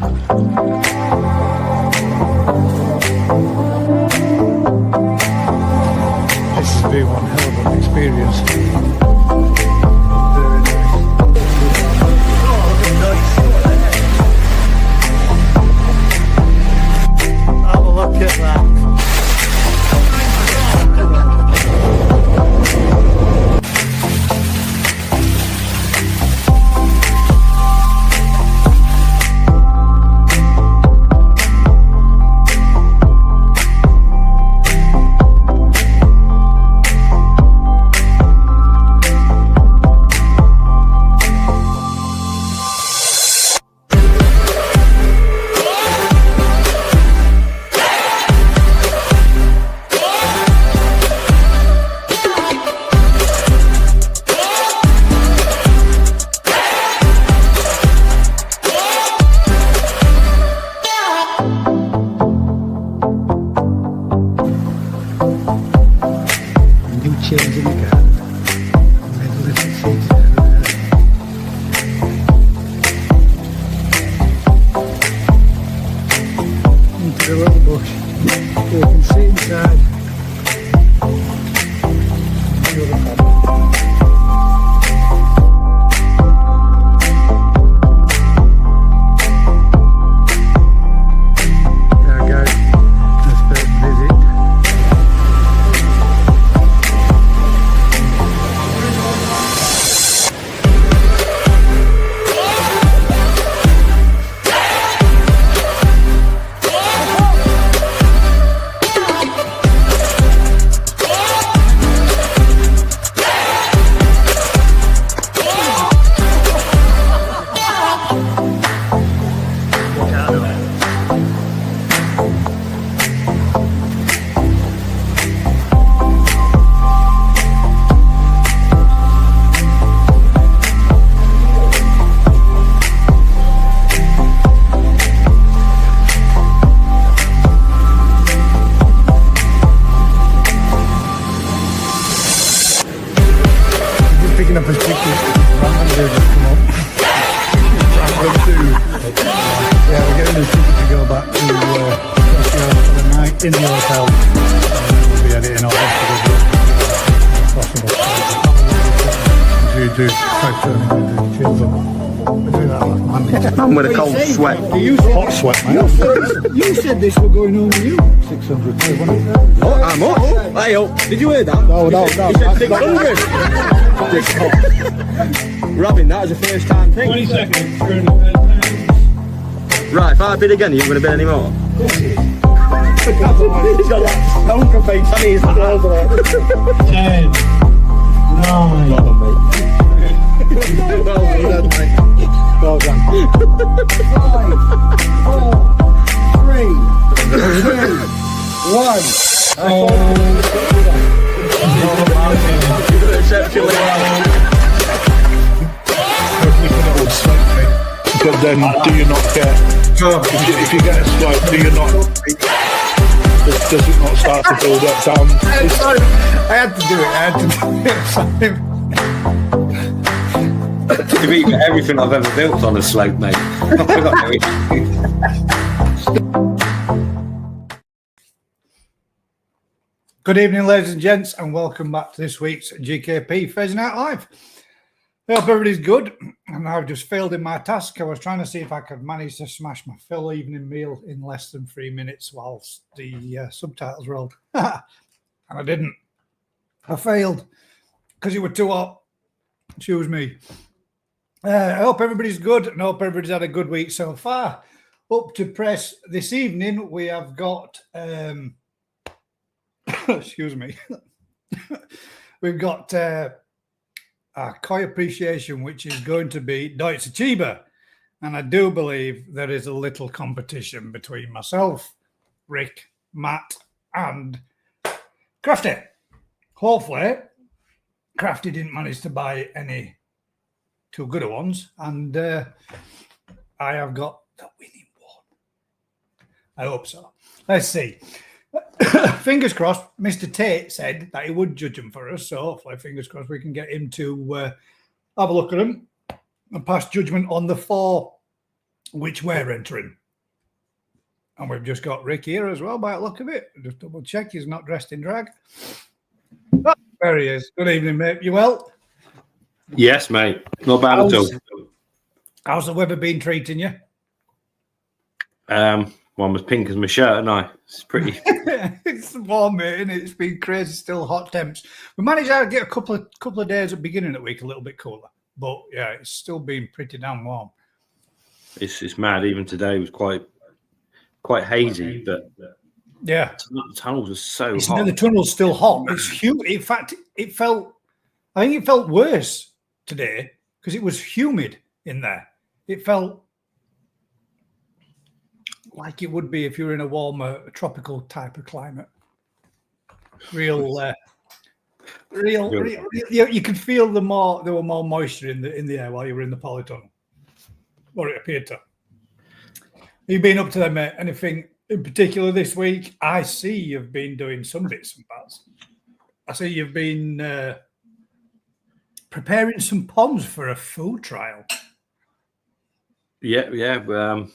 This has been one hell of an experience. Have a look at that. Changing the car. Made a little seat into the little bush. You can see inside. Enjoy the paddock. Yeah, guys, that's the visit. Picking up his pictures, randomly just come up. Yeah, we're getting his ticket to go back to Tokyo for the night in the hotel. We'll be editing all this if possible. We do try to chill up. We do that last Monday. I'm with a cold sweat. Hot sweat, man. You said this were going home with you. 600 quid, wasn't it? Oh, how much? Hey, oh, did you hear that? No. You said 600. We're having that as a first time thing. 20 seconds. Right, if I bid again, are you going to bid any more? He's got that stone cafe Chinese clothes on. 10, 9, Well done. 5, 4, 3, 2, 1. But then, do you not get? If you get a swipe, do you not? Does it not start to build up down? I had to do it. You've eaten everything I've ever built on a slope, mate. Good evening, ladies and gents, and welcome back to this week's GKP Thursday Night Live. I hope everybody's good, and I've just failed in my task. I was trying to see if I could manage to smash my full evening meal in less than 3 minutes whilst the subtitles rolled. And I didn't. I failed because it was too hot. Excuse me. I hope everybody's good, and I hope everybody's had a good week so far. Up to press this evening, we have got... excuse me. We've got... our koi appreciation, which is going to be Deutsche Chiba. And I do believe there is a little competition between myself, Rick, Matt, and Crafty. Hopefully, Crafty didn't manage to buy any too good ones. And I have got the winning one. I hope so. Let's see. Fingers crossed, Mr. Tate said that he would judge them for us. So hopefully, fingers crossed, we can get him to have a look at them and pass judgment on the 4 which we're entering. And we've just got Rick here as well, by the look of it. Just double check he's not dressed in drag. Oh, there he is. Good evening, mate. You well? Yes, mate. Not bad at all. How's the weather been treating you? One was pink as my shirt, and it's pretty. It's warm, mate, and it's been crazy, still hot temps. We managed to get a couple of days at the beginning of the week a little bit cooler, but yeah, it's still been pretty damn warm. It's mad. Even today was quite hazy, but yeah, the tunnels are so hot. The tunnel's still hot. It's humid. In fact, I think it felt worse today because it was humid in there. It felt like it would be if you were in a warmer tropical type of climate. Real. You could feel there were more moisture in the air while you were in the polytunnel, or it appeared to. You've been up to them, mate? Anything in particular this week? I see you've been doing some bits and bats. I see you've been preparing some poms for a food trial. Yeah.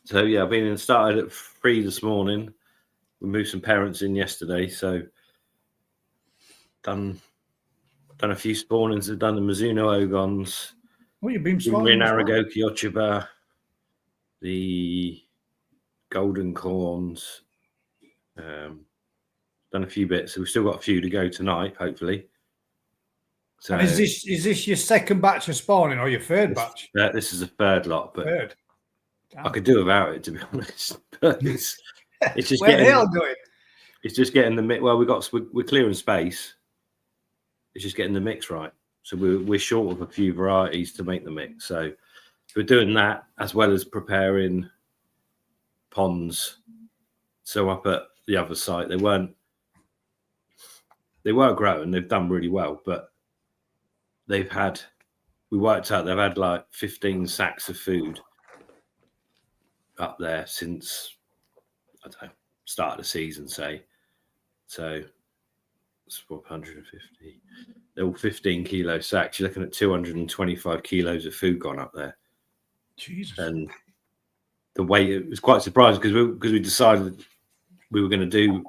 So yeah, I've been started at 3 this morning. We moved some parents in yesterday, so done a few spawnings. I've done the Mizuno Ogons. What you've been spawning? In Aragoki Ochiba, the Golden Corns. Done a few bits. So we've still got a few to go tonight, hopefully. So and is this your second batch of spawning or your third batch? This is the third lot, but third. I could do without it, to be honest. But it's just Where getting. the hell going? It's just getting the mix. Well, we're clearing space. It's just getting the mix right. So we're short of a few varieties to make the mix. So we're doing that as well as preparing ponds. So up at the other site, they were growing. They've done really well, but we worked out they've had like 15 sacks of food up there since, I don't know, start of the season, say. So it's 150. They're all 15 kilo sacks. You're looking at 225 kilos of food gone up there. Jesus. And the weight, it was quite surprising because we decided we were going to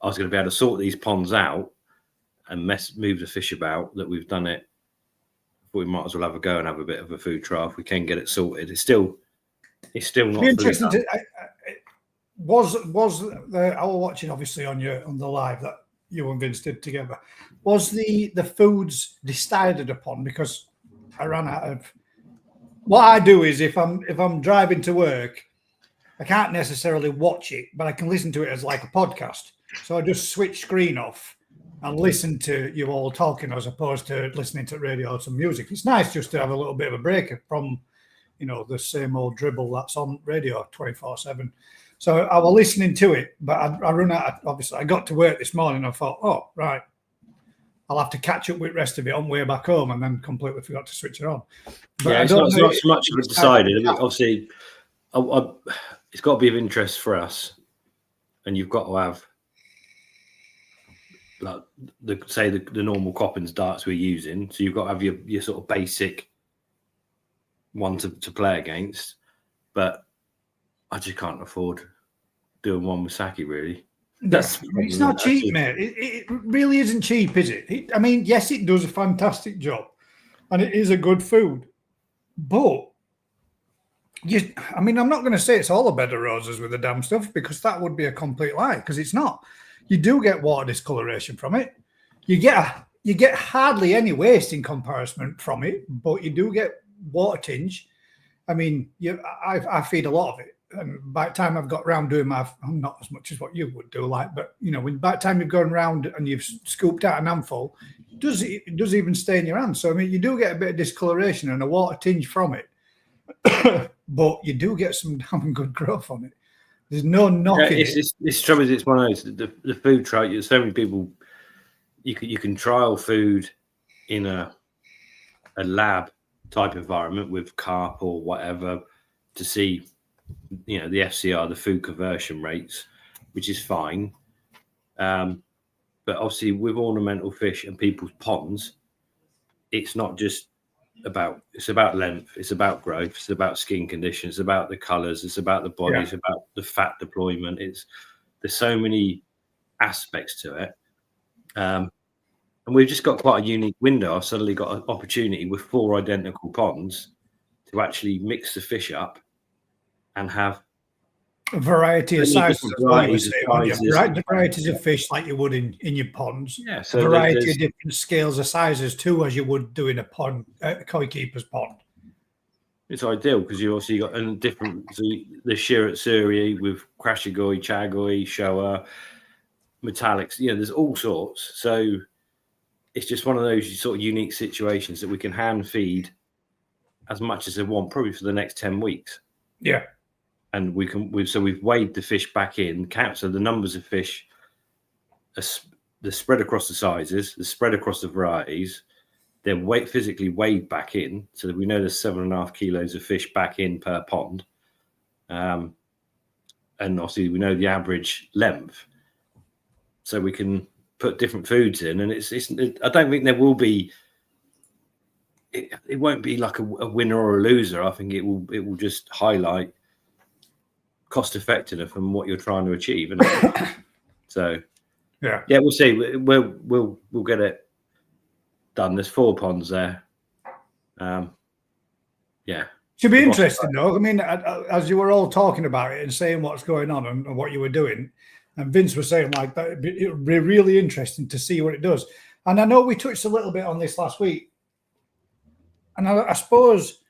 I was going to be able to sort these ponds out and move the fish about, that we've done it. But we might as well have a go and have a bit of a food trial if we can get it sorted. It's still not interesting. I was watching obviously on the live that you and Vince did together. Was the foods decided upon? Because I ran out of. What I do is if I'm driving to work, I can't necessarily watch it, but I can listen to it as like a podcast. So I just switch screen off and listen to you all talking as opposed to listening to radio or some music. It's nice just to have a little bit of a break from, the same old dribble that's on radio 24/7. So I was listening to it, but I run out. Obviously, I got to work this morning. And I thought, oh, right, I'll have to catch up with the rest of it on the way back home, and then completely forgot to switch it on. But yeah, it's not so much of a decided. I mean, obviously, it's got to be of interest for us, and you've got to have, like, the normal Coppins darts we're using. So you've got to have your sort of basic one to play against, but I just can't afford doing one with Saki, really. It's not cheap, mate. It really isn't cheap, is it? I mean, yes, it does a fantastic job, and it is a good food, but I'm not going to say it's all a bed of roses with the damn stuff, because that would be a complete lie, because it's not. You do get water discoloration from it. You get hardly any waste in comparison from it, but you do get water tinge. I mean, I feed a lot of it, and by the time I've got round doing I'm not as much as what you would do, like, but by the time you've gone round and you've scooped out an handful, it does even stay in your hand. So I mean, you do get a bit of discoloration and a water tinge from it, but you do get some damn good growth on it. There's no knocking. It's trouble. It's one of those, the food trial. There's so many people. You can trial food in a lab type environment with carp or whatever to see, the FCR, the food conversion rates, which is fine. But obviously with ornamental fish and people's ponds, it's not just it's about length, it's about growth, it's about skin condition, it's about the colors, it's about the body, it's about the fat deployment. There's so many aspects to it. And we've just got quite a unique window. I've suddenly got an opportunity with 4 identical ponds to actually mix the fish up and have a variety of sizes, varieties of fish like you would in your ponds. Yeah, so a variety of different scales of sizes too, as you would do in a pond, koi keeper's pond. It's ideal because you also got a different the Shiratsuri with Krashigoi, Chagoi, Showa, metallics. There's all sorts. So it's just one of those sort of unique situations that we can hand feed as much as they want, probably for the next 10 weeks. Yeah. And we've weighed the fish back in, so the numbers of fish they're spread across the sizes, they're spread across the varieties, they're physically weighed back in, so that we know there's 7.5 kilos of fish back in per pond. And obviously we know the average length. So we can put different foods in, and I don't think there will be it won't be like a winner or a loser. I think it will just highlight cost effectiveness from what you're trying to achieve. So yeah, we'll see. We'll get it done. There's 4 ponds there. Yeah, should be interesting though. I mean, as you were all talking about it and saying what's going on and what you were doing, and Vince was saying like that, it would be really interesting to see what it does. And I know we touched a little bit on this last week, and I suppose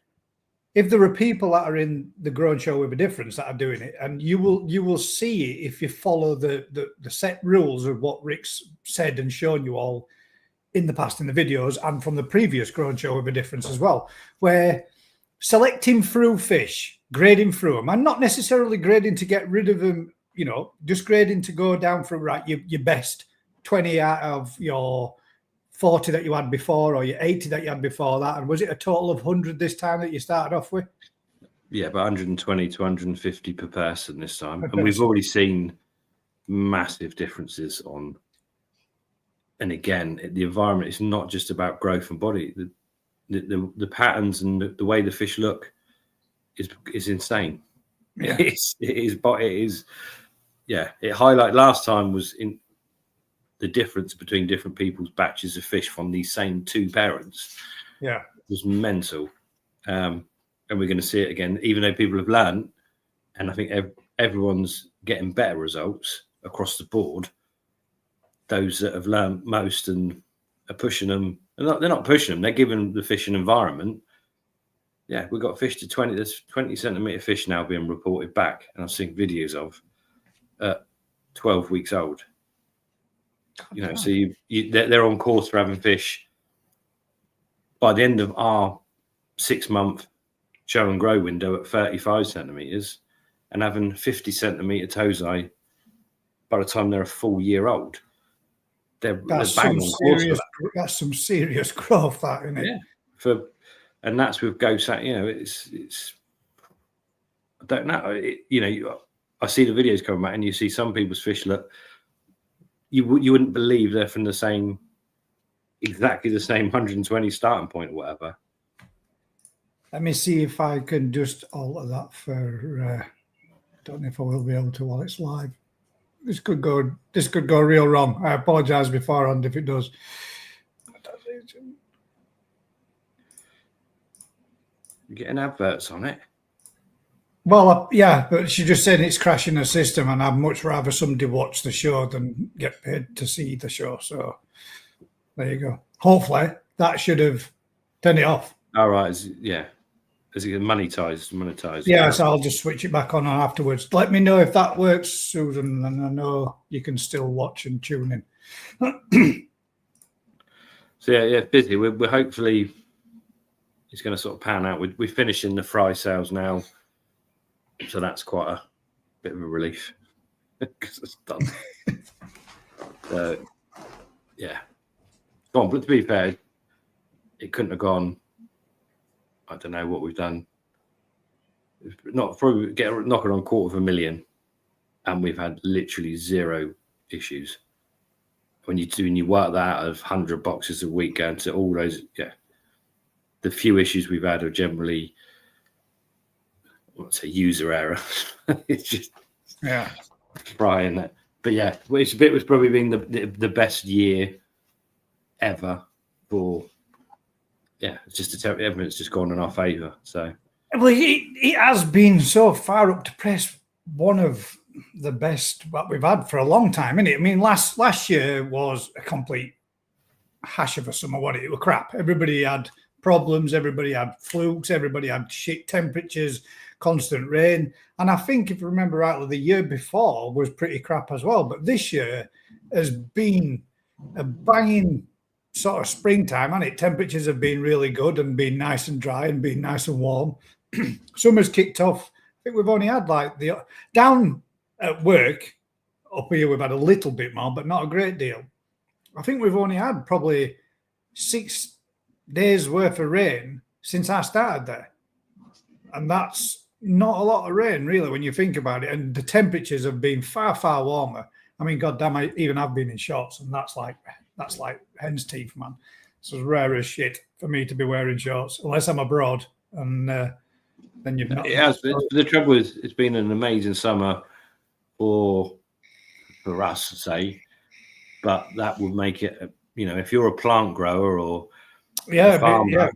if there are people that are in the Grown Show with a difference that are doing it, and you will see it if you follow the set rules of what Rick's said and shown you all in the past in the videos and from the previous Grown Show with a difference as well, where selecting through fish, grading through them, and not necessarily grading to get rid of them, just grading to go down for your best 20 out of your 40 that you had before, or your 80 that you had before that. And was it a total of 100 this time that you started off with? Yeah, about 120 to 150 per person this time. And we've already seen massive differences on. And again, the environment is not just about growth and body. The patterns and the way the fish look is insane. Yeah. It is. Yeah, it highlight last time was in the difference between different people's batches of fish from these same 2 parents. Yeah, it was mental. And we're going to see it again, even though people have learned, and I think everyone's getting better results across the board. Those that have learned most and are pushing them, they're not pushing them, they're giving the fish an environment. Yeah, we've got fish to 20, there's 20 centimetre fish now being reported back, and I've seen videos of 12 weeks old. So they're on course for having fish by the end of our 6-month show and grow window at 35 centimetres and having 50 centimetre tozai by the time they're a full year old. That's some serious growth, that, isn't it? Yeah. And that's with GoSat. It's I don't know. I see the videos coming out, and you see some people's fish look. You wouldn't believe they're from exactly the same 120 starting point or whatever. Let me see if I can just alter that for. Don't know if I will be able to while it's live. This could go real wrong. I apologize beforehand if it does. You're getting adverts on it. Well, yeah, but she just said it's crashing the system, and I'd much rather somebody watch the show than get paid to see the show. So there you go. Hopefully that should have turned it off. All right. Yeah. Is it monetized? Yeah, so I'll just switch it back on afterwards. Let me know if that works, Susan, and I know you can still watch and tune in. So yeah, busy. We're hopefully it's going to sort of pan out. We're finishing the fry sales now, so that's quite a bit of a relief because it's done. Yeah, go on. But to be fair, it couldn't have gone. I don't know what we've done. Not probably knocking on 250,000, and we've had literally 0 issues. When you work that out of 100 boxes a week going to all those, yeah, the few issues we've had are generally, I won't say user error. It's just frying that. But yeah, which bit was probably been the best year ever for. Yeah, it's just everything's just gone in our favour. So, well, it has been so far up to press one of the best what we've had for a long time, isn't it? I mean, last year was a complete hash of a summer. It was crap. Everybody had problems. Everybody had flukes. Everybody had shit temperatures, constant rain. And I think, if I remember rightly, the year before was pretty crap as well. But this year has been a banging sort of springtime, and temperatures have been really good and been nice and dry and been nice and warm. Summer's kicked off. I think we've only had like down at work up here, we've had a little bit more, but not a great deal. I think we've only had probably 6 days worth of rain since I started there. And that's not a lot of rain, really, when you think about it. And the temperatures have been far, far warmer. I mean, goddamn, I even have been in shorts, and that's like hen's teeth, man. It's as rare as shit for me to be wearing shorts, unless I'm abroad. And then you've not. It has. The trouble is, it's been an amazing summer for us, say, but that would make it, if you're a plant grower or a farmer,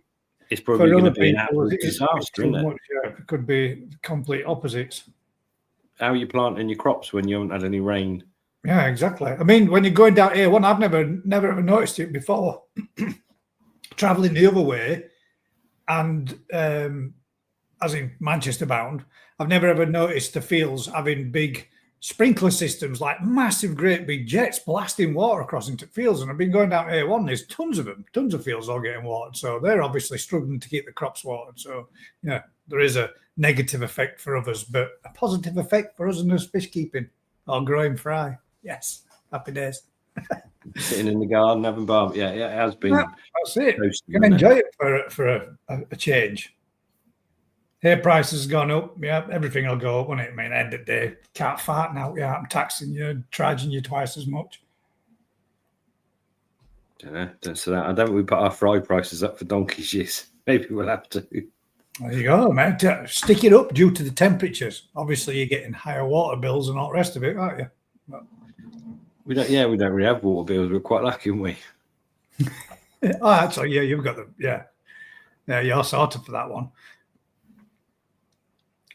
it's probably going to be an absolute disaster, isn't it? It could be complete opposites. How are you planting your crops when you haven't had any rain? Yeah, exactly. I mean, when you're going down A1, I've never ever noticed it before. Traveling the other way, and as in Manchester bound, I've never ever noticed the fields having big sprinkler systems, like massive, great big jets blasting water across into fields. And I've been going down A1, there's tons of them, tons of fields all getting watered. So they're obviously struggling to keep the crops watered. So, yeah, there is a negative effect for others, but a positive effect for us in us fish keeping or growing fry. Yes, happy days. Sitting in the garden having barbecue. Yeah, it has been. That's it. You can enjoy it for a change. Hair prices has gone up. Yeah, everything will go up, won't it? I mean, end of the day, can't fart now. Yeah, I'm taxing you, charging you twice as much. So I don't think we put our fry prices up for donkey's years. Maybe we'll have to. There you go, man. Stick it up due to the temperatures. Obviously, you're getting higher water bills and all the rest of it, aren't you? But we don't really have water bills. We're quite lucky, aren't we? Oh, actually, yeah, you've got them. Yeah, you're sorted for that one.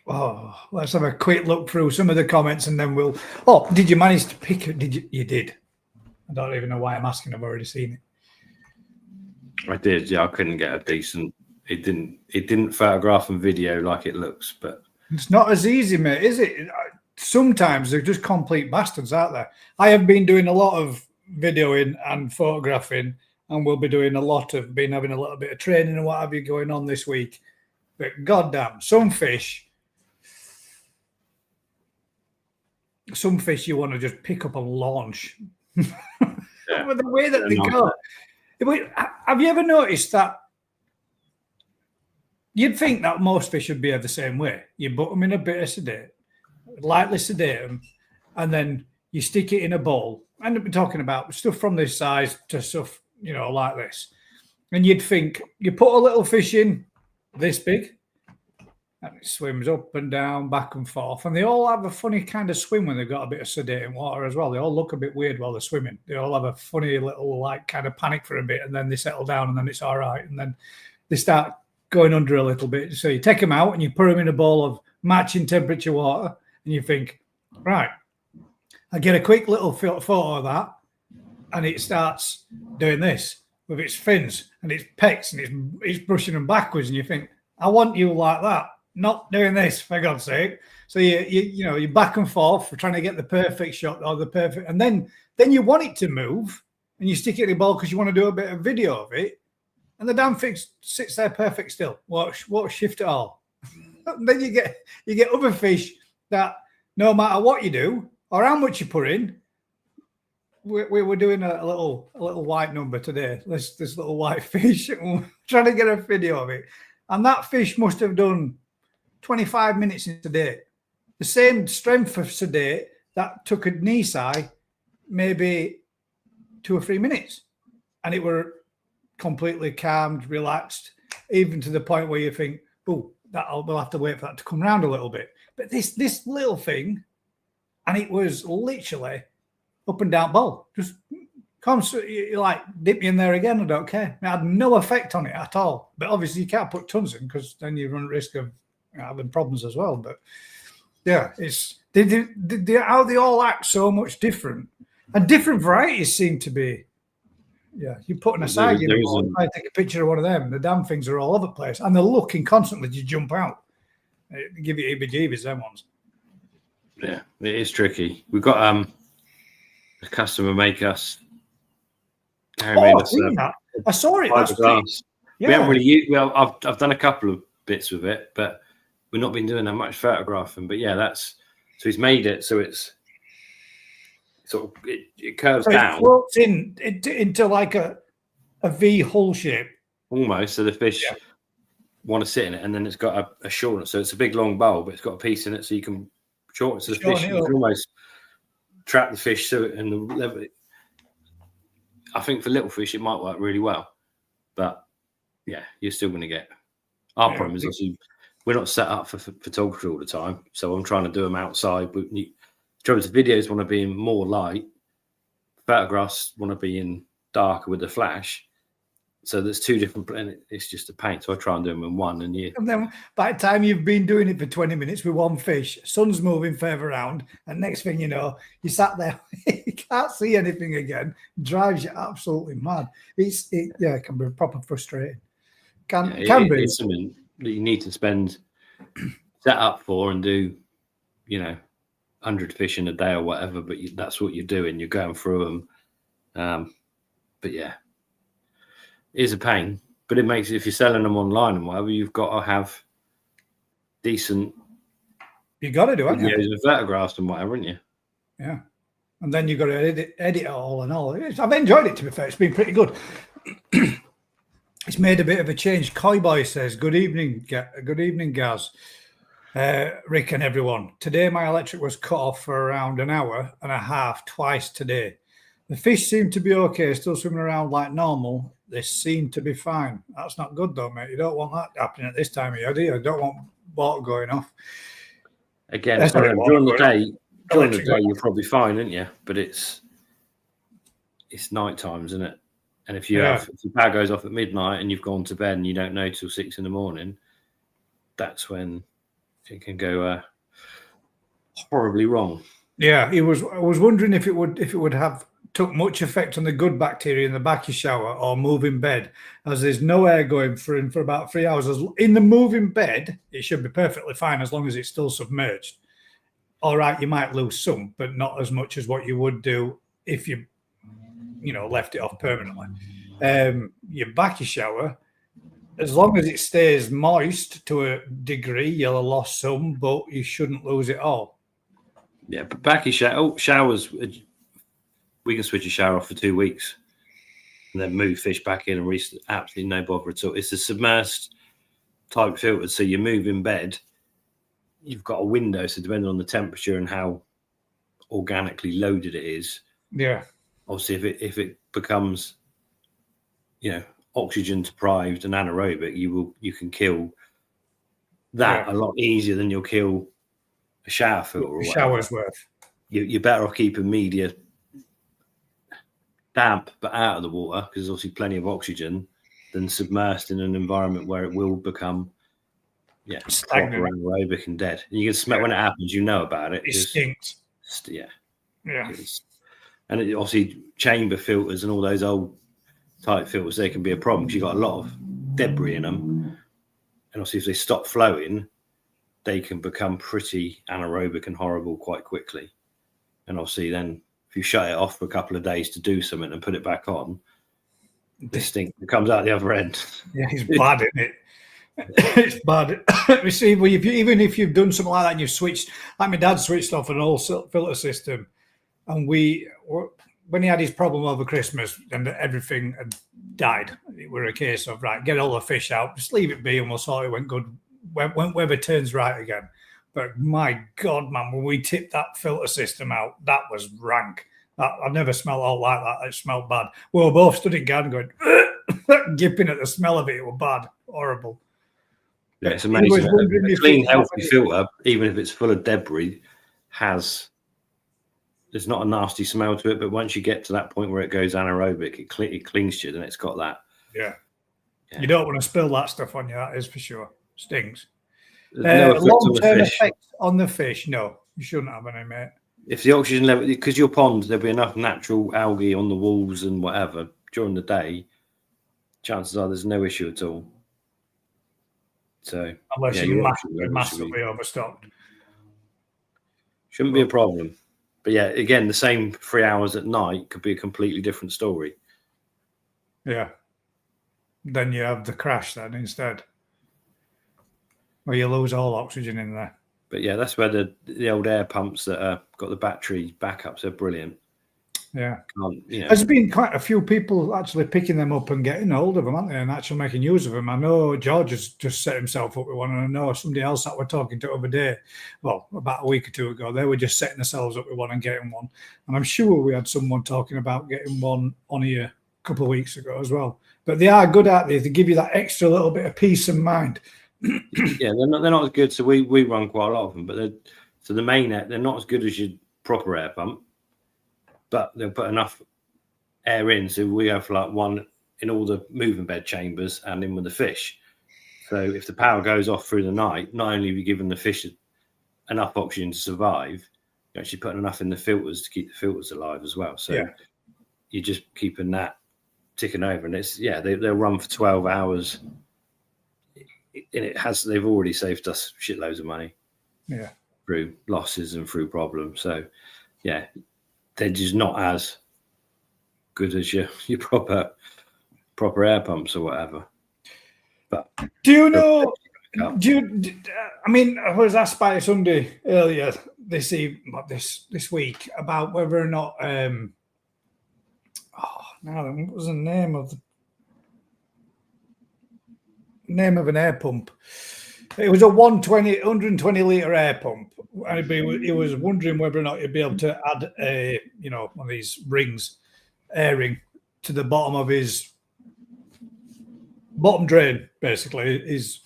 Oh, let's have a quick look through some of the comments, and then we'll. Oh, did you manage to pick it? Did you? You did. I don't even know why I'm asking. I've already seen it. I did. Yeah, I couldn't get a decent. It didn't photograph and video like it looks, but it's not as easy, mate, is it? Sometimes they're just complete bastards, aren't they? I have been doing a lot of videoing and photographing, and we'll be doing having a little bit of training and what have you going on this week. But goddamn, some fish you want to just pick up and launch. Yeah. With the way that they go. Have you ever noticed that? You'd think that most fish would behave the same way. You put them in a bit of sedate, lightly sedate them, and then you stick it in a bowl. And we're talking about stuff from this size to stuff, like this. And you'd think you put a little fish in this big, and it swims up and down, back and forth. And they all have a funny kind of swim when they've got a bit of sedating water as well. They all look a bit weird while they're swimming. They all have a funny little, kind of panic for a bit, and then they settle down, and then it's all right. And then they start going under a little bit. So you take them out and you put them in a bowl of matching temperature water, and you think, right, I get a quick little photo of that, and it starts doing this with its fins and its pecks, and it's brushing them backwards, and you think, I want you like that, not doing this, for God's sake. So you back and forth for trying to get the perfect shot or the perfect, and then you want it to move, and you stick it in the bowl because you want to do a bit of video of it. And the damn thing sits there perfect still. Won't shift at all. And then you get other fish that no matter what you do or how much you put in, we were doing a little white number today. This little white fish, and we're trying to get a video of it. And that fish must have done 25 minutes in sedate. The same strength of sedate that took a knee size, maybe 2 or 3 minutes. And it were completely calmed, relaxed, even to the point where you think, oh, we'll have to wait for that to come round a little bit. But this little thing, and it was literally up and down bowl, just constantly, like, dip me in there again, I don't care. It had no effect on it at all. But obviously you can't put tons in because then you run risk of having problems as well. But yeah, it's how they all act so much different, and different varieties seem to be. Yeah, you put an aside, I take a picture of one of them. The damn things are all over the place, and they're looking constantly to jump out. They give you heebie-jeebies, them ones. Yeah, it is tricky. We've got a customer make us. I saw it. That's glass. Yeah. We haven't really used. Well, I've done a couple of bits with it, but we've not been doing that much photographing. But yeah, so he's made it so it's sort of it curves down. It floats into like a V hull shape. Almost. So the fish want to sit in it, and then it's got a shortness. So it's a big long bowl, but it's got a piece in it, so you can shorten it. So the fish, you can almost trap the fish to it and the level. I think for little fish it might work really well, but yeah, you're still going to get. Our problem is obviously we're not set up for photography all the time, so I'm trying to do them outside. But the videos want to be in more light, photographs want to be in darker with the flash. So there's two different, and it's just a pain. So I try and do them in one, and then by the time you've been doing it for 20 minutes with one fish, sun's moving further around, and next thing you know, you sat there, you can't see anything again. Drives you absolutely mad. It can be proper frustrating. Can be. It's something that you need to spend set up for and do, 100 fish in a day or whatever. But that's what you're doing. You're going through them. But yeah. It is a pain, but it makes it, if you're selling them online and whatever, you've got to have decent. You got to do it, videos and photographs and whatever, haven't you? Yeah, and then you've got to edit it all and all. I've enjoyed it, to be fair. It's been pretty good. It's made a bit of a change. Coy Boy says, "Good evening, Gaz, Rick, and everyone. Today my electric was cut off for around an hour and a half twice today. The fish seem to be okay, still swimming around like normal. They seem to be fine. That's not good though, mate. You don't want that happening at this time of year, do you? You don't want water going off. Again, during the day, you're probably fine, aren't you? But it's night times, isn't it? And if your power goes off at midnight and you've gone to bed and you don't know till 6 a.m, that's when it can go horribly wrong. Yeah, I was wondering if it would have took much effect on the good bacteria in the back of shower or moving bed, as there's no air going through for about 3 hours. In the moving bed, it should be perfectly fine as long as it's still submerged. All right, you might lose some, but not as much as what you would do if you left it off permanently. Your back of shower, as long as it stays moist to a degree, you'll have lost some, but you shouldn't lose it all. Yeah, but back of showers. We can switch a shower off for 2 weeks and then move fish back in and restart. Absolutely no bother at all. It's a submersed type filter. So you move in bed, you've got a window. So depending on the temperature and how organically loaded it is. Yeah. Obviously, if it becomes, oxygen deprived and anaerobic, you can kill that a lot easier than you'll kill a shower filter. Or shower's worth. You're better off keeping media damp but out of the water, because there's obviously plenty of oxygen, than submersed in an environment where it will become stagnant, anaerobic and dead. And you can smell when it happens. You know about it. It stinks. Yeah. And it obviously chamber filters and all those old type filters, they can be a problem because you've got a lot of debris in them. And obviously, if they stop flowing, they can become pretty anaerobic and horrible quite quickly. And obviously, then if you shut it off for a couple of days to do something and put it back on, the stink comes out the other end. Yeah, it's bad, isn't it? It's bad. You see, even if you've done something like that and you've switched, like my dad switched off an old filter system, and when he had his problem over Christmas and everything had died, it were a case of, right, get all the fish out, just leave it be and we'll sort it when good, when weather turns right again. But my God, man, when we tipped that filter system out, that was rank. I've never smelled all like that. It smelled bad. We were both stood in garden going, gipping at the smell of it. It was bad. horrible. Yeah, it's He was amazing. wondering A if clean, it- healthy filter, even if it's full of debris, there's not a nasty smell to it. But once you get to that point where it goes anaerobic, it clings to you, and it's got that. Yeah. Yeah. You don't want to spill that stuff on you. That is for sure. Stinks. There's no effect on the Long-term fish. effects on the fish. No, you shouldn't have any, mate. If the oxygen level, because your pond, there'll be enough natural algae on the walls and whatever during the day, chances are there's no issue at all. So Unless yeah, you're your oxygen level massively overstocked. shouldn't be a problem. But yeah, again, the same 3 hours at night could be a completely different story. Yeah. Then you have the crash then instead. Or you lose all oxygen in there. But yeah, that's where the old air pumps that got the battery backups are brilliant. Yeah. You know, There's been quite a few people actually picking them up and getting hold of them, haven't they? And actually making use of them. I know George has just set himself up with one, and I know somebody else that we're talking to the other day, well, about a week or two ago, they were just setting themselves up with one and getting one. And I'm sure we had someone talking about getting one on here a couple of weeks ago as well. But they are good, aren't they? They give you that extra little bit of peace of mind. yeah, they're not as good. So we run quite a lot of them, but they're not as good as your proper air pump. But they'll put enough air in, so we have like one in all the moving bed chambers and in with the fish. So if the power goes off through the night, not only are we giving the fish enough oxygen to survive, you're actually putting enough in the filters to keep the filters alive as well. So you're just keeping that ticking over, and they'll run for 12 hours, and they've already saved us shitloads of money. Yeah, through losses and through problems. So yeah. They're just not as good as your proper air pumps or whatever. But do you know? I mean, I was asked by somebody earlier this week about whether or not. What was the name of an air pump? It was a 120 litre air pump. And he was wondering whether or not you'd be able to add one of these rings, airing to the bottom of his bottom drain, basically, his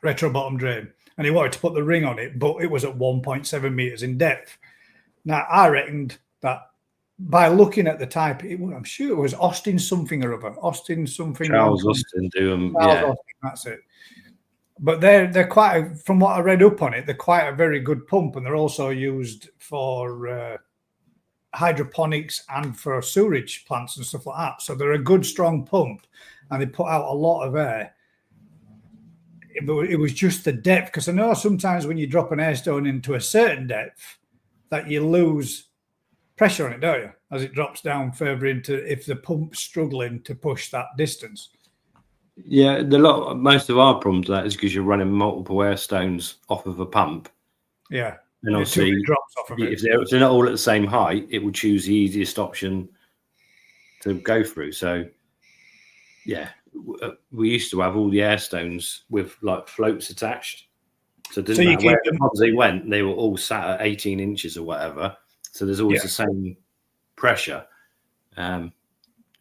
retro bottom drain. And he wanted to put the ring on it, but it was at 1.7 meters in depth. Now, I reckoned that by looking at the type, I'm sure it was Austin something or other. Charles Austin do them. Austin, that's it. But they're quite, from what I read up on it, they're quite a very good pump, and they're also used for hydroponics and for sewerage plants and stuff like that. So they're a good, strong pump, and they put out a lot of air. It was just the depth, because I know sometimes when you drop an air stone into a certain depth, that you lose pressure on it, don't you? As it drops down further into, if the pump's struggling to push that distance. Yeah, most of our problems with that is because you're running multiple air stones off of a pump. Yeah, and obviously, drops off of it. If they're not all at the same height, it will choose the easiest option to go through. So, yeah, we used to have all the air stones with like floats attached. So it didn't matter where the ponds they went; they were all sat at 18 inches or whatever. So there's always the same pressure.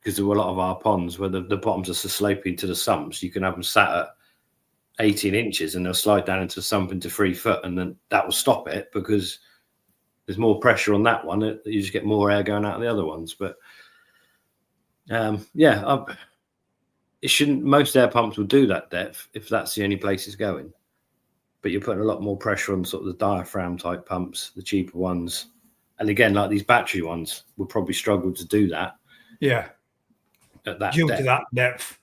Because there were a lot of our ponds where the bottoms are so sloping to the sumps, you can have them sat at 18 inches and they'll slide down into the sump into 3 foot, and then that will stop it because there's more pressure on that one. You just get more air going out of the other ones. But it shouldn't. Most air pumps will do that depth if that's the only place it's going. But you're putting a lot more pressure on sort of the diaphragm type pumps, the cheaper ones, and again, like these battery ones, will probably struggle to do that. Yeah. At that due depth. to that depth.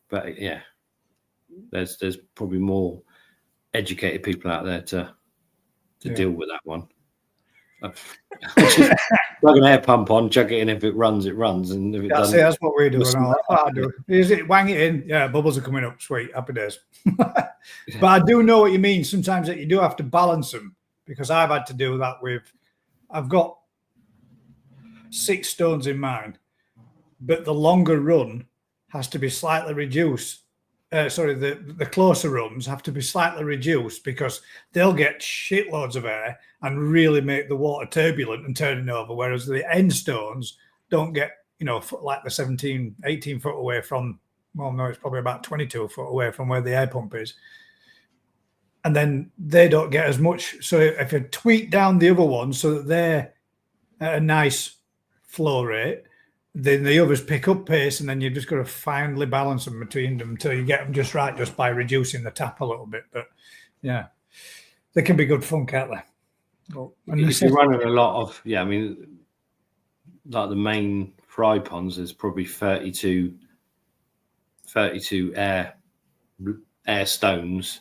But yeah, there's probably more educated people out there to deal with that one. Plug an air pump on, chuck it in. If it runs, it runs. And if it doesn't, that's what we're doing. That's what I do. Is it wang it in? Yeah, bubbles are coming up. Sweet, happy days. But I do know what you mean. Sometimes that you do have to balance them, because I've had to do that with. I've got 6 stones in mine, but the longer run has to be slightly reduced. The closer runs have to be slightly reduced, because they'll get shitloads of air and really make the water turbulent and turning over, whereas the end stones don't get, like the 17, 18 foot away from well, no, it's probably about 22 foot away from where the air pump is. And then they don't get as much. So if you tweak down the other one so that they're at a nice flow rate, then the others pick up pace, and then you've just got to finely balance them between them until you get them just right, just by reducing the tap a little bit. But yeah, they can be good fun, can't they? Well, if you're running a lot of, I mean, like the main fry ponds, there's probably 32 air stones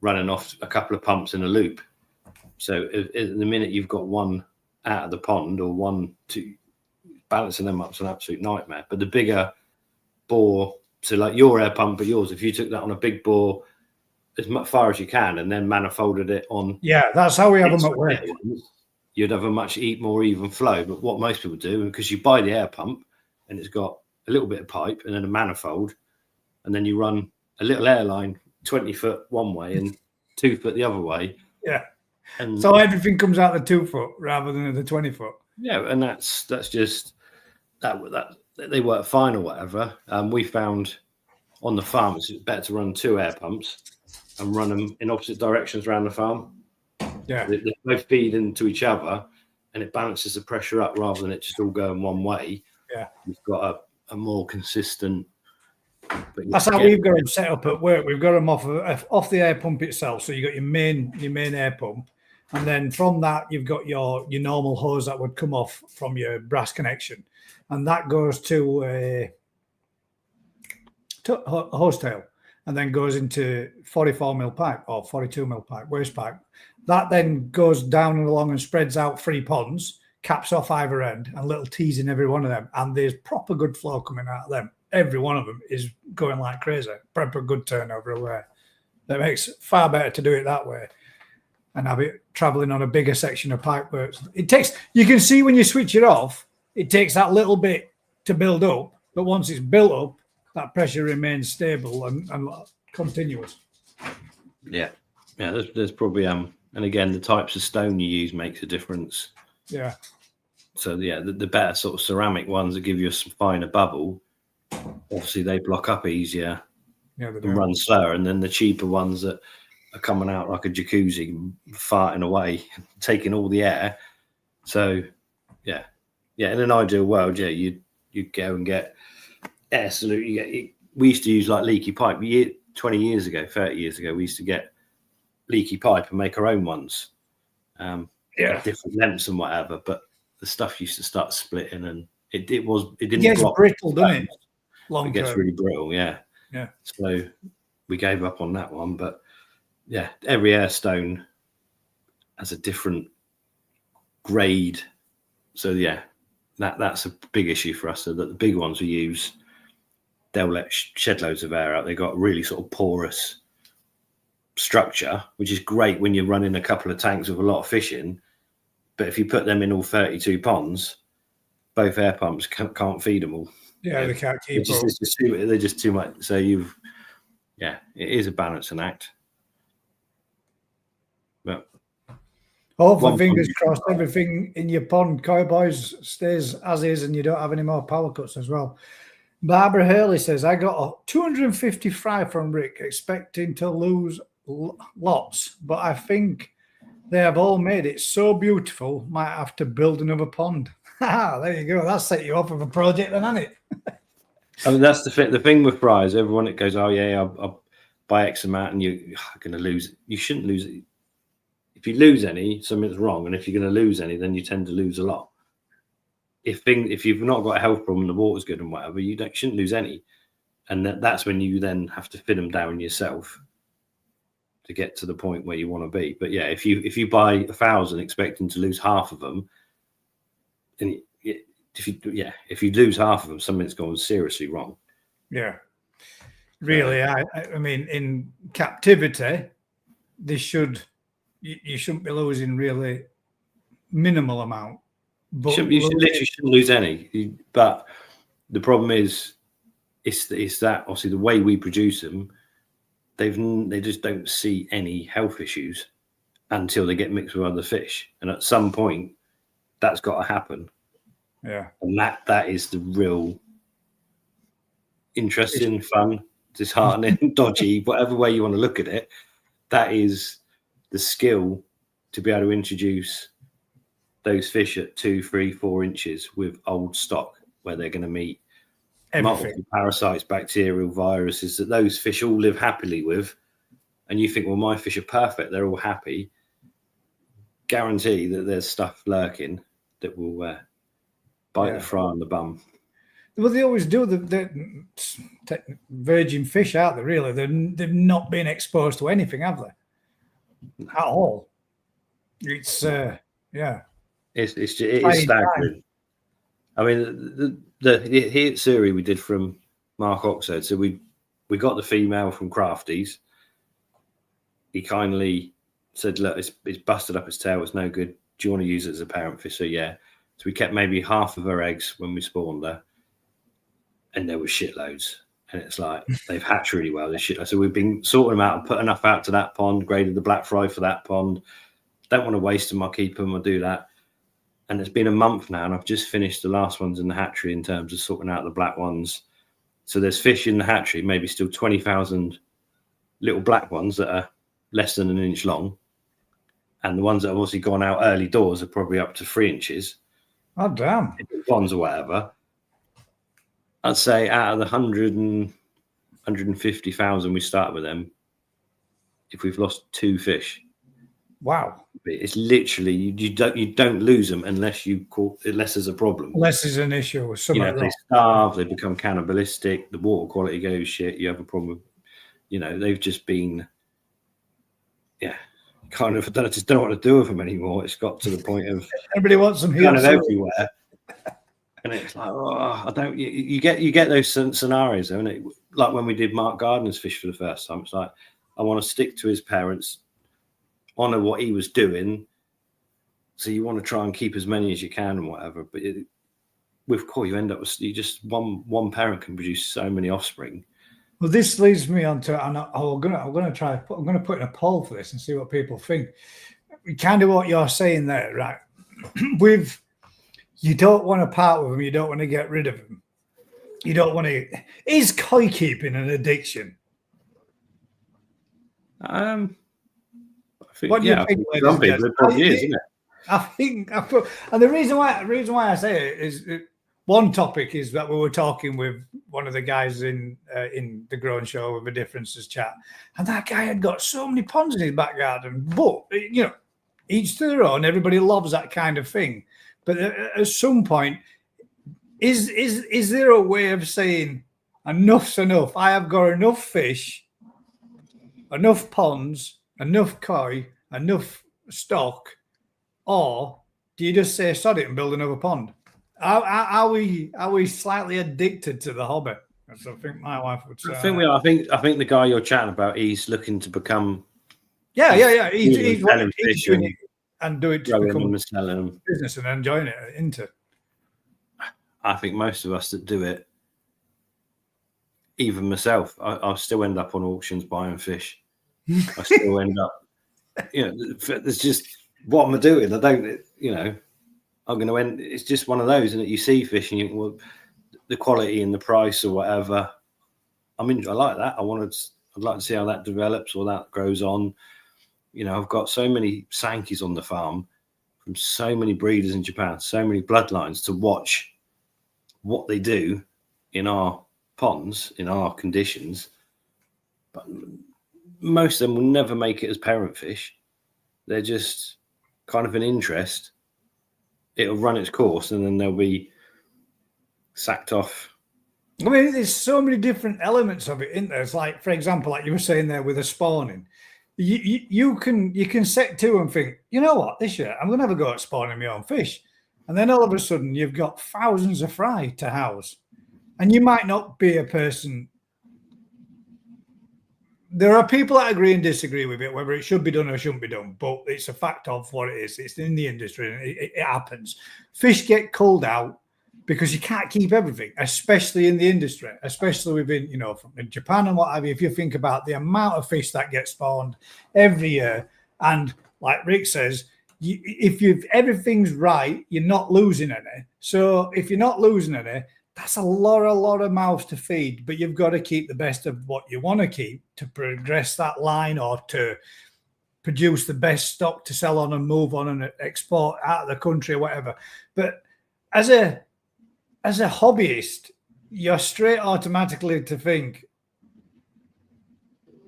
running off a couple of pumps in a loop. So at the minute you've got one out of the pond or one, two, balancing them up's an absolute nightmare. But the bigger bore, so like your air pump, but yours, if you took that on a big bore as far as you can and then manifolded it on, that's how we have them at work. You'd have a much more even flow. But what most people do, because you buy the air pump and it's got a little bit of pipe and then a manifold, and then you run a little airline 20 foot one way and 2 foot the other way. Yeah. And so everything comes out the 2 foot rather than the 20 foot. Yeah, and that's just that they work fine or whatever. We found on the farm it's better to run 2 air pumps and run them in opposite directions around the farm. Yeah, they both feed into each other, and it balances the pressure up rather than it just all going one way. Yeah, you've got a more consistent. That's how we've got them set up at work. We've got them off the air pump itself. So you got your main air pump, and then from that you've got your normal hose that would come off from your brass connection, and that goes to a hose tail, and then goes into 44mm pipe or 42mm pipe, waste pipe. That then goes down and along and spreads out 3 ponds, caps off either end, and little T's in every one of them. And there's proper good flow coming out of them. Every one of them is going like crazy. Proper good turnover away. It makes far better to do it that way. And have it traveling on a bigger section of pipe works. It takes, you can see when you switch it off, it takes that little bit to build up. But once it's built up, that pressure remains stable and continuous. Yeah. There's probably and again the types of stone you use makes a difference. Yeah. So the better sort of ceramic ones that give you a finer bubble, obviously they block up easier and run slower, and then the cheaper ones that are coming out like a jacuzzi, farting away, taking all the air. So in an ideal world, you'd go and get air salute. We used to use like leaky pipe 20 years ago, 30 years ago. We used to get leaky pipe and make our own ones, different lengths and whatever. But the stuff used to start splitting, and it didn't get brittle, doesn't it? It gets really brittle, yeah. So we gave up on that one, but every air stone has a different grade. So that's a big issue for us. So that the big ones we use, they'll let shed loads of air out. They got really sort of porous structure, which is great when you're running a couple of tanks with a lot of fish in. But if you put them in all 32 ponds, both air pumps can't feed them all. Yeah, they can't keep up. They're just too much. So it is a balancing act. But hopefully, fingers crossed, everything in your pond, Cowboys, stays as is, and you don't have any more power cuts as well. Barbara Hurley says, I got a 250 fry from Rick, expecting to lose lots, but I think they have all made it so beautiful, might have to build another pond. There you go. That set you off with a project then, hasn't it? I mean, that's the thing with fries. Everyone that goes, I'll buy X amount, and you're going to lose it. You shouldn't lose it. If you lose any, something's wrong, and if you're going to lose any, then you tend to lose a lot. If you've not got a health problem, the water's good and whatever, you shouldn't lose any, and that's when you then have to fit them down yourself to get to the point where you want to be. But if you buy 1,000 expecting to lose half of them, and if you lose half of them, something's gone seriously wrong. Yeah, really. I mean, in captivity, you shouldn't be losing really minimal amount. But you literally shouldn't lose any. But the problem is, it's that obviously the way we produce them, they just don't see any health issues until they get mixed with other fish, and at some point, that's got to happen. Yeah, and that is the real interesting, fun, disheartening, dodgy, whatever way you want to look at it, that is the skill to be able to introduce those fish at 2, 3, 4 inches with old stock where they're going to meet multiple parasites, bacterial, viruses that those fish all live happily with. And you think, well, my fish are perfect, they're all happy. Guarantee that there's stuff lurking that will bite the fry on the bum. Well, they always do. The virgin fish out there, really. They've not been exposed to anything, have they? At all. It's It's staggering. I mean, the here at Suri we did from Mark Oxford. So we got the female from Crafties. He kindly said, "Look, it's busted up its tail. It's no good. Do you want to use it as a parent fish?" So yeah. So we kept maybe half of her eggs when we spawned her, and there were shitloads. And it's like they've hatched really well. This shit. So we've been sorting them out and put enough out to that pond. Graded the black fry for that pond. Don't want to waste them. I'll keep them. I'll do that. And it's been a month now, and I've just finished the last ones in the hatchery in terms of sorting out the black ones. So there's fish in the hatchery, maybe still 20,000 little black ones that are less than an inch long. And the ones that have obviously gone out early doors are probably up to 3 inches. Oh, damn. Ponds or whatever. I'd say out of the 150,000 we start with them, if we've lost 2 fish. Wow. It's literally you don't lose them unless there's a problem. Unless there's an issue with something. They starve, they become cannibalistic, the water quality goes shit, you have a problem with, they've just been kind of just don't know what to do with them anymore. It's got to the point of everybody wants them here kind of everywhere. And it's like, you get those scenarios, don't it? Like when we did Mark Gardner's fish for the first time, it's like I want to stick to his parents, honor what he was doing. So you want to try and keep as many as you can and whatever. But with koi, you end up with one parent can produce so many offspring. Well, this leads me on to, and I'm going to put in a poll for this and see what people think. Kind of what you're saying there, right? You don't want to part with them. You don't want to get rid of them. You don't want to. Is koi keeping an addiction? I think, what do you think? Some people it probably is, isn't it? I think, and the reason why I say it is one topic is that we were talking with one of the guys in the Grown Show with the Differences chat, and that guy had got so many ponds in his back garden. But each to their own. Everybody loves that kind of thing. But at some point, is there a way of saying enough's enough? I have got enough fish, enough ponds, enough koi, enough stock, or do you just say sod it and build another pond? Are we slightly addicted to the hobby? That's what I think my wife would say. I think we are. I think the guy you're chatting about, he's looking to become. Yeah. He's doing it and do it to become a business and enjoying it into. I think most of us that do it, even myself, I still end up on auctions buying fish. I still end up, there's just, what am I doing? I don't, I'm going to end, it's just one of those, and you see fish and you think, well, the quality and the price or whatever, I like that. I'd like to see how that develops or that grows on. I've got so many Sankeys on the farm from so many breeders in Japan, so many bloodlines to watch what they do in our ponds, in our conditions. But most of them will never make it as parent fish. They're just kind of an interest. It'll run its course and then they'll be sacked off. I mean, there's so many different elements of it, isn't there? It's like, for example, like you were saying there with the spawning. You can set to and think, you know what, this year I'm going to have a go at spawning my own fish. And then all of a sudden you've got thousands of fry to house. And you might not be a person. There are people that agree and disagree with it, whether it should be done or shouldn't be done. But it's a fact of what it is. It's in the industry and it happens. Fish get culled out because you can't keep everything, especially in the industry, especially within, from Japan and what have you. If you think about the amount of fish that get spawned every year, and like Rick says, if everything's right, you're not losing any. So if you're not losing any, that's a lot of mouths to feed, but you've got to keep the best of what you want to keep to progress that line or to produce the best stock to sell on and move on and export out of the country or whatever. But as a hobbyist, you're straight automatically to think,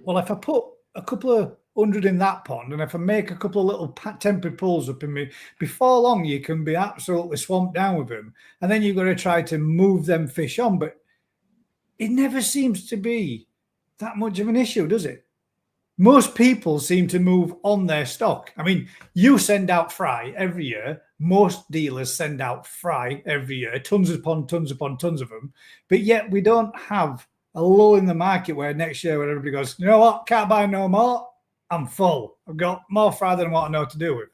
well, if I put a couple of hundred in that pond and if I make a couple of little temporary pools up in me, before long you can be absolutely swamped down with them, and then you've got to try to move them fish on. But it never seems to be that much of an issue, does it? Most people seem to move on their stock. I mean, you send out fry every year. Most dealers send out fry every year, tons upon tons upon tons of them. But yet we don't have a lull in the market where next year when everybody goes, you know what, can't buy no more. I'm full. I've got more fry than what I know what to do with.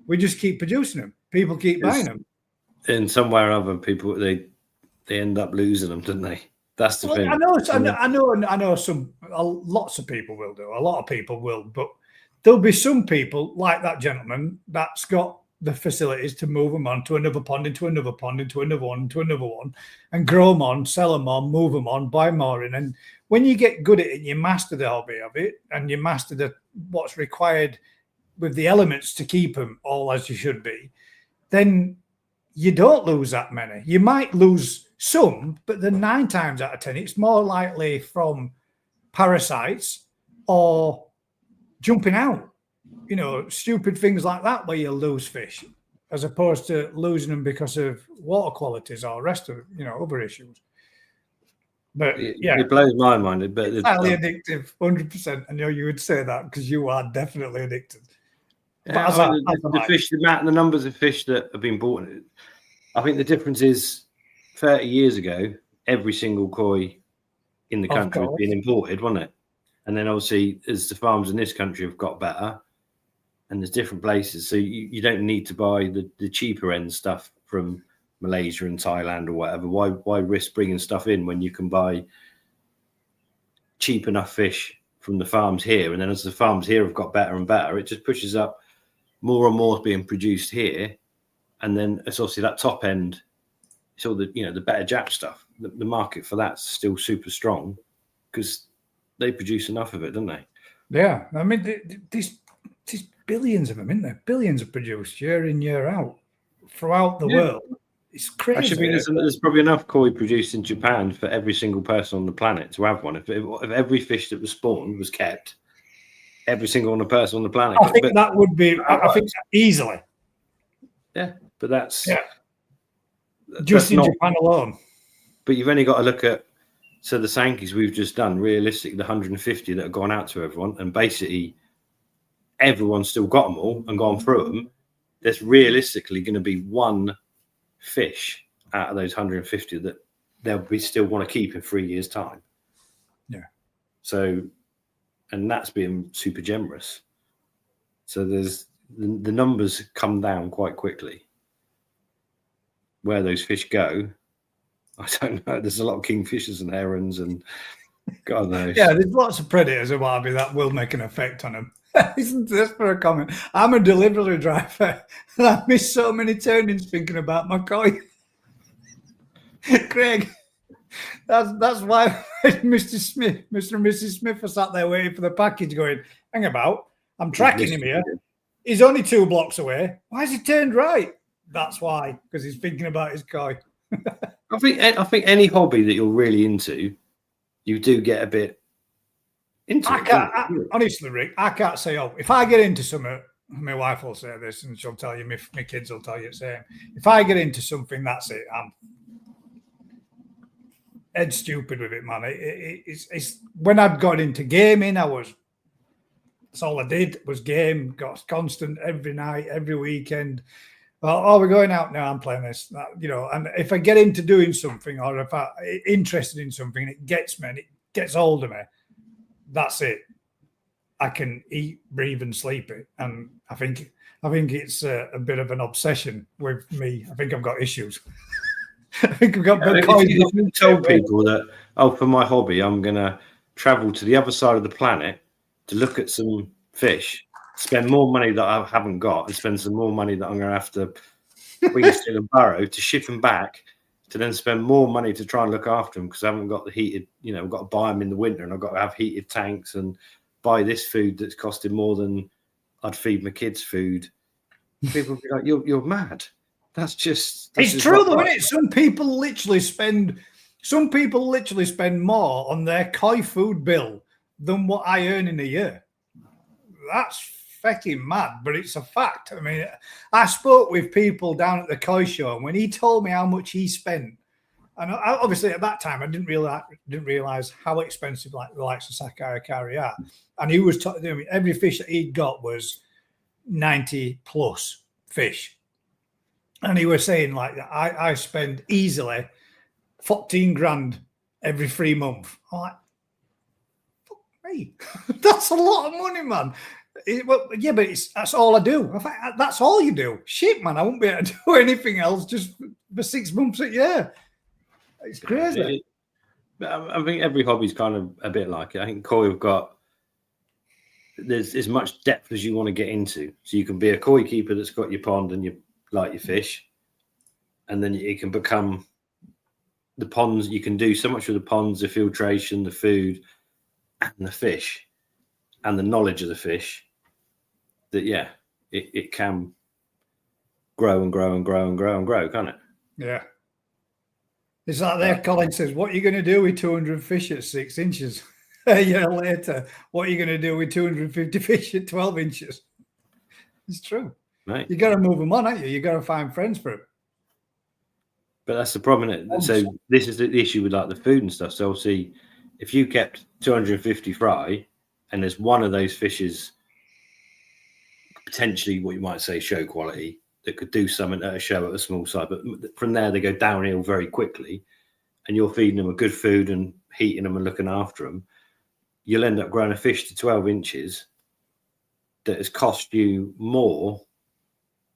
We just keep producing them. People keep buying them. In some way or other, people they end up losing them, don't they? That's the thing. I know some lots of people will do. A lot of people will, but there'll be some people like that gentleman that's got the facilities to move them on to another pond, into another pond, into another one, into another one, and grow them on, sell them on, move them on, buy more in. And when you get good at it, you master the hobby of it, and you master what's required with the elements to keep them all as you should be, then you don't lose that many. You might lose some, but then 9 times out of 10, it's more likely from parasites or jumping out, stupid things like that where you lose fish, as opposed to losing them because of water qualities or rest of, other issues. But yeah, it blows my mind. But it's highly addictive, 100%. I know you would say that because you are definitely addicted. Yeah, the numbers of fish that have been bought. I think the difference is 30 years ago, every single koi in the country was being imported, wasn't it? And then obviously, as the farms in this country have got better, and there's different places, so you don't need to buy the cheaper end stuff from Malaysia and Thailand or whatever. Why risk bringing stuff in when you can buy cheap enough fish from the farms here? And then as the farms here have got better and better, it just pushes up more and more being produced here. And then it's obviously that top end, it's all the the better Jap stuff. The market for that's still super strong because they produce enough of it, don't they? Yeah, I mean, these billions of them, isn't there? Billions are produced year in, year out throughout the world. It's crazy. Actually, there's probably enough koi produced in Japan for every single person on the planet to have one. If every fish that was spawned was kept, every single person on the planet. I think that would be. I think easily. Yeah, but that's just in Japan alone. But you've only got to look at the Sankeys we've just done. Realistically, the 150 that have gone out to everyone, and basically everyone's still got them all and gone through them. There's realistically going to be one fish out of those 150 that they'll still want to keep in 3 years' time. Yeah. So, and that's being super generous. So there's the numbers come down quite quickly. Where those fish go, I don't know. There's a lot of kingfishers and herons and God knows. Yeah, there's lots of predators in Wabi that will make an effect on them. Isn't this for a comment? I'm a delivery driver and I miss so many turnings thinking about my koi. Craig, that's why Mr. and Mrs. Smith are sat there waiting for the package going, hang about, I'm tracking him here. He's only 2 blocks away. Why has he turned right? That's why, because he's thinking about his koi. I think any hobby that you're really into, you do get a bit into it. Honestly, Rick, I can't say, if I get into something, my wife will say this and she'll tell you, my kids will tell you the same. If I get into something, that's it. I'm head stupid with it, man. It's when I'd got into gaming, that's all I did was game, got constant every night, every weekend. Well, we're going out now. I'm playing this, and if I get into doing something or if I'm interested in something, it gets me and it gets hold of me. That's it. I can eat, breathe, and sleep it. And I think it's a bit of an obsession with me. I think I've got issues. I think I've got. If you told people that, for my hobby, I'm going to travel to the other side of the planet to look at some fish, spend more money that I haven't got, and spend some more money that I'm going to have to bring still and borrow to ship them back to then spend more money to try and look after them because I haven't got the heated, I've got to buy them in the winter and I've got to have heated tanks and buy this food that's costing more than I'd feed my kids food. People be like, you're mad. That's just true though, isn't it? Some people literally spend more on their koi food bill than what I earn in a year. That's fucking mad, but it's a fact. I mean, I spoke with people down at the koi show, and when he told me how much he spent, and obviously at that time I didn't realize how expensive like the likes of Sakai Akari are. And he was talking, every fish that he'd got was 90 plus fish. And he was saying like I spend easily 14 grand every 3 months. I'm like, fuck me. That's a lot of money, man. Well, yeah, but that's all I do. In fact, that's all you do. Shit, man, I won't be able to do anything else just for 6 months a year. It's crazy. I think every hobby's kind of a bit like it. I think koi have got, there's as much depth as you want to get into. So you can be a koi keeper that's got your pond and you like your fish, and then it can become the ponds. You can do so much with the ponds, the filtration, the food, and the fish, and the knowledge of the fish. That it can grow and grow and grow and grow and grow, can't it? Yeah. It's like there, Colin says, what are you going to do with 200 fish at 6 inches? A year later, what are you going to do with 250 fish at 12 inches? It's true. Right. You got to move them on, haven't you? You got to find friends for it. But that's the problem, isn't it? So this is the issue with like the food and stuff. So see, if you kept 250 fry, and there's one of those fishes potentially what you might say show quality that could do something at a show at a small site, but from there they go downhill very quickly, and you're feeding them a good food and heating them and looking after them, you'll end up growing a fish to 12 inches that has cost you more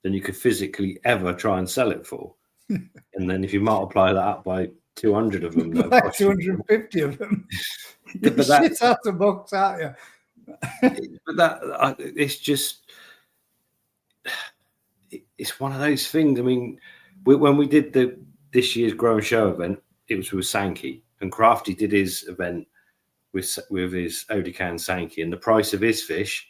than you could physically ever try and sell it for. And then if you multiply that up by 200 of them, like 250 of them, you shit out the box, aren't you? But it's just, it's one of those things. I mean, when we did this year's Grow and Show event, it was with Sankey, and Crafty did his event with his Odecan Sankey, and the price of his fish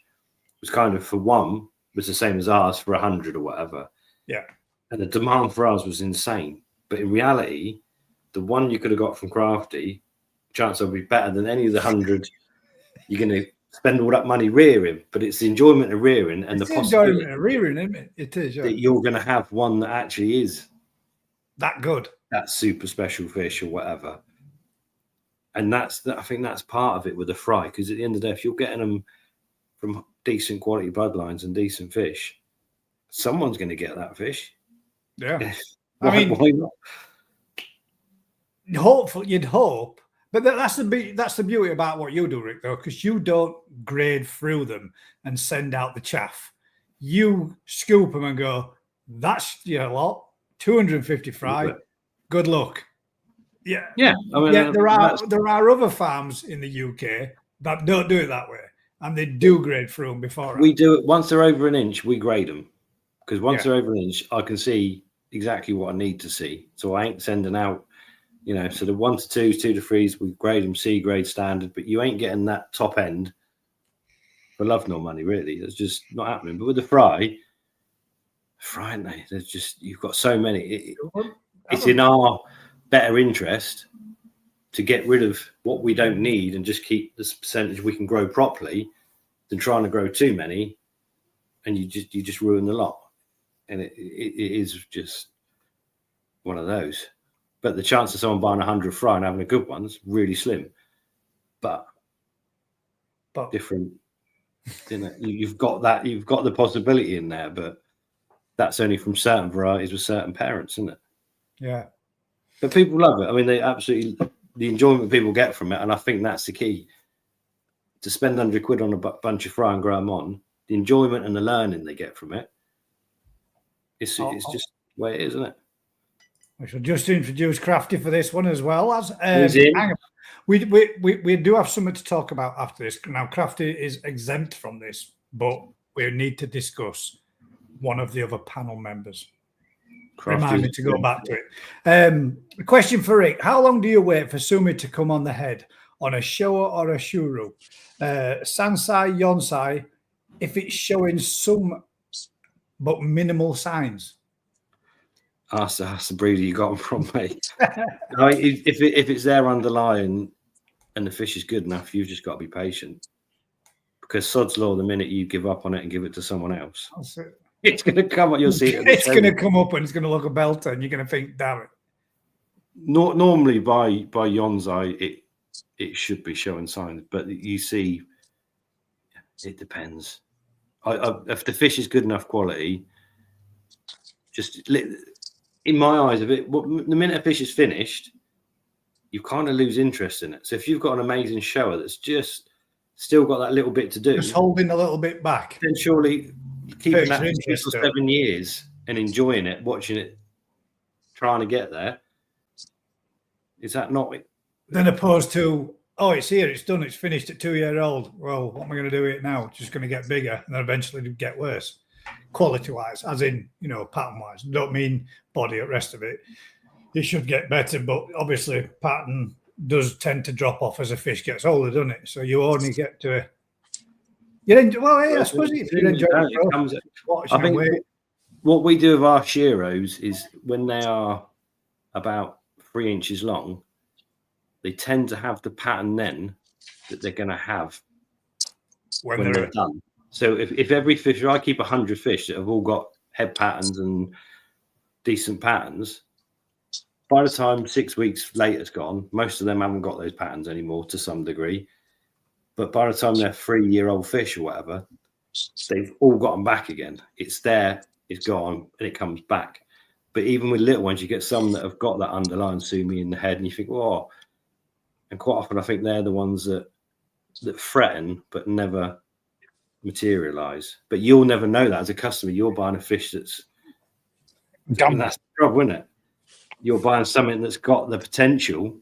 was kind of, for one, was the same as ours for 100 or whatever. Yeah. And the demand for ours was insane. But in reality, the one you could have got from Crafty, chance will be better than any of the 100 you're going to spend all that money rearing. But it's the enjoyment of rearing and the possibility of rearing, isn't it? It is, yeah. That you're going to have one that actually is that good, that super special fish or whatever. And I think that's part of it with the fry, because at the end of the day, if you're getting them from decent quality bloodlines and decent fish, someone's going to get that fish. Yeah. why not? Hopefully, you'd hope, but that's the beauty about what you do, Rick, though, because you don't grade through them and send out the chaff. You scoop them and go, that's your lot, 250 fry. Good luck. Yeah. Yeah. I mean, there are other farms in the UK that don't do it that way, and they do grade through them before. We do it once they're over an inch. We grade them, because once they're over an inch, I can see exactly what I need to see. So I ain't sending out, so the 1 to 2s, 2 to 3s, we grade them C grade standard, but you ain't getting that top end for love nor money, really. That's just not happening. But with the fry, there's just, you've got so many. It's in our better interest to get rid of what we don't need and just keep this percentage we can grow properly than trying to grow too many, and you just ruin the lot. And it is just one of those. But the chance of someone buying 100 fry and having a good one's really slim. But different. You've got the possibility in there, but that's only from certain varieties with certain parents, isn't it? Yeah. But people love it. I mean, they absolutely, the enjoyment people get from it, and I think that's the key. To spend 100 quid on a bunch of fry and grow them on, the enjoyment and the learning they get from it, it's just the way it is, isn't it? We should just introduce Crafty for this one as well. We do have something to talk about after this. Now, Crafty is exempt from this, but we need to discuss one of the other panel members. remind me to go back to it. A question for Rick. How long do you wait for Sumi to come on the head on a showa or a shuru? Sansai, yonsai, if it's showing some but minimal signs. That's the breeder you got from me. No, if it's there underlying and the fish is good enough, you've just got to be patient. Because sod's law, the minute you give up on it and give it to someone else, it's going to come up. You'll see it. It's going to come up and it's going to look a belter, and you're going to think, damn it. Normally by yonsai, it should be showing signs, but you see, it depends. If the fish is good enough quality, just in my eyes, the minute a fish is finished, you kind of lose interest in it. So if you've got an amazing shower that's just still got that little bit to do, just holding a little bit back, then surely keeping that for 7 years and enjoying it, watching it, trying to get there, is that not it? Then opposed to, oh, it's here, it's done, it's finished at 2-year-old. Well, what am I going to do with it now? It's just going to get bigger and then eventually get worse, quality-wise, as in, pattern-wise. Don't mean body or rest of it. It should get better, but obviously pattern does tend to drop off as a fish gets older, doesn't it? So you only get to I suppose if you enjoy it, I think what we do with our sheros is when they are about 3 inches long, they tend to have the pattern then that they're going to have when they're done. So if every fish, I keep 100 fish that have all got head patterns and decent patterns, by the time 6 weeks later's gone, most of them haven't got those patterns anymore to some degree. But by the time they're 3-year-old fish or whatever, they've all got them back again. It's there, it's gone, and it comes back. But even with little ones, you get some that have got that underlying Sumi in the head, and you think, oh. And quite often, I think they're the ones that threaten but never materialize. But you'll never know that as a customer. You're buying a fish that's done. That's the trouble, isn't it? You're buying something that's got the potential.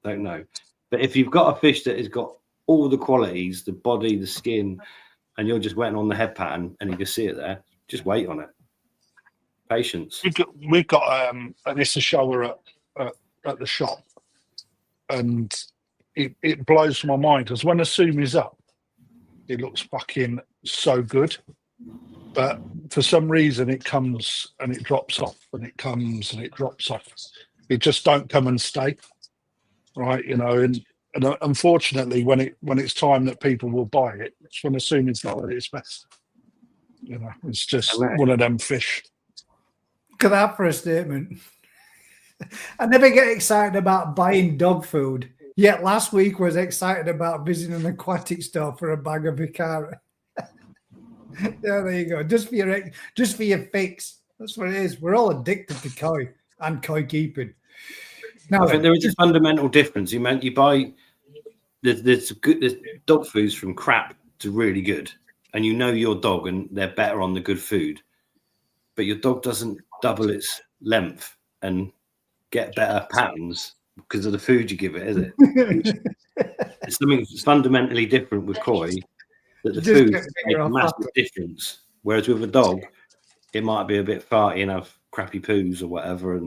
Don't know. But if you've got a fish that has got all the qualities, the body, the skin, and you're just waiting on the head pattern and you can see it there, just wait on it. Patience. We've got an Issa shower at the shop, and it blows my mind because when the Sumi's up, it looks fucking so good. But for some reason, it comes and it drops off, and it comes and it drops off. It just don't come and stay, right? And unfortunately, when it's time that people will buy it, it's when Sumi's not at its best. It's just one of them fish. Look at that for a statement. I never get excited about buying dog food, yet last week was excited about visiting an aquatic store for a bag of Vicara. Yeah, there you go. Just for your fix. That's what it is. We're all addicted to koi and koi keeping. Now, I think there is a fundamental difference. You buy there's dog foods from crap to really good, and your dog, and they're better on the good food. But your dog doesn't double its length and get better patterns because of the food you give it, is it? It's something fundamentally different with koi. That the food makes a massive difference. Whereas with a dog, it might be a bit farty and have crappy poos or whatever,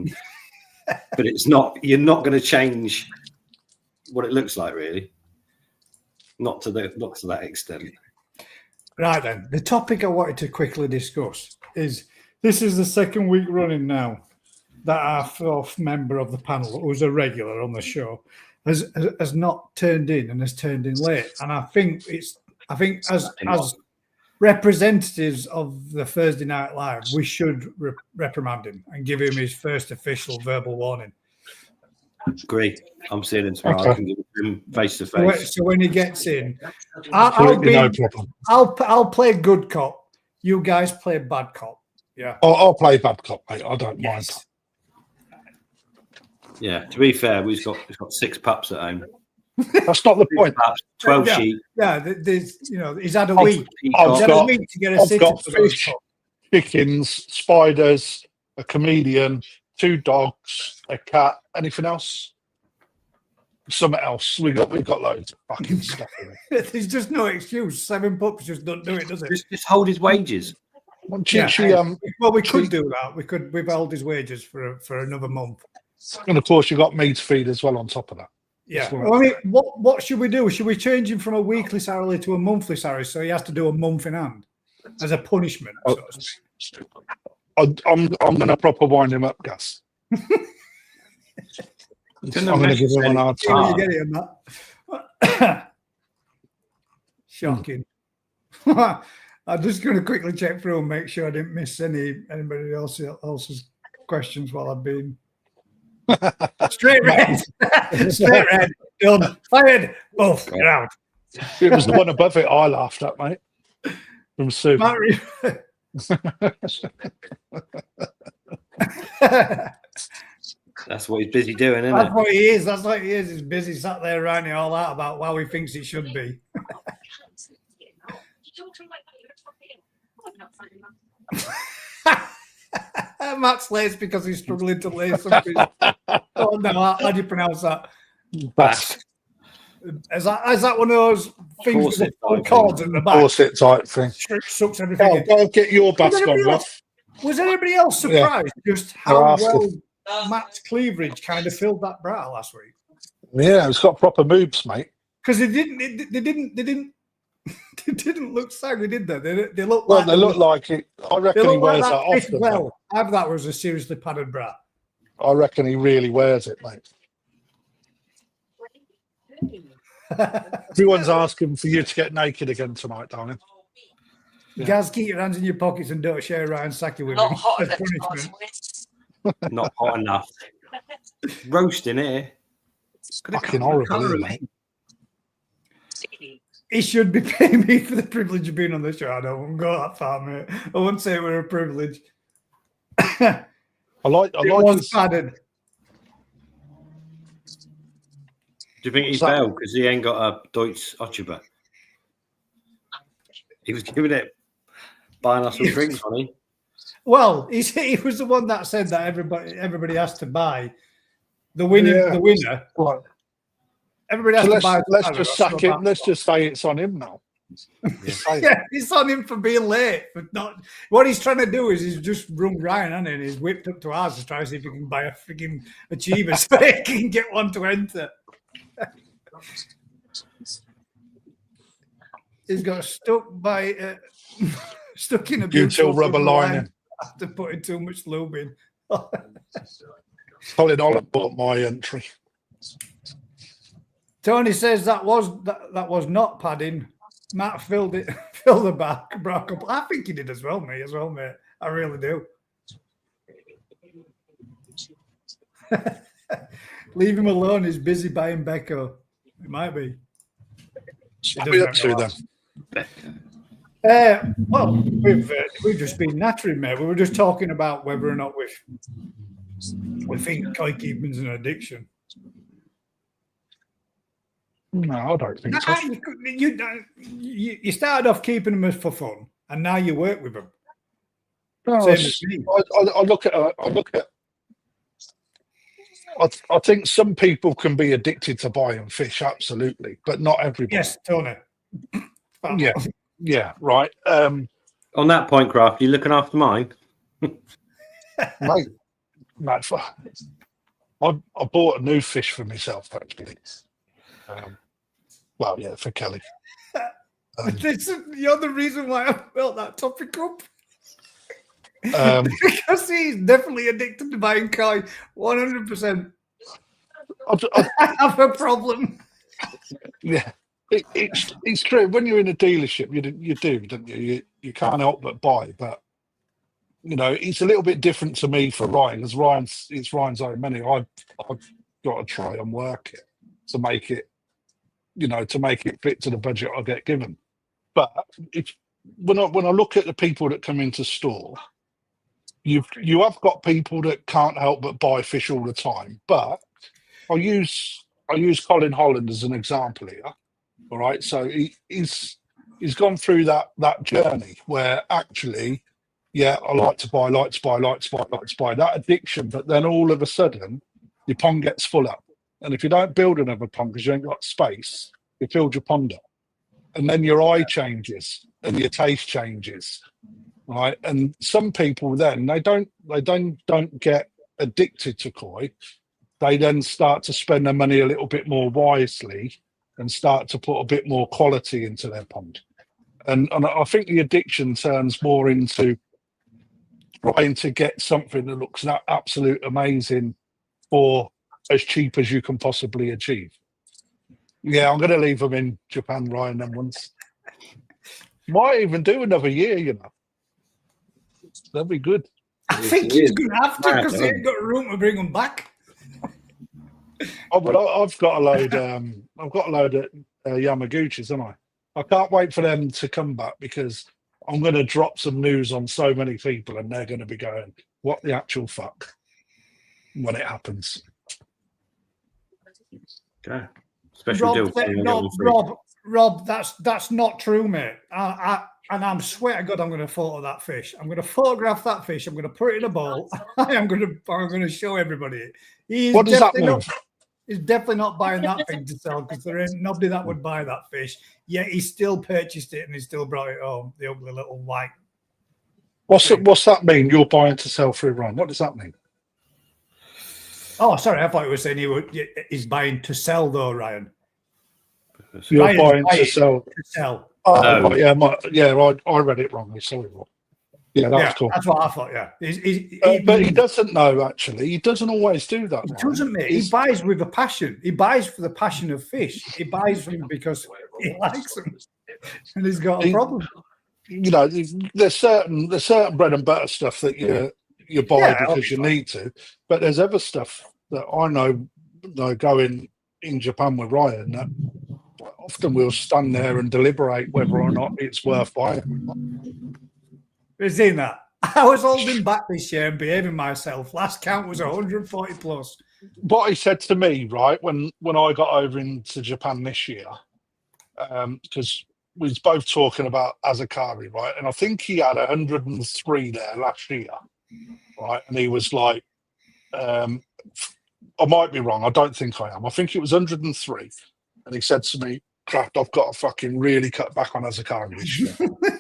but it's not. You're not going to change what it looks like, really. Not to that extent. Right then, the topic I wanted to quickly discuss is this is the second week running now that our fourth member of the panel, who's a regular on the show, has not turned in and has turned in late, and I think as representatives of the Thursday Night Live, we should reprimand him and give him his first official verbal warning. Agree. I'm seeing him tomorrow. I can give him face to face. So when he gets in, I'll play good cop. You guys play bad cop. Yeah. I'll play bad cop, mate. I don't mind. Yeah. To be fair, he's got 6 pups at home. That's not the point. 12 sheep. Yeah, there's he's had a week. I've got fish, chickens, spiders, a chameleon, 2 dogs, a cat. Anything else? Something else. We got loads of fucking stuff in it. There's just no excuse. 7 pups just don't do it, does it? Just hold his wages. Well, we could do that. We could withhold his wages for another month. And of course, you got me to feed as well on top of that. Yeah. Well. I mean, what should we do? Should we change him from a weekly salary to a monthly salary so he has to do a month in hand as a punishment? Oh, I'm going to proper wind him up, Gus. I'm going to give him an hard See what you time. get him that. Shocking. I'm just going to quickly check through and make sure I didn't miss anybody else's questions while I've been. Straight red. Straight red. Done. Fired. Both. Get out. It was the one above it I laughed at, mate. From Sumi. That's what he's busy doing, isn't That's it? what he is. That's what he is. He's busy sat there writing it all out about how he thinks it should be. Matt's late because he's struggling to lay something. Oh no, how do you pronounce that? Bass. Is that one of those things with the full cords at the back? Corset type thing. Sucks everything in. Go get your bass on, love. Was anybody else surprised just how I'll ask well Matt's cleavage kind of filled that bra last week? Yeah, it's got proper moves, mate. Because they didn't they didn't look saggy, did they? They look Well, like they look like it. I reckon he wears that fit often. well. I thought it was a seriously padded bra. I reckon he really wears it, mate. Everyone's asking for you to get naked again tonight, darling. Yeah. Gaz, keep your hands in your pockets and don't share Ryan Saki with Not me. hot As enough. punishment. Not hot enough. Roasting here. It's fucking horrible, isn't it? He should be paying me for the privilege of being on the show. I don't go that far, mate. I wouldn't say we're a privilege. I like was his, padded. Do you think he's bailed because he ain't got a Deutsch Ochuba? He was giving it, buying us some drinks, honey. Well, he was the one that said that everybody has to buy the winner. The winner. Right. Everybody has So to buy. let's just sack him. Let's just say it's on him now. Yeah, it's on him for being late. But not what he's trying to do is he's just rung Ryan, hasn't he? And he's whipped up to ours to try to see if he can buy a freaking achiever so he can get one to enter. He's got stuck by stuck in a Butyl rubber lining after putting too much lube in. Colin Holland bought my entry. Tony says that was not padding. Matt filled the back, broke up. I think he did as well, mate. I really do. Leave him alone. He's busy buying Becco. It might be. What are we up to then? Well, we've just been nattering, mate. We were just talking about whether or not we think koi keeping's an addiction. No, I don't think so. You started off keeping them for fun, and now you work with them. No, Same as me. I look at. I think some people can be addicted to buying fish, absolutely, but not everybody. Yes, Tony. Yeah, right. On that point, Craft, you looking after mine? Mate, I bought a new fish for myself, actually. Well, yeah, for Kelly. You're the reason why I built that topic up. Because he's definitely addicted to buying koi. 100%. I have a problem. Yeah, it's true. When you're in a dealership, you do, don't you? You can't help but buy. But you know, it's a little bit different to me for Ryan, because it's Ryan's own money. I've got to try and work it to make it, to make it fit to the budget I get given. But when I look at the people that come into store, you have got people that can't help but buy fish all the time. But I use Colin Holland as an example here. All right, so he's gone through that journey where actually, yeah, I like to buy that addiction, but then all of a sudden your pond gets full up, and if you don't build another pond because you ain't got space, you filled your pond up, and then your eye changes and your taste changes, right? And some people then they don't get addicted to koi. They then start to spend their money a little bit more wisely and start to put a bit more quality into their pond. And I think the addiction turns more into trying to get something that looks absolute amazing for as cheap as you can possibly achieve. Yeah, I'm going to leave them in Japan, Ryan, them ones. Might even do another year, you know. That'd be good. I think he's going to have to because he ain't got room to bring them back. Oh, but I've got a load. I've got a load of Yamaguchis, haven't I? I can't wait for them to come back because I'm going to drop some news on so many people, and they're going to be going, "What the actual fuck?" when it happens. Okay. Special deal. Rob, that's not true, mate. And I'm swear to God, I'm going to photo that fish. I'm going to photograph that fish. I'm going to put it in a bowl. I'm going to show everybody it. What does that mean? He's definitely not buying that thing to sell because there ain't nobody that would buy that fish. Yet he still purchased it and he still brought it home. The ugly little white. What's that mean? You're buying to sell through Ryan. What does that mean? Oh, sorry. I thought you were saying he's buying to sell though, Ryan. You're buying to sell. To sell. Oh, no. I read it wrongly. Sorry, Rob. Yeah, that's cool. That's what I thought. Yeah, but he doesn't know. Actually, he doesn't always do that. He doesn't, mate. He buys with a passion. He buys for the passion of fish. He buys them because he likes them, and he's got a problem. You know, there's certain bread and butter stuff that you buy because you need to, but there's other stuff that I know going in Japan with Ryan that often we'll stand there and deliberate whether or not it's worth buying. We've seen that. I was holding back this year and behaving myself. Last count was 140 plus. What he said to me, right, when I got over into Japan this year, because we was both talking about Azakari, right, and I think he had 103 there last year, right, and he was like, I might be wrong. I don't think I am. I think it was 103, and he said to me, "Craft, I've got to fucking really cut back on Azakari this year."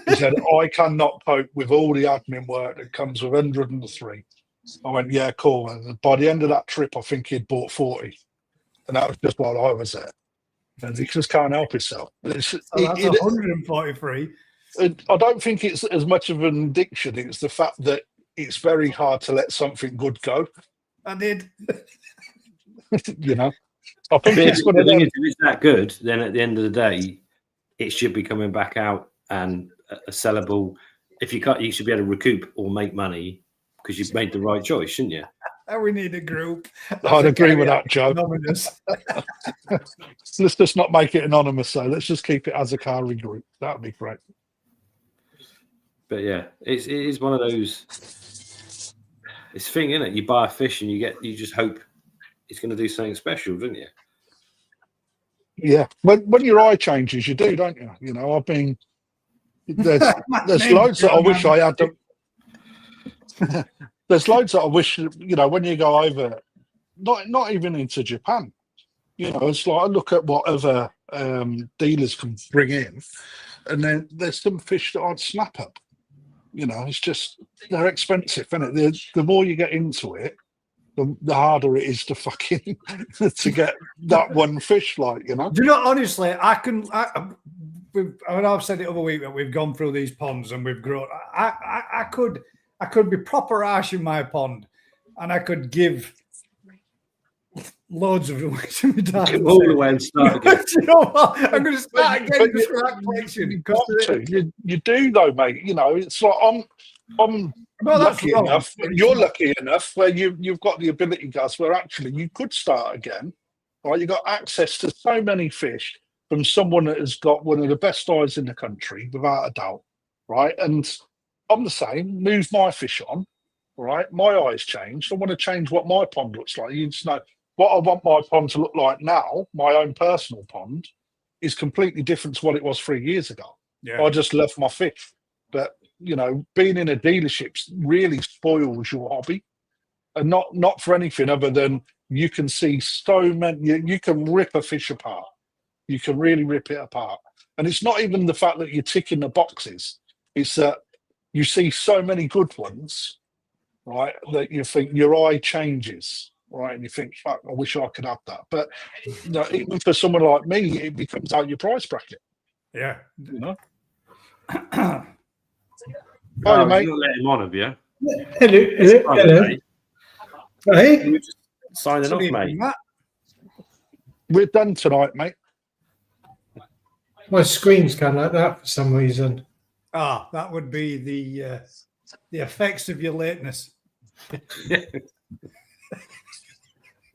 He said, "I cannot cope with all the admin work that comes with 103. I went, "Yeah, cool." And by the end of that trip, I think he'd bought 40. And that was just while I was there. And he just can't help himself. That's 143. I don't think it's as much of an addiction. It's the fact that it's very hard to let something good go. I did. You know? I think if it's that good, then at the end of the day, it should be coming back out and a sellable. If you can't, you should be able to recoup or make money because you've made the right choice, shouldn't you? We need a group. I'd agree with that, Joe. Let's just not make it anonymous, so let's just keep it as a Azakari group. That would be great. But yeah, it is one of those. It's a thing, isn't it? You buy a fish and you just hope it's going to do something special, don't you? Yeah, when your eye changes, you do, don't you? You know, I've been there's loads that I wish I had. There's loads that I wish, you know, when you go over, not even into Japan, you know, it's like I look at what other dealers can bring in, and then there's some fish that I'd snap up. You know, it's just they're expensive, isn't it? The more you get into it, the harder it is to fucking to get that one fish, like, you know. Do you know, honestly, I've said it other week that we've gone through these ponds and we've grown. I could be proper harsh in my pond, and I could give loads of them all the way and start again. You know what? I'm going to start again just for that collection. You do though, mate. You know, it's like I'm lucky enough. You're lucky enough where you've got the ability, guys, where actually you could start again. Right, you got access to so many fish from someone that has got one of the best eyes in the country, without a doubt. Right, and I'm the same. Move my fish on. Right, my eyes changed. I want to change what my pond looks like. You just know what I want my pond to look like now. My own personal pond is completely different to what it was 3 years ago. Yeah. I just love my fish, but you know, being in a dealership really spoils your hobby, and not for anything other than you can see so many. You can rip a fish apart. You can really rip it apart, and it's not even the fact that you're ticking the boxes. It's that you see so many good ones, right, that you think your eye changes, right, and you think, fuck, I wish I could have that. But you know, even for someone like me, it becomes out your price bracket. Yeah. You know. Oh, Hi, mate. you've not let him on, have you? Hello. Hey, You were just signing off, Good mate. evening, Matt. We're done tonight, mate. my screen's gone like that for some reason. Ah, that would be the effects of your lateness.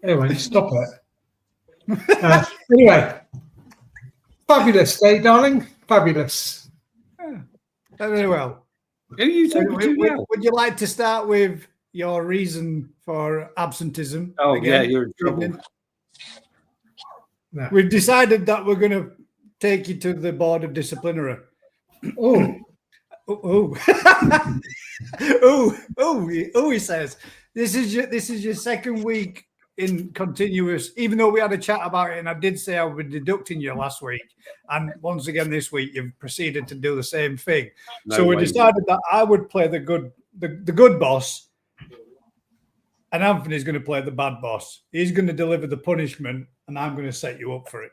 Anyway, stop it. Anyway, fabulous day, darling. Fabulous. Very well. Who are you talking to now? Would you like to start with your reason for absenteeism? Oh, again? yeah, you're in trouble. No. We've decided that we're going to take you to the board of disciplinary. Oh, Oh, oh, he says this is your second week in continuous. Even though we had a chat about it, and I did say I would be deducting you last week, and once again this week you've proceeded to do the same thing. No so we way. decided that I would play the good boss, and Anthony's going to play the bad boss. He's going to deliver the punishment, and I'm going to set you up for it.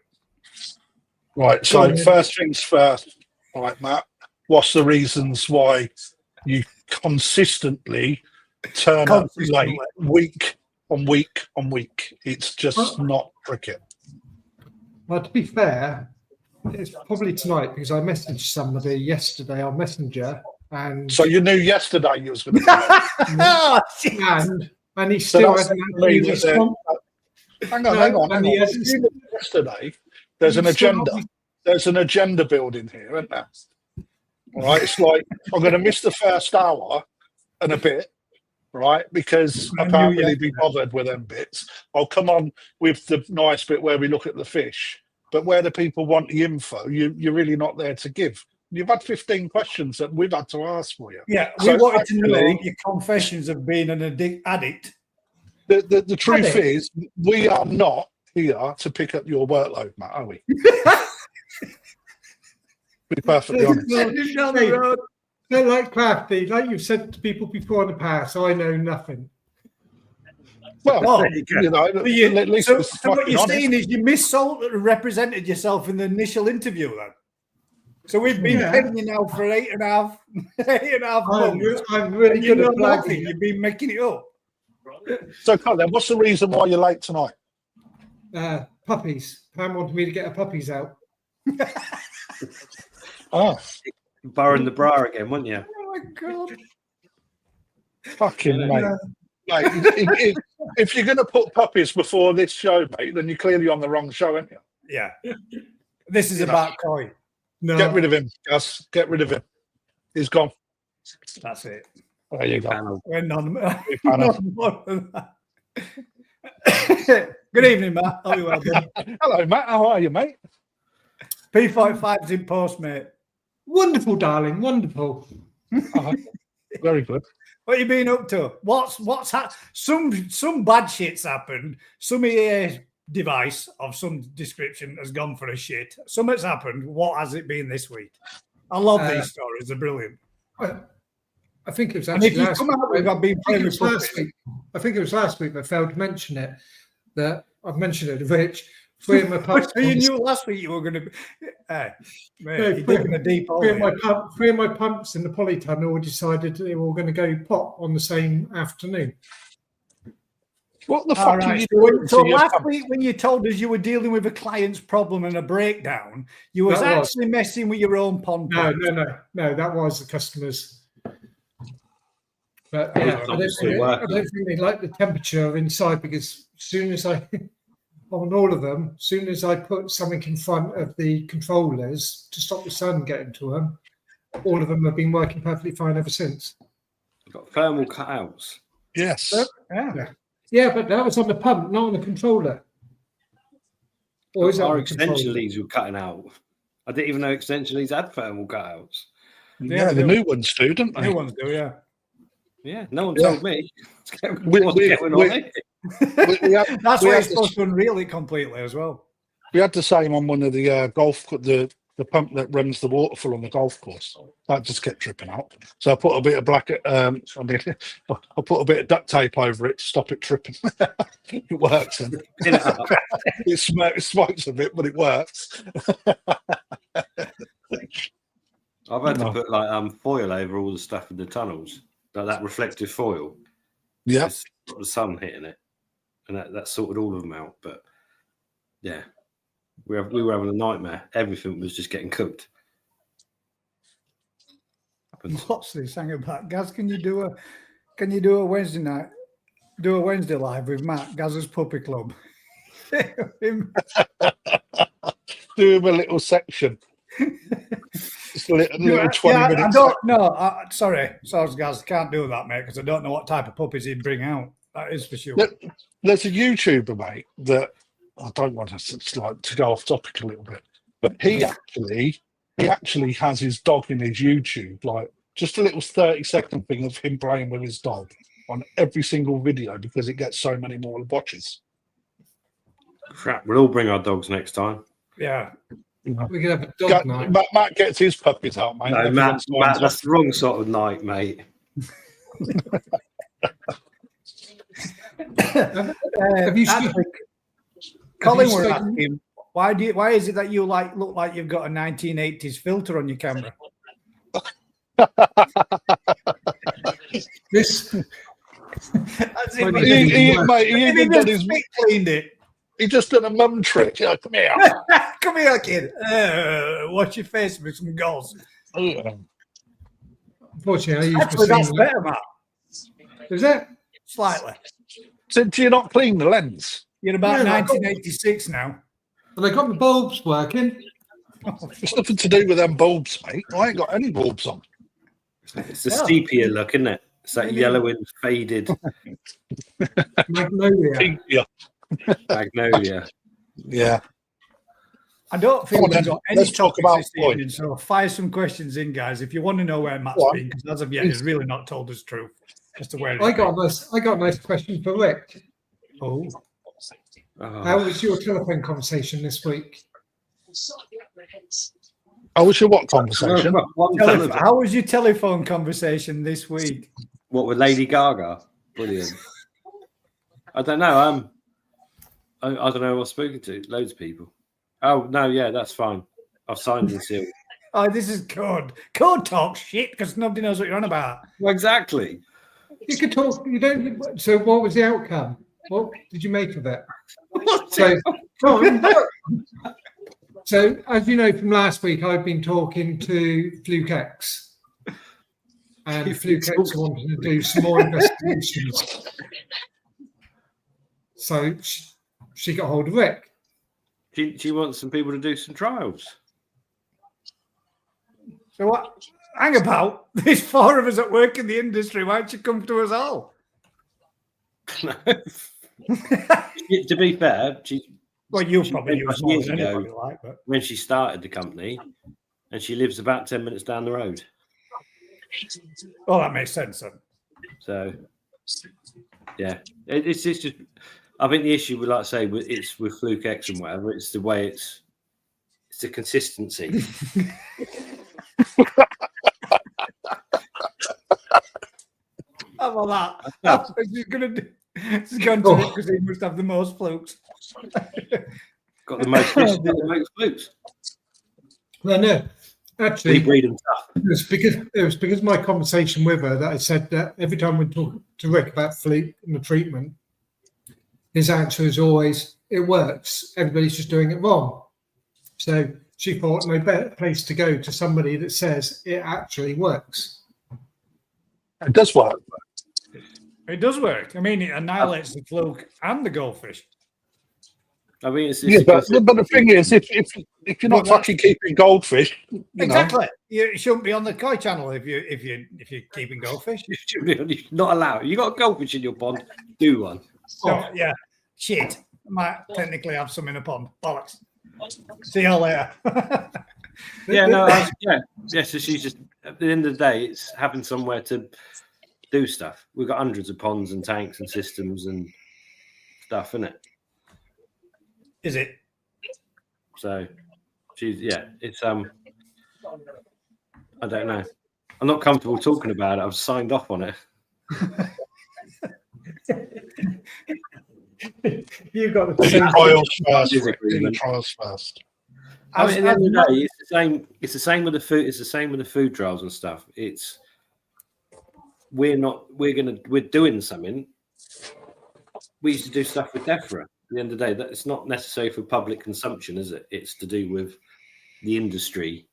Right. So first things first, right, Matt. What's the reasons why you consistently turn up late week on week on week? It's just not cricket. well, to be fair, it's probably tonight because I messaged somebody yesterday on Messenger, and So you knew yesterday you was going to. Oh, shit. and he So still that's hasn't me actually that responded. Hang on. and he hasn't- You knew yesterday, there's an He's still agenda. not- There's an agenda building here, isn't there? All right. It's like I'm going to miss the first hour and a bit, right? Because I I knew can't really yesterday. be bothered with them bits. I'll come on with the nice bit where we look at the fish, but where the people want the info, you're really not there to give. You've had 15 questions that we've had to ask for you. Yeah, we So wanted to know actually- your confessions of being an addict. The truth Addict. is, we are not here to pick up your workload, Matt, are we? Be perfectly honest. Down the road. They're like Crafty, like you've said to people before in the past, I know nothing. Well, Oh, you know, So, you, at least so, it's so what fucking you're honest. saying is you misrepresented yourself in the initial interview then? So we've been Yeah. paying you now for eight and a half I'm, months. I'm really And you're good at not laughing. blagging. You've been making it up. So, Colin, what's the reason why you're late tonight? Puppies. Pam wanted me to get her puppies out. Oh, Burrowing the bra again, wouldn't you? Oh my god. fucking mate. Mate, if you're going to put puppies before this show, mate, then you're clearly on the wrong show, aren't you? Yeah. This is You know. about Coy. No, Get rid of him, Gus. Get rid of him. He's gone. That's it. There you go. Panel. We're none. Panel. Not more than that. Good evening, Matt. Hope you're well done. Hello, Matt. How are you, mate? P45's in post, mate. wonderful, darling, wonderful. Very good. What you been up to? What's some bad shit's happened. Some EA device of some description has gone for a shit. Something's happened. What has it been this week? I love these stories. They're brilliant. I think it was And if actually you last come out with I've been I think playing it with was last puppets. week. I think it was last week, but I failed to mention it. That I've mentioned it, which three of my pups. So you knew last week you were going to be. Mate, you're digging a deep hole. Three of, here. three of my pumps in the polytunnel all decided they were all going to go pop on the same afternoon. What the All fuck are right. you So, doing? so to your last pump? week when you told us you were dealing with a client's problem and a breakdown, you was That was. actually messing with your own pond. No, that was the customers. But yeah, I don't think they like the temperature inside because as soon as I, on all of them, as soon as I put something in front of the controllers to stop the sun getting to them, all of them have been working perfectly fine ever since. You've got thermal cutouts. Yes. Yeah. Yeah, but that was on the pump, not on the controller. Or is that Our on the extension controller? leads were cutting out. I didn't even know extension leads had thermal cutouts. Yeah, the new ones do, don't they? New ones do, yeah. Yeah, no one Yeah. told me. We- What's we- going we- on here? We had, That's we why had it's supposed to unreel it completely as well. we had the same on one of the golf, the the pump that runs the waterfall on the golf course. That just kept dripping out. So I put a bit of I put a bit of duct tape over it to stop it dripping. It works. And it smokes a bit, but it works. I've had to put like foil over all the stuff in the tunnels, like that reflective foil. Yeah, the sun hitting it, and that sorted all of them out. But yeah, we were having a nightmare. Everything was just getting cooked. What's this? Hang about, Gaz. Can you do a Wednesday night? Do a Wednesday live with Matt, Gaz's Puppy Club. Do him a little section. Just a little 20 minutes. I don't know. Sorry, Gaz, can't do that, mate, because I don't know what type of puppies he'd bring out. That is for sure. There's a YouTuber, mate, that I don't want to go off topic a little bit, but he actually has his dog in his YouTube, like just a little 30-second thing of him playing with his dog on every single video because it gets so many more watches. Crap, we'll all bring our dogs next time. Yeah. We can have a dog night. Matt gets his puppies out, mate. No, Matt, that's the wrong sort of night, mate. Have you seen? Colin were asking, why is it that you look like you've got a 1980s filter on your camera? This he cleaned it. He just done a mum trick. Come here. Come here, kid. Wash your face with some gauze. Unfortunately, Actually, that's better, Matt. Is that Slightly. So do you not clean the lens? You're about 1986 now. Well, I got my bulbs working. It's nothing to do with them bulbs, mate. I ain't got any bulbs on. It's the sepia look, isn't it? It's that yellow and faded Magnolia. magnolia. Yeah. I don't think we've got any let's talk about this evening, so fire some questions in, guys. If you want to know where Matt's been, because as of yet, he's really not told us truth as to where. I got a nice question for Rick. Oh. How was your telephone conversation this week? How was your what conversation? How was your telephone conversation this week? What with Lady Gaga? Brilliant. I don't know. I don't know who I've spoken to. Loads of people. Oh no, yeah, that's fine. I've signed and sealed. Oh, this is code. Code talk shit because nobody knows what you're on about. Well, exactly. You could talk. You don't. So, what was the outcome? What did you make of it? So, as you know from last week, I've been talking to Fluke X, and Fluke X wanted to do some more investigations. So she got hold of Rick. She wants some people to do some trials. So what? Hang about. There's 4 of us that work in the industry. Why don't you come to us all? To be fair, you probably use more years than ago anybody like, but when she started the company, and she lives about 10 minutes down the road. oh, that makes sense then. So, yeah, it's just. I think the issue, like I say, it's with Fluke X and whatever. It's the way it's the consistency. How about that? That's what she's going to do. She's going to it because he must have the most flukes. Got the most fish, got the most flukes. Well, no, actually, breed them tough. it was because of my conversation with her that I said that every time we talk to Rick about Fluke and the treatment, his answer is always, "It works. Everybody's just doing it wrong." So she thought no better place to go to somebody that says it actually works. It does work. It does work. I mean, it annihilates the fluke and the goldfish. I mean, it's but the thing is, if you're not fucking keeping goldfish, exactly, you shouldn't be on the koi channel if you're keeping goldfish. You're not allowed. You got a goldfish in your pond, do one. So, yeah, shit. I might technically have some in a pond. Bollocks. See you later. Yeah. So she's just at the end of the day, it's having somewhere to do stuff. We've got hundreds of ponds and tanks and systems and stuff, isn't it? Is it? So it's I don't know. I'm not comfortable talking about it. I've signed off on it. You got Do the the trials first. Is Rick. Do the agreement. trials first. I mean, at the end of the day, it's the same. It's the same with the food. It's the same with the food trials and stuff. It's we're doing something. We used to do stuff with DEFRA. At the end of the day, that it's not necessary for public consumption, is it? It's to do with the industry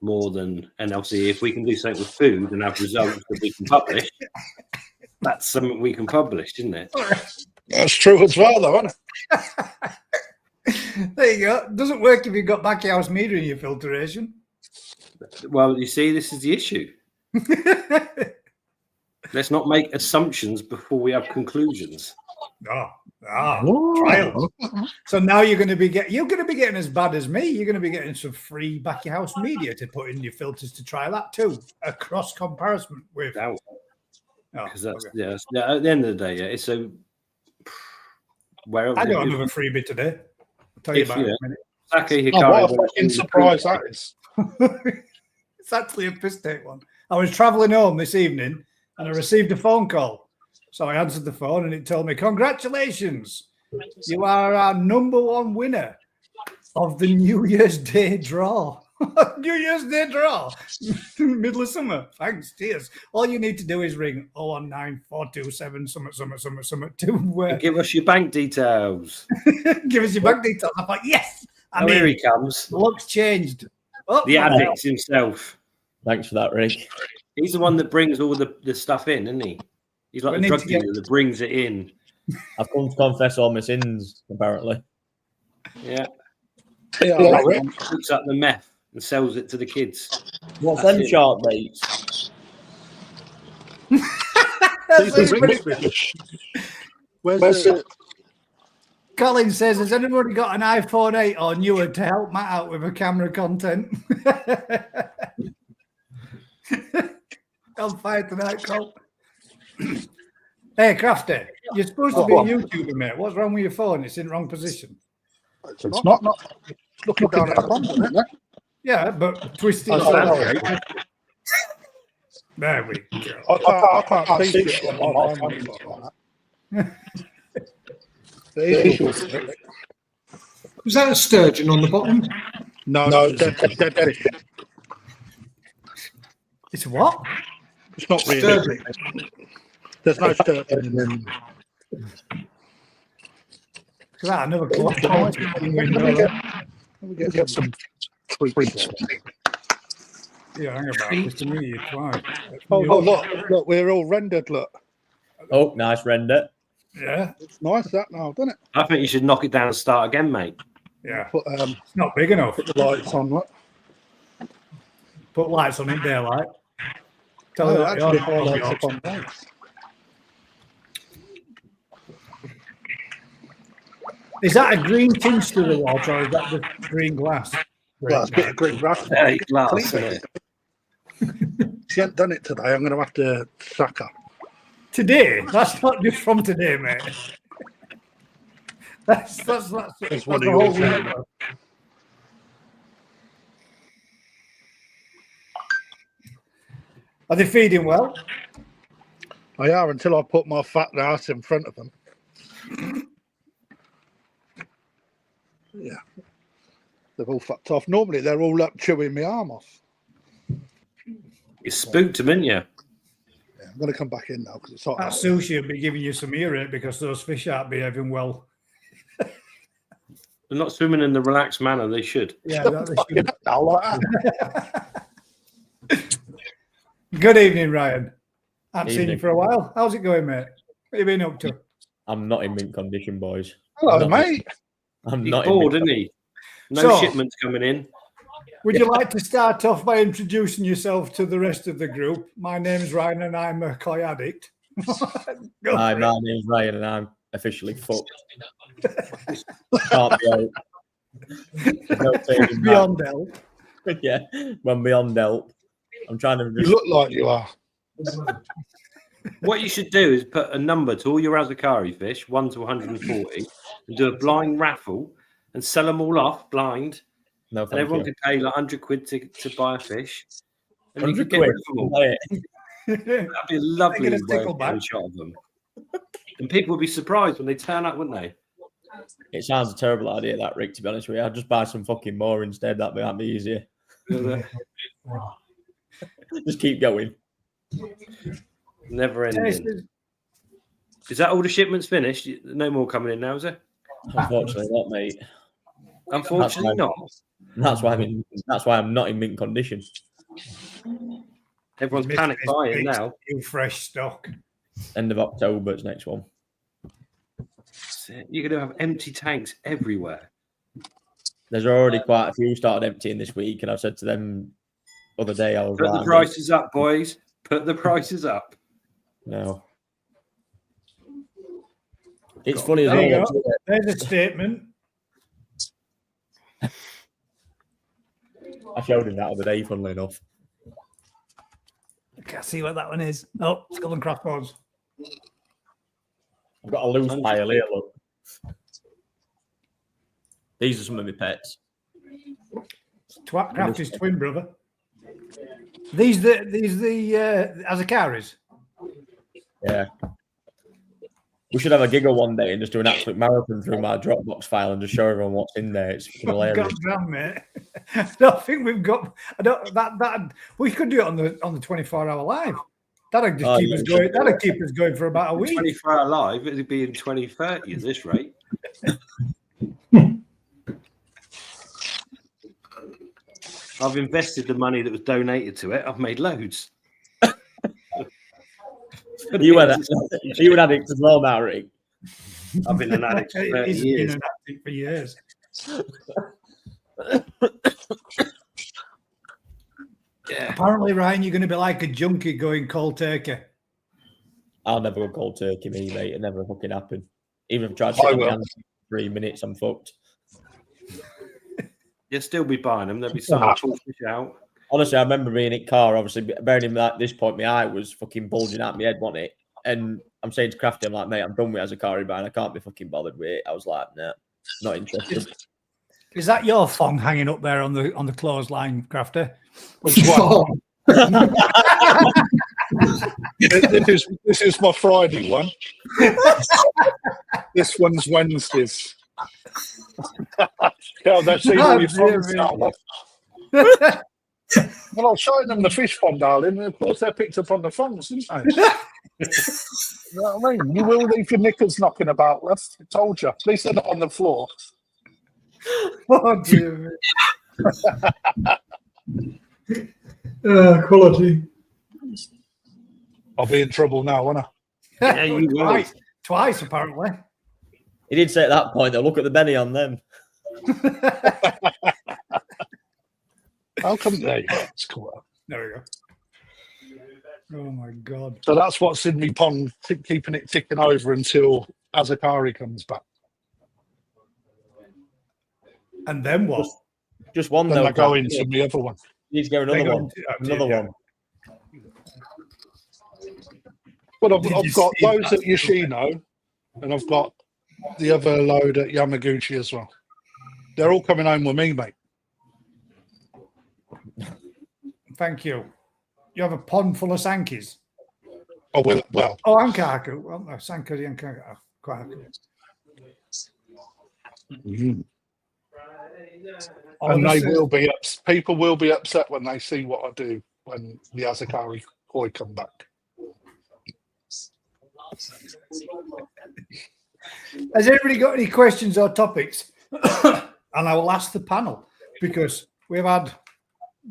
more than. And obviously, if we can do something with food and have results that we can publish, that's something we can publish, isn't it? That's true as well, though, isn't it? There you go. Doesn't work if you've got backhouse meter in your filtration. Well, you see, this is the issue. Let's not make assumptions before we have conclusions. Trials. So now you're going to be getting as bad as me. You're going to be getting some free backhouse media to put in your filters to try that too. A cross comparison with. Because that's at the end of the day, it's a. I got another freebie today. I'll tell you about it in a minute. Sake Oh, Hikari what a fucking surprise that is. It's actually a piss take one. I was traveling home this evening and I received a phone call. So I answered the phone and it told me, "Congratulations, you are our #1 winner of the New Year's Day draw." New Year's Day draw, middle of summer. Thanks, cheers. All you need to do is ring 019-427 something to give us your bank details. Give us your bank details. I thought, yes, Here he comes. The look's changed. Oh, the addict himself. Thanks for that, Rick. He's the one that brings all the stuff in, isn't he? He's like the drug dealer that brings it in. I've come to confess all my sins, apparently. Yeah. Rick. Puts up the meth and sells it to the kids. What's them shark baits? Where's it? Colin says, "Has anybody got an iPhone 8 or newer to help Matt out with a camera content?" On fire tonight, Cole. Hey, Crafty, you're supposed to be a YouTuber, mate. What's wrong with your phone? It's in the wrong position. It's not looking down at the bottom, isn't it? Yeah, but twist it. There we go. I can't see it on my phone. Was that a sturgeon on the bottom? No, dead fish. It's what? It's not really. Sturgeon. There's no sturgeon in them. Another Let me get some treats. Yeah, hang about. It's to me, twice. Oh, look, we're all rendered, look. Oh, nice render. Yeah, It's nice that now, doesn't it? I think you should knock it down and start again, mate. yeah. Put It's not big enough. the lights on, look. Put lights on in daylight. Tell Oh, her that actually, you're on highlights the up on lights. Is that a green tinge to the water or is that the green glass? Well, it's a bit of green grass. Hey, glass, isn't it? She ain't done it today. I'm going to have to sack her. Today? That's not just from today, mate. That's It's one the of whole yours. week. Are they feeding well? I are until I put my fat ass in front of them. Yeah. They've all fucked off. Normally, they're all up chewing my arm off. You spooked him, didn't you? Yeah, I'm going to come back in now because it's hot. That sushi will be giving you some earache because those fish aren't behaving well. They're not swimming in the relaxed manner they should. Yeah, that they should. Now, like that. Good evening, Ryan. I haven't seen you Evening. for a while. How's it going, mate? What have you been up to? I'm not in mint condition, boys. Hello, Not- mate. I'm He's not bored, in isn't he? No So- shipments coming in. Would you like to start off by introducing yourself to the rest of the group? My name's Ryan and I'm a koi addict. Go Hi, for my it. name's Ryan and I'm officially fucked. Can't be out. There's no turning back. Beyond help. Yeah, when beyond help. I'm trying to You just look like you are. What you should do is put a number to all your Azakari fish, 1 to 140, and do a blind raffle and sell them all off blind No, And thank everyone you. could pay like 100 quid to buy a fish. And you 100 could get quid. rid of them all. Buy it. That'd be a lovely Taking a way of stickleback. getting a shot of them. And people would be surprised when they turn up, wouldn't they? It sounds a terrible idea, that, Rick, to be honest with you. I'd just buy some fucking more instead. That'd be easier. Just keep going. Never ending. Is that all the shipments finished? No more coming in now, is there? Unfortunately not, mate. Unfortunately not. That's why I'm not in mint condition. Everyone's panic buying now. New fresh stock. End of October, it's next one. You're going to have empty tanks everywhere. There's already quite a few started emptying this week, and I've said to them other day, I was Put like, the prices up, boys. Put the prices up. No. It's funny as There you well. go. There's a statement. I showed him that other day, funnily enough. I can't see what that one is. Oh, skull and crossbones. I've got a loose pile here, look. These are some of my pets. Twatcraft is twin brother. These the Azakaris. Yeah. We should have a giggle one day and just do an absolute marathon through my Dropbox file and just show everyone what's in there. It's hilarious. God damn, mate. I don't think we've got. I don't that. We could do it on the 24-hour live. That'd just keep us going. That'd keep us going for about a week. 24-hour live. It'd be in 2030 at this rate. I've invested the money that was donated to it. I've made loads. You an addict as well now, Rick? I've been an addict for 30 He's years. been an addict for years. Yeah. Apparently, Ryan, you're going to be like a junkie going cold turkey. I'll never go cold turkey, me, mate. It never fucking happen. Even if I tried to sit on my hands for 3 minutes, I'm fucked. You'll still be buying them. There'll be some fish out. Honestly, I remember being in car, obviously, bearing in mind at this point, my eye was fucking bulging out my head, wasn't it? And I'm saying to Crafty, I'm like, mate, I'm done with Azakari buying. I can't be fucking bothered with it. I was like, nah, not interested. Is that your thong hanging up there on the clothesline, Crafty? Which one? This is my Friday one. This one's Wednesdays. Yeah, that's all your thongs now. Well, I was showing them the fish pond, darling, and of course they're picked up on the thongs, didn't they? You know what I mean? You will leave your knickers knocking about. I told you. At least they're not on the floor. Oh, dear. Quality. I'll be in trouble now, won't I? Yeah, you will. Twice, apparently. He did say at that point, though, look at the belly on them. How come there you go? It's cool. There we go. Oh my God. So that's what's in me pond, keeping it ticking over until Azakari comes back. And then what? Just one, Then though. I go into the other one. You need to get another one. Another one. Well, I've Did you got see those that? at Yoshino, and I've got the other load at Yamaguchi as well. They're all coming home with me, mate. Thank you. You have a pond full of Sankis. Oh, well. Oh, and Kaku. Well, no, Sankari and Kaku. And they will be people will be upset when they see what I do when the Azakari koi come back. Has anybody got any questions or topics? And I will ask the panel because we've had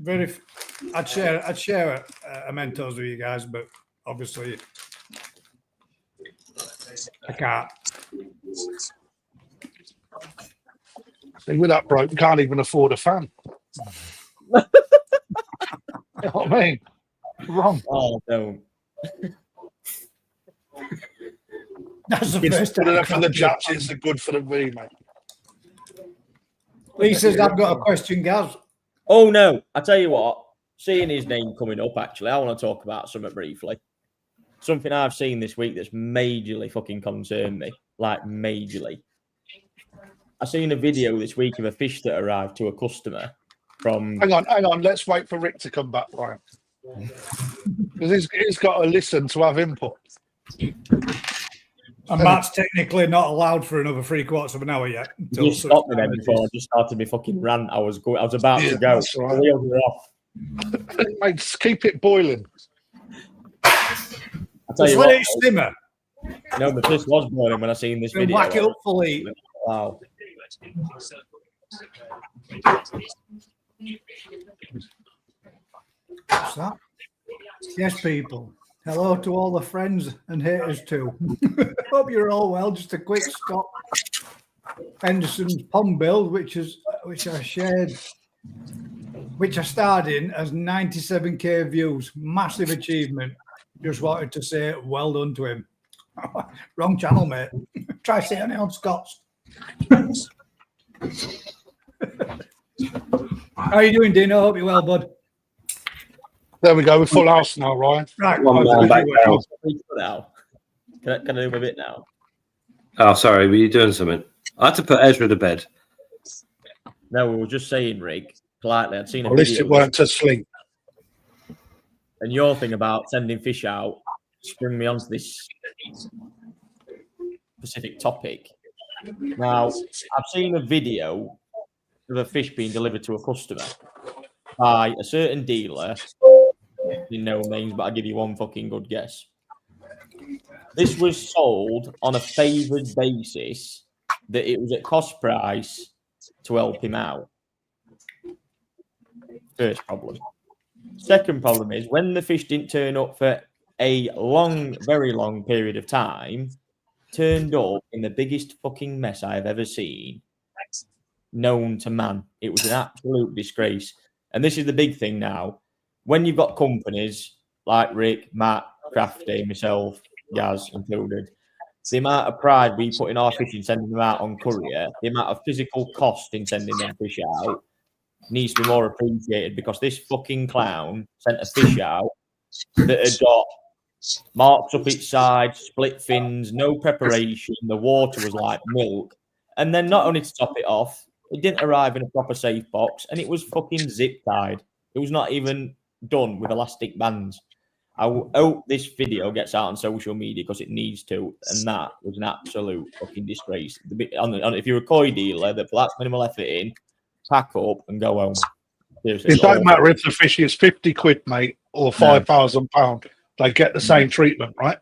I'd share a Mentos with you guys, but obviously I can't. See, with that broke, can't even afford a fan. You know what I mean? Wrong. Oh, don't. That's the It's first good time. enough for the Jats, it's good for the V, mate. Lee says, I've got a question, Gaz. Oh, no. I tell you what, seeing his name coming up, actually, I want to talk about something briefly. Something I've seen this week that's majorly fucking concerned me. Like, majorly. I seen a video this week of a fish that arrived to a customer from. Hang on. Let's wait for Rick to come back, Ryan. Because he's got to listen to have input. And Matt's technically not allowed for another 3/4 of an hour yet. You stopped me then before I just started my fucking rant. I was about to go. That's right. The wheels were off. Mate, just keep it boiling. I tell Just you let what, it simmer. no, but this was boiling when I seen this Then video. whack it up fully. Wow. What's that? Yes, people. Hello to all the friends and haters too. Hope you're all well. Just a quick stop. Henderson's pond build, which I starred in, as 97k views. Massive achievement. Just wanted to say well done to him. Wrong channel, mate. Try saying it on Scots. How are you doing, Dino? Hope you're well, bud. There we go. We're full house now, Ryan. Right. One man back down. Now, can I do my bit now? Oh, sorry. Were you doing something? I had to put Ezra to bed. No, we were just saying, Rick, politely. I'd seen a At least video, it weren't to sleep. and your thing about sending fish out sprung me onto this specific topic. Now, I've seen a video of a fish being delivered to a customer by a certain dealer. In no names, but I'll give you one fucking good guess. This was sold on a favoured basis that it was at cost price to help him out. First problem. Second problem is when the fish didn't turn up for a long, very long period of time, turned up in the biggest fucking mess I've ever seen, known to man. It was an absolute disgrace. And this is the big thing now. When you've got companies like Rick, Matt, Crafty, myself, Gaz included, the amount of pride we put in our fish and sending them out on courier, the amount of physical cost in sending them fish out needs to be more appreciated, because this fucking clown sent a fish out that had got marks up its side, split fins, no preparation, the water was like milk. And then not only to top it off, it didn't arrive in a proper safe box, and it was fucking zip tied. It was not even done with elastic bands. I hope this video gets out on social media because it needs to, and that was an absolute fucking disgrace. If you're a koi dealer that puts minimal effort in, pack up and go home. Seriously, It don't matter if the fish is 50 quid, mate, or £5,000. They get the same treatment, right?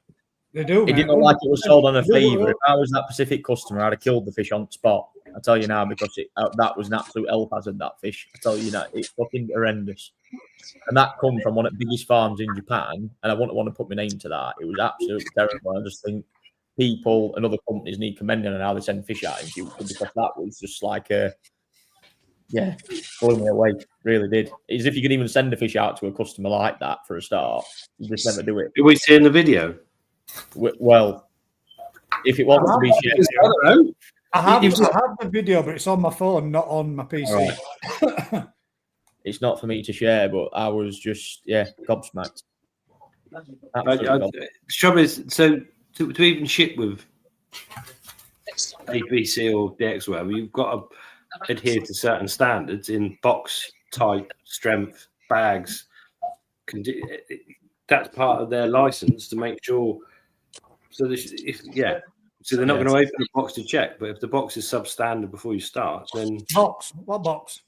They do. It didn't look like it was sold on a favour. If I was that Pacific customer, I'd have killed the fish on spot. I tell you now, because that was an absolute health hazard, that fish. I tell you now, it's fucking horrendous. And that come from one of the biggest farms in Japan, and I wouldn't want to put my name to that. It was absolutely terrible. I just think people and other companies need commending on how they send fish out in future, because that was just like blew me away. Really did. As if you could even send a fish out to a customer like that for a start. You just never do it. Did we see in the video? Well, if it wants to be shared, I don't know. I have the video, but it's on my phone, not on my PC. Right. It's not for me to share, but I was just, gobsmacked. Trouble is, so to even ship with ABC or DX, whatever, you've got to adhere to certain standards in box type, strength, bags. That's part of their license to make sure. So so they're not going to open the box to check. But if the box is substandard before you start, then Box? What box?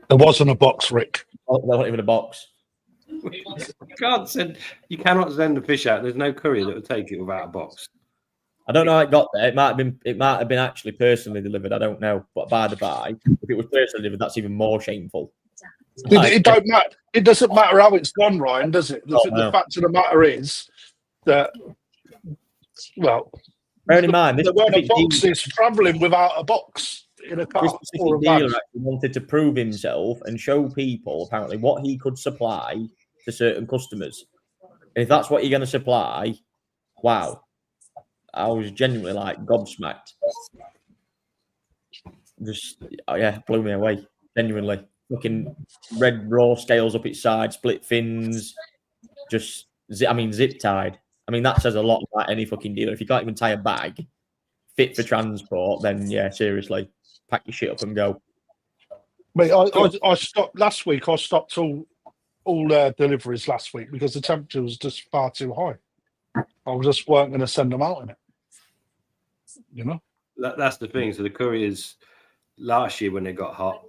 There wasn't a box, Rick. There wasn't even a box. you cannot send a fish out. There's no courier that will take it without a box. I don't know how it got there. It might have been actually personally delivered. I don't know. But by the by, if it was personally delivered, that's even more shameful. It don't matter. It doesn't matter how it's gone, Ryan, does it? The fact of the matter is that, well, bearing in mind, there weren't a boxes travelling without a box in a car. This specific dealer actually wanted to prove himself and show people apparently what he could supply to certain customers. And if that's what you're going to supply, wow. I was genuinely like gobsmacked. Just, blew me away. Genuinely. Looking red raw scales up its side, split fins, zip tied. I mean, that says a lot about any fucking dealer. If you can't even tie a bag fit for transport, then seriously, pack your shit up and go. Mate, I stopped last week. I stopped all deliveries last week because the temperature was just far too high. I was just weren't going to send them out in it. You know, that's the thing. So the couriers last year when they got hot,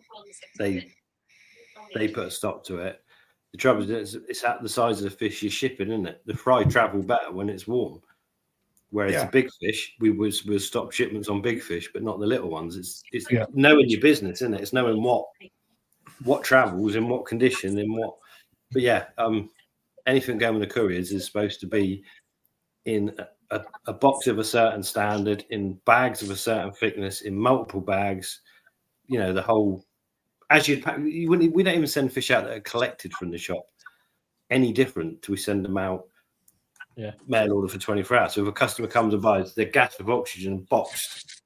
they put a stop to it. The trouble is it's at the size of the fish you're shipping, isn't it? The fry travel better when it's warm. Whereas the big fish, we'll stop shipments on big fish, but not the little ones. It's knowing your business, isn't it? It's knowing what travels in what condition in what. But anything going with the couriers is supposed to be in a box of a certain standard, in bags of a certain thickness, in multiple bags. You know, the whole. As we don't even send fish out that are collected from the shop any different till we send them out. Yeah, mail order for 24 hours. So if a customer comes and buys their gas with oxygen boxed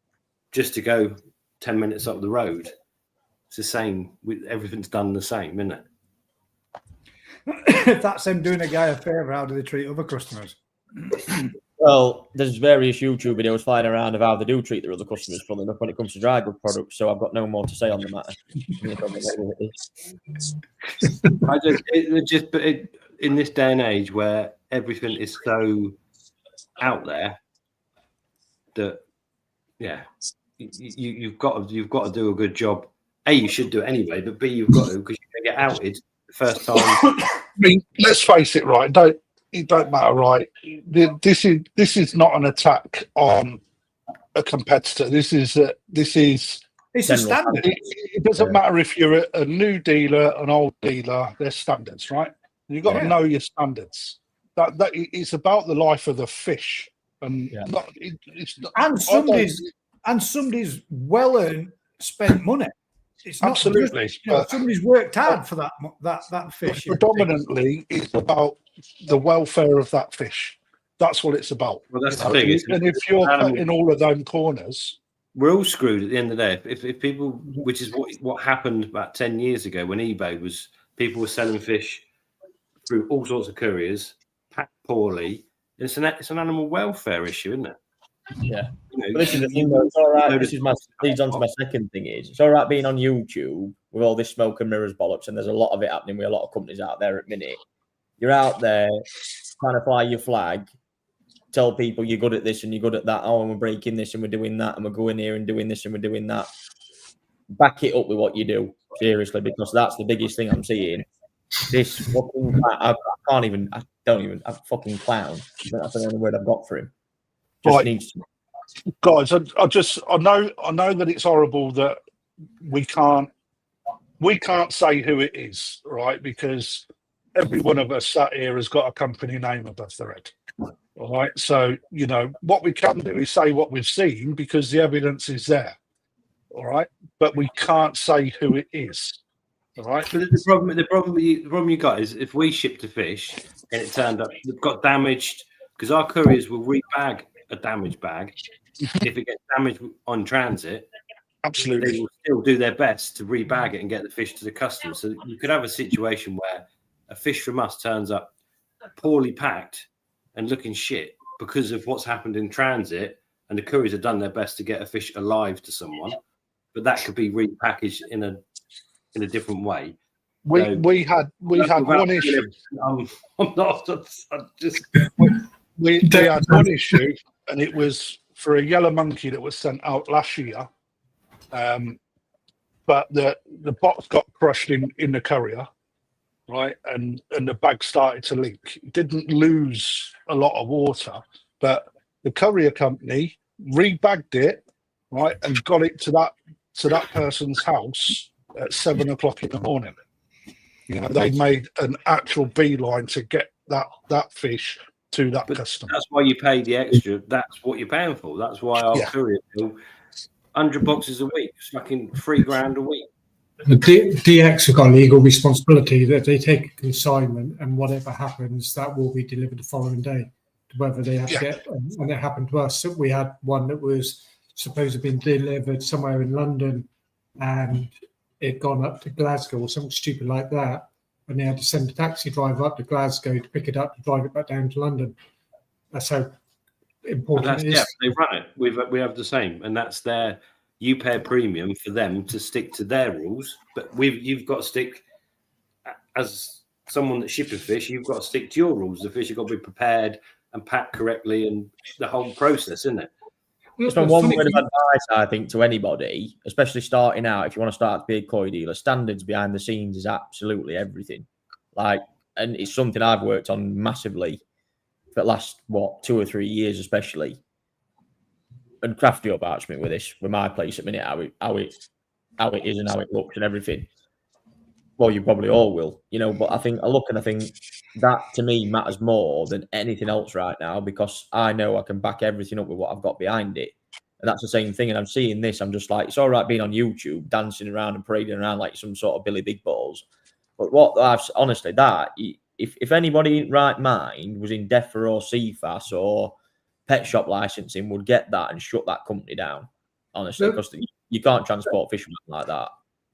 just to go 10 minutes up the road, it's the same. Everything's done the same, isn't it? If that's them doing a guy a favour, how do they treat other customers? Well, there's various YouTube videos flying around of how they do treat their other customers, funnily enough, when it comes to dry goods products. So I've got no more to say on the matter. In this day and age where everything is so out there that you've got to do a good job. A, you should do it anyway, but B, you've got to, because you're going to get outed the first time. I mean, let's face it, right? It don't matter, right? This is not an attack on a competitor. This is it's a standard. It doesn't matter if you're a new dealer, an old dealer. There's standards, right? You've got to know your standards. That it's about the life of the fish, and somebody's well-earned spent money. It's not absolutely just, somebody's worked hard for that fish. Predominantly, it's about the welfare of that fish. That's what it's about. Well, that's the thing. And if you're cutting all of them corners, we're all screwed at the end of the day. If people, which is what happened about 10 years ago when eBay was, people were selling fish through all sorts of couriers, packed poorly. It's an animal welfare issue, isn't it? Yeah. But this is the thing, though. It's all right. This leads on to my second thing. It's all right being on YouTube with all this smoke and mirrors bollocks, and there's a lot of it happening with a lot of companies out there at the minute. You're out there trying to fly your flag, tell people you're good at this and you're good at that. Oh, and we're breaking this and we're doing that, and we're going here and doing this and we're doing that. Back it up with what you do, seriously, because that's the biggest thing I'm seeing. This fucking, I fucking clown. That's the only word I've got for him. Just needs to. Guys, I know that it's horrible that we can't say who it is, right? Because every one of us sat here has got a company name above their head. All right. So, what we can do is say what we've seen because the evidence is there. All right. But we can't say who it is. All right. But the problem you got is if we shipped a fish and it turned up, it got damaged, because our couriers will rebag a damaged bag. If it gets damaged on transit, absolutely, they will still do their best to rebag it and get the fish to the customer. So you could have a situation where a fish from us turns up poorly packed and looking shit because of what's happened in transit, and the couriers have done their best to get a fish alive to someone, but that could be repackaged in a different way. We had one issue. We had one issue, and it was for a yellow monkey that was sent out last year. But the box got crushed in the courier, right? And the bag started to leak. It didn't lose a lot of water, but the courier company rebagged it, right, and got it to that person's house at 7 o'clock in the morning. They made an actual beeline to get that fish to that customer. That's why you pay the extra. That's what you're paying for. That's why our courier do 100 boxes a week. It's fucking $3,000 a week. The DX have got a legal responsibility that they take a consignment, and whatever happens, that will be delivered the following day. Whether they have to get, and it happened to us. We had one that was supposed to have been delivered somewhere in London, and it gone up to Glasgow or something stupid like that, and they had to send a taxi driver up to Glasgow to pick it up to drive it back down to London. That's how important it is. Yeah, they run it. We have the same, and that's their you pay a premium for them to stick to their rules, but you've got to stick, as someone that's shipping fish, you've got to stick to your rules. The fish have got to be prepared and packed correctly, and the whole process, isn't it? Just one word of advice, I think, to anybody, especially starting out, if you want to start to be a koi dealer, standards behind the scenes is absolutely everything. Like, and it's something I've worked on massively for the last, 2 or 3 years, especially. And Crafty will vouch me with this, with my place at minute, how it is and how it looks and everything. Well, you probably all will, but I think I look and I think that to me matters more than anything else right now, because I know I can back everything up with what I've got behind it. And that's the same thing. And I'm seeing this, I'm just like, it's all right being on YouTube, dancing around and parading around like some sort of Billy Big Balls. But honestly, if anybody in right mind was in DEFRA or CFAS or pet shop licensing, would get that and shut that company down, honestly, because you can't transport fishermen like that.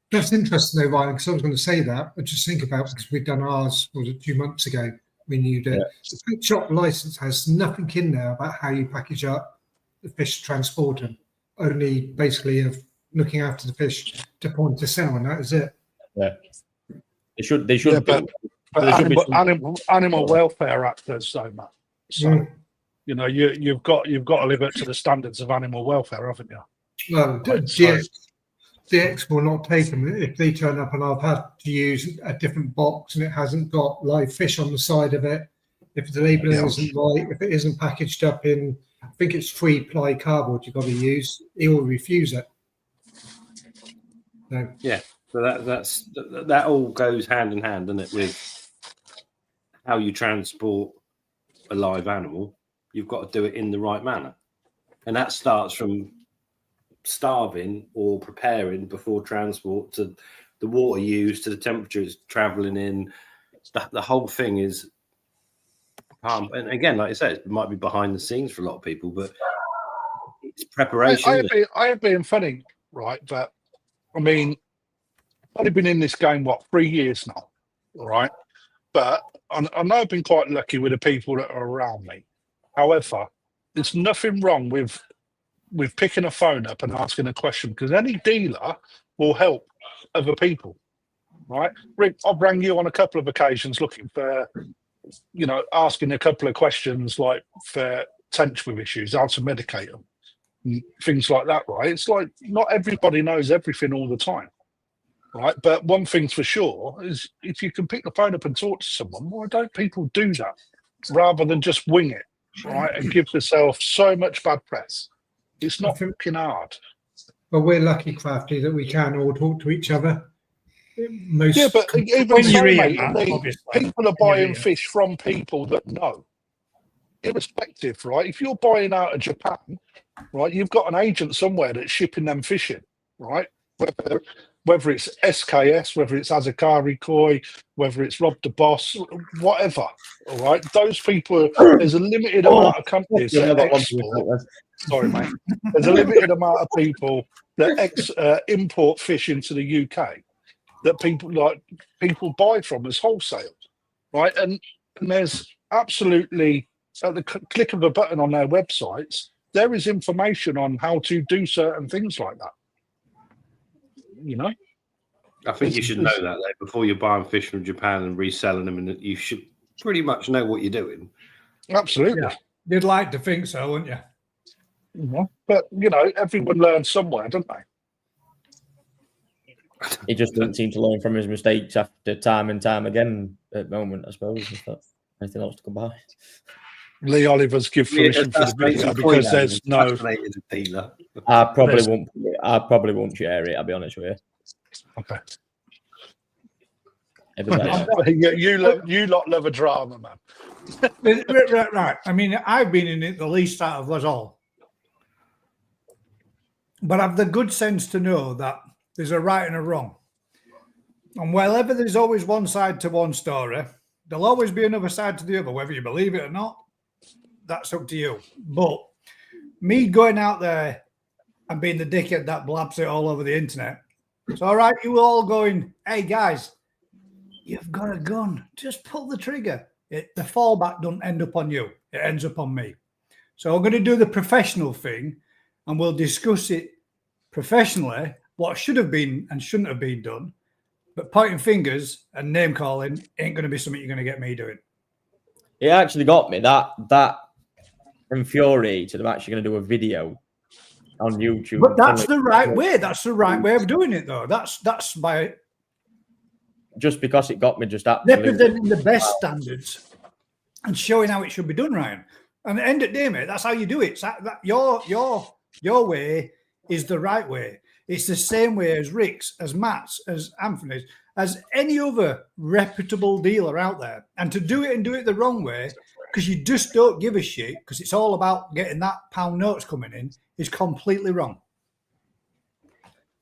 That's interesting though, Ryan, because I was going to say that. I just think about, because we've done ours, was it 2 months ago? We knew that the pet shop license has nothing in there about how you package up the fish, transport them. Only basically of looking after the fish to point to sell, and that is it. Yeah, they should. But animal welfare act does so much. So you've got to live up to the standards of animal welfare, haven't you? Well, DX will not take them if they turn up and I've had to use a different box and it hasn't got live fish on the side of it. If the labelling isn't right, if it isn't packaged up in, I think it's 3-ply cardboard you've got to use, he will refuse it. So. Yeah, so that all goes hand in hand, doesn't it, with how you transport a live animal. You've got to do it in the right manner, and that starts from starving or preparing before transport, to the water used, to the temperatures traveling in. The whole thing is, and again, like I said, it might be behind the scenes for a lot of people, but it's preparation. I have been funny, right? But I mean, I've been in this game 3 years now, right? But I know I've been quite lucky with the people that are around me. However, there's nothing wrong with picking a phone up and asking a question, because any dealer will help other people, right? Rick, I've rang you on a couple of occasions looking for, asking a couple of questions like for tench with issues, how to medicate them, and things like that, right? It's like not everybody knows everything all the time, right? But one thing's for sure is if you can pick the phone up and talk to someone, why don't people do that rather than just wing it, right? And give themselves so much bad press. It's not fucking hard. But we're lucky, Crafty, that we can all talk to each other. But even so, mate, people are buying fish from people that know. Irrespective, right? If you're buying out of Japan, right, you've got an agent somewhere that's shipping them fish in, right? Whether it's SKS, whether it's Azakari Koi, whether it's Rob the Boss, whatever, all right? Those people, there's a limited amount of companies that export. Sorry, mate. There's a limited amount of people that import fish into the UK that people buy from as wholesale, right? And there's absolutely, at the click of a button on their websites, there is information on how to do certain things like that. I think you should know that though, before you're buying fish from Japan and reselling them, and you should pretty much know what you're doing. Absolutely. Yeah. You'd like to think so, wouldn't you? Yeah. But everyone learns somewhere, don't they? He just doesn't seem to learn from his mistakes after time and time again at the moment, I suppose. If that's anything else to come by. Lee Oliver's give fruition for the video because there's no dealer. I probably won't share it, I'll be honest with you. Okay. You lot love a drama, man. Right. I mean, I've been in it the least out of us all. But I've the good sense to know that there's a right and a wrong. And wherever there's always one side to one story, there'll always be another side to the other, whether you believe it or not. That's up to you. But me going out there and being the dickhead that blabs it all over the internet, it's all right, you all going, hey, guys, you've got a gun. Just pull the trigger. The fallback doesn't end up on you. It ends up on me. So I'm going to do the professional thing, and we'll discuss it professionally what should have been and shouldn't have been done. But pointing fingers and name calling ain't going to be something you're going to get me doing. It actually got me. That infuriated. I'm actually going to do a video on YouTube. But that's the right way. That's the right way of doing it, though. That's by just because it got me just absolutely representing the best standards and showing how it should be done, Ryan. And at the end of the day, mate, that's how you do it. Your way is the right way. It's the same way as Rick's, as Matt's, as Anthony's, as any other reputable dealer out there. And to do it and do it the wrong way, because you just don't give a shit, because it's all about getting that pound notes coming in, is completely wrong.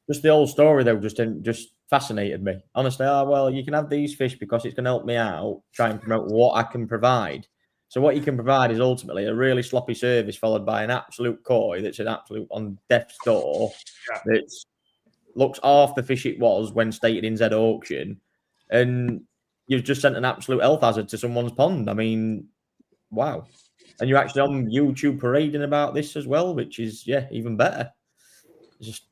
Just the old story, though, just fascinated me. Honestly, well, you can have these fish because it's going to help me out, try and promote what I can provide. So what you can provide is ultimately a really sloppy service followed by an absolute koi that's an absolute on death's door that looks half the fish it was when stated in Z auction, and you've just sent an absolute health hazard to someone's pond. I mean, wow. And you're actually on YouTube parading about this as well, which is, even better. It's just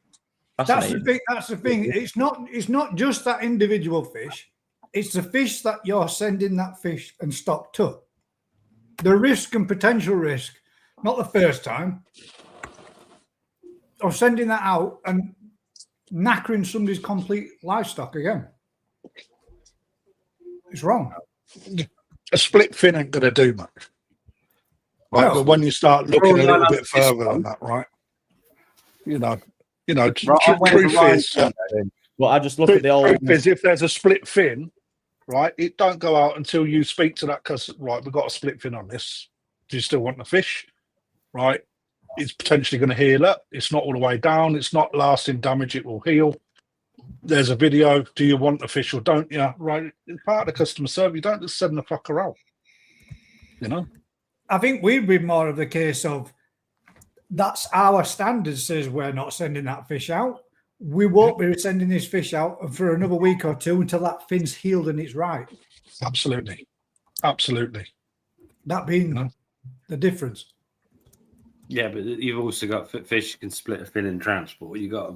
fascinating. That's the thing. It's not just that individual fish. It's the fish that you're sending that fish and stock to. The risk and potential risk, not the first time, of sending that out and knackering somebody's complete livestock again. It's wrong. A split fin ain't going to do much. Right? No. But when you start looking a little bit further on that, right? Truth is, well, I just look at the old. Truth is, if there's a split fin, right, it don't go out until you speak to that customer. Right, we've got a split fin on this. Do you still want the fish? Right, it's potentially going to heal up. It's not all the way down. It's not lasting damage. It will heal. There's a video. Do you want the fish or don't you? Right, it's part of the customer service. You don't just send the fucker out. I think we'd be more of the case of that's our standard says we're not sending that fish out. We won't be sending this fish out for another week or two until that fin's healed and it's right. Absolutely. That being the difference. Yeah, but you've also got fish you can split a fin in transport. You got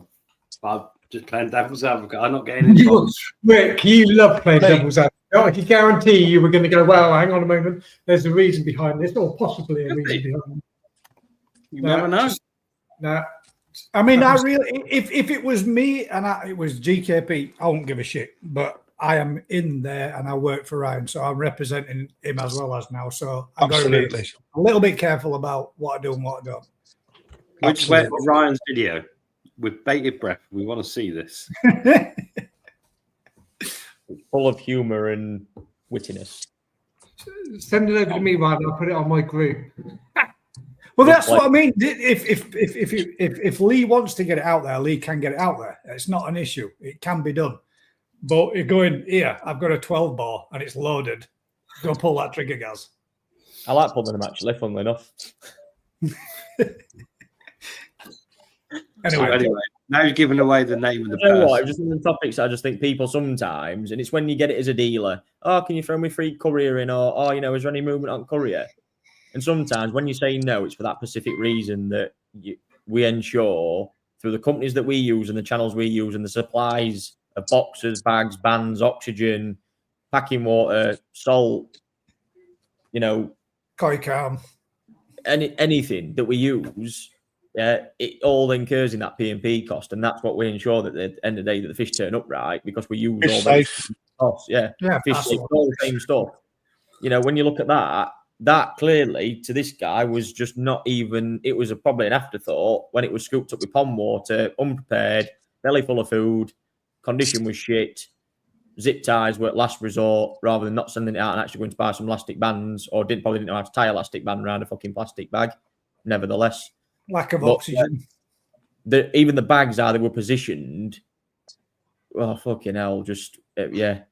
I'm just playing devil's advocate. I'm not getting involved. Rick, you love playing devil's advocate. I can guarantee you were going to go, well, hang on a moment. There's a reason behind this, or possibly a reason behind it. You never know. No. I mean, I really, if it was me and it was GKP, I wouldn't give a shit. But I am in there and I work for Ryan, so I'm representing him as well as now. So I've got to be a little bit careful about what I do and what I don't. Which way Ryan's video with bated breath. We want to see this. Full of humour and wittiness. Send it over to me, Ryan. I'll put it on my group. Well, that's what I mean. If Lee wants to get it out there, Lee can get it out there. It's not an issue. It can be done. But you're going, here, I've got a 12 bore and it's loaded. Go pull that trigger, guys. I like pulling them, actually, funnily enough. Anyway, now you've given away the name of the You know person. what? Just one of the topics I just think people sometimes, and it's when you get it as a dealer, can you throw me free courier in? Or, is there any movement on courier? And sometimes when you say no, it's for that specific reason that we ensure through the companies that we use and the channels we use and the supplies of boxes, bags, bands, oxygen, packing water, salt, koi calm. anything that we use, it all incurs in that P&P cost, and that's what we ensure that at the end of the day that the fish turn up right, because we use all those costs. Fish safe, all the same stuff. When you look at that clearly to this guy was just not even. It was probably an afterthought when it was scooped up with pond water, unprepared, belly full of food, condition was shit. Zip ties were at last resort rather than not sending it out and actually going to buy some elastic bands, or probably didn't know how to tie elastic band around a fucking plastic bag. Nevertheless, lack of oxygen. Even the bags they were positioned. Oh, fucking hell. Just, The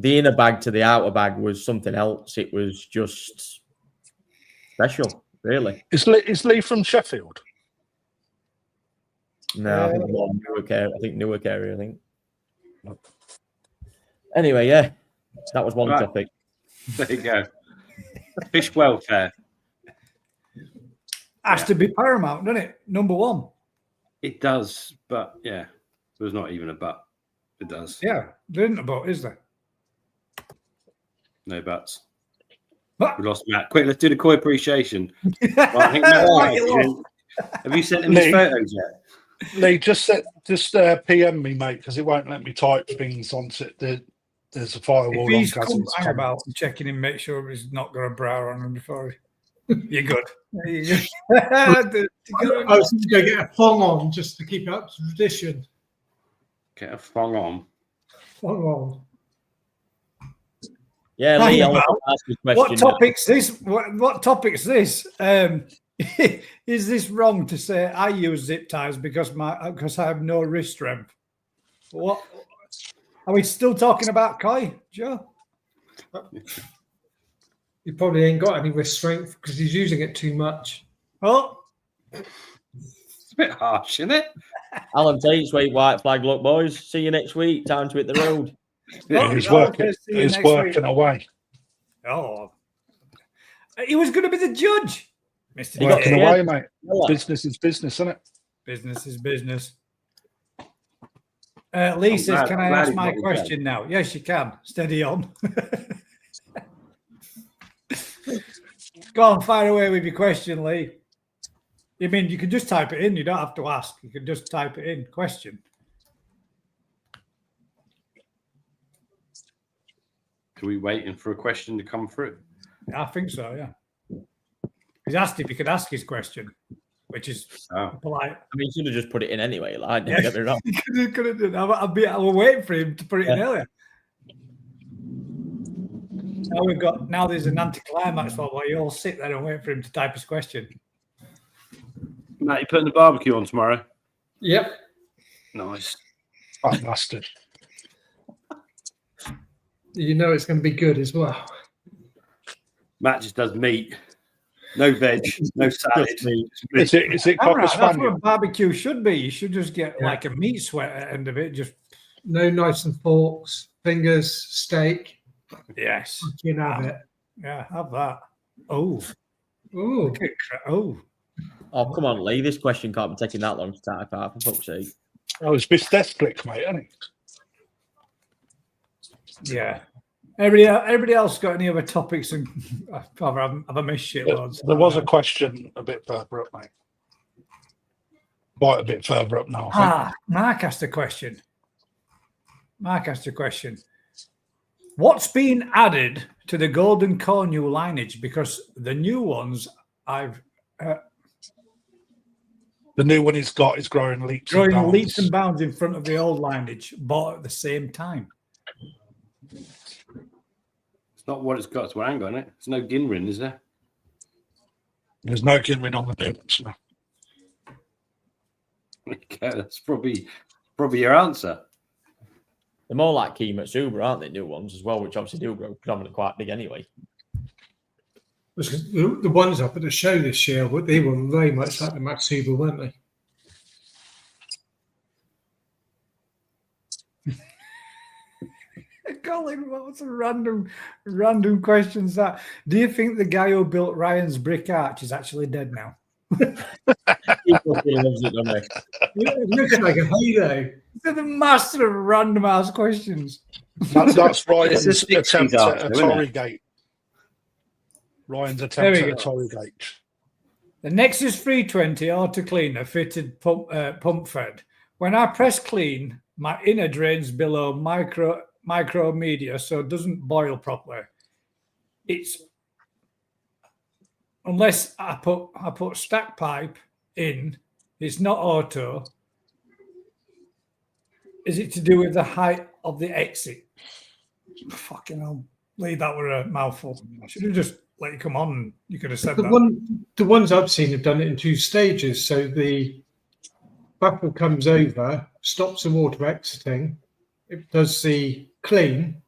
inner bag to the outer bag was something else. It was just special, really. Is Lee from Sheffield? No, I think more Newark area. Newark area, I think. Anyway, that was one topic. There you go. Fish welfare. Has to be paramount, doesn't it? Number one. It does, but yeah, there's not even a but. It does. Yeah, there isn't a but, is there? No buts. What? We lost Matt. Quick, let's do the koi appreciation. Well, I think Right, you lost. have you sent him his Lee. photos yet? Lee, just PM me, mate, because it won't let me type things onto it. There's a firewall If he's on come Gaz's hang comments. about and checking him, make sure he's not got a bra on him before you're good. You're good. I was going to go get a thong on just to keep up to tradition. Get a thong on. Thong on. Yeah, Hang Lee, I'll about. ask you a question. What now. topic's this? What topic's this? Is this wrong to say I use zip ties because I have no wrist strength? What? Are we still talking about koi, Joe? He probably ain't got any wrist strength because he's using it too much. Oh, It's a bit harsh, isn't it? Alan Tate, sweet white flag. Look, boys, see you next week. Time to hit the road. Yeah, he's okay, working. see you He's next working week. away. Oh, he was going to be the judge, Mr. Working Tate. away, mate. Yeah. Business is business, isn't it? Business is business. Lee says, glad- "Can I'm I glad ask he's my not the question now?" Yes, you can. Steady on. Go on, fire away with your question, Lee. You mean you can just type it in? You don't have to ask. You can just type it in. Question. Are we waiting for a question to come through? I think so. Yeah. He's asked if he could ask his question, which is Oh. polite. I mean, you should have just put it in anyway. Like, don't Yeah. get me wrong. Could have done. I was waiting for him to put it in earlier. Now there's an anticlimax for where you all sit there and wait for him to type his question. Matt, you putting the barbecue on tomorrow? Yep. Nice. Oh, bastard. You know it's going to be good as well. Matt just does meat. No veg, no salad. Just meat. Is it All Cocker right, that's what Spaniel? a barbecue should be. You should just get Yeah. like a meat sweat at the end of it. Just No knives and forks, fingers, steak. yes, You can have it. yeah, have that. Oh, Ooh. look at oh, Oh, come on, Lee. This question can't be taking that long to type out, for fuck's sake. Oh, it's Miss Deathclick, mate, isn't it? yeah. Everybody else got any other topics? And have I missed shit loads? There was a question a bit further up, mate. Quite a bit further up now. I think. Mark asked a question. What's been added to the golden cornu lineage? Because the new ones The new one he's got is growing leaps and growing bounds. leaps and bounds in front of the old lineage, bought at the same time. It's not what it's got. It's what I ain't got in it. There's no Ginrin, is there? There's no Ginrin on the new ones. No. Okay, that's probably your answer. They're more like Key Matsuba, aren't they? New ones as well, which obviously do grow predominantly quite big anyway. Because the ones up at the show this year, they were very much like the Matsuba, weren't they? Colin, what's a random questions that? Do you think the guy who built Ryan's brick arch is actually dead now? He fucking loves it, doesn't he? It looks like a halo. They're the master of random ass questions. That's Ryan's It's a 60s attempt at after, a isn't it? Tory gate. Ryan's There attempt we at a go. Tory gate. The Nexus 320 auto cleaner fitted pump fed. When I press clean, my inner drains below micro media, so it doesn't boil properly. It's unless I put stack pipe in, it's not auto. Is it to do with the height of the exit? Fucking hell, Lee, that were a mouthful. I should have just let you come on. And you could have said that. The ones I've seen have done it in two stages. So the baffle comes over, stops the water exiting, it does the clean,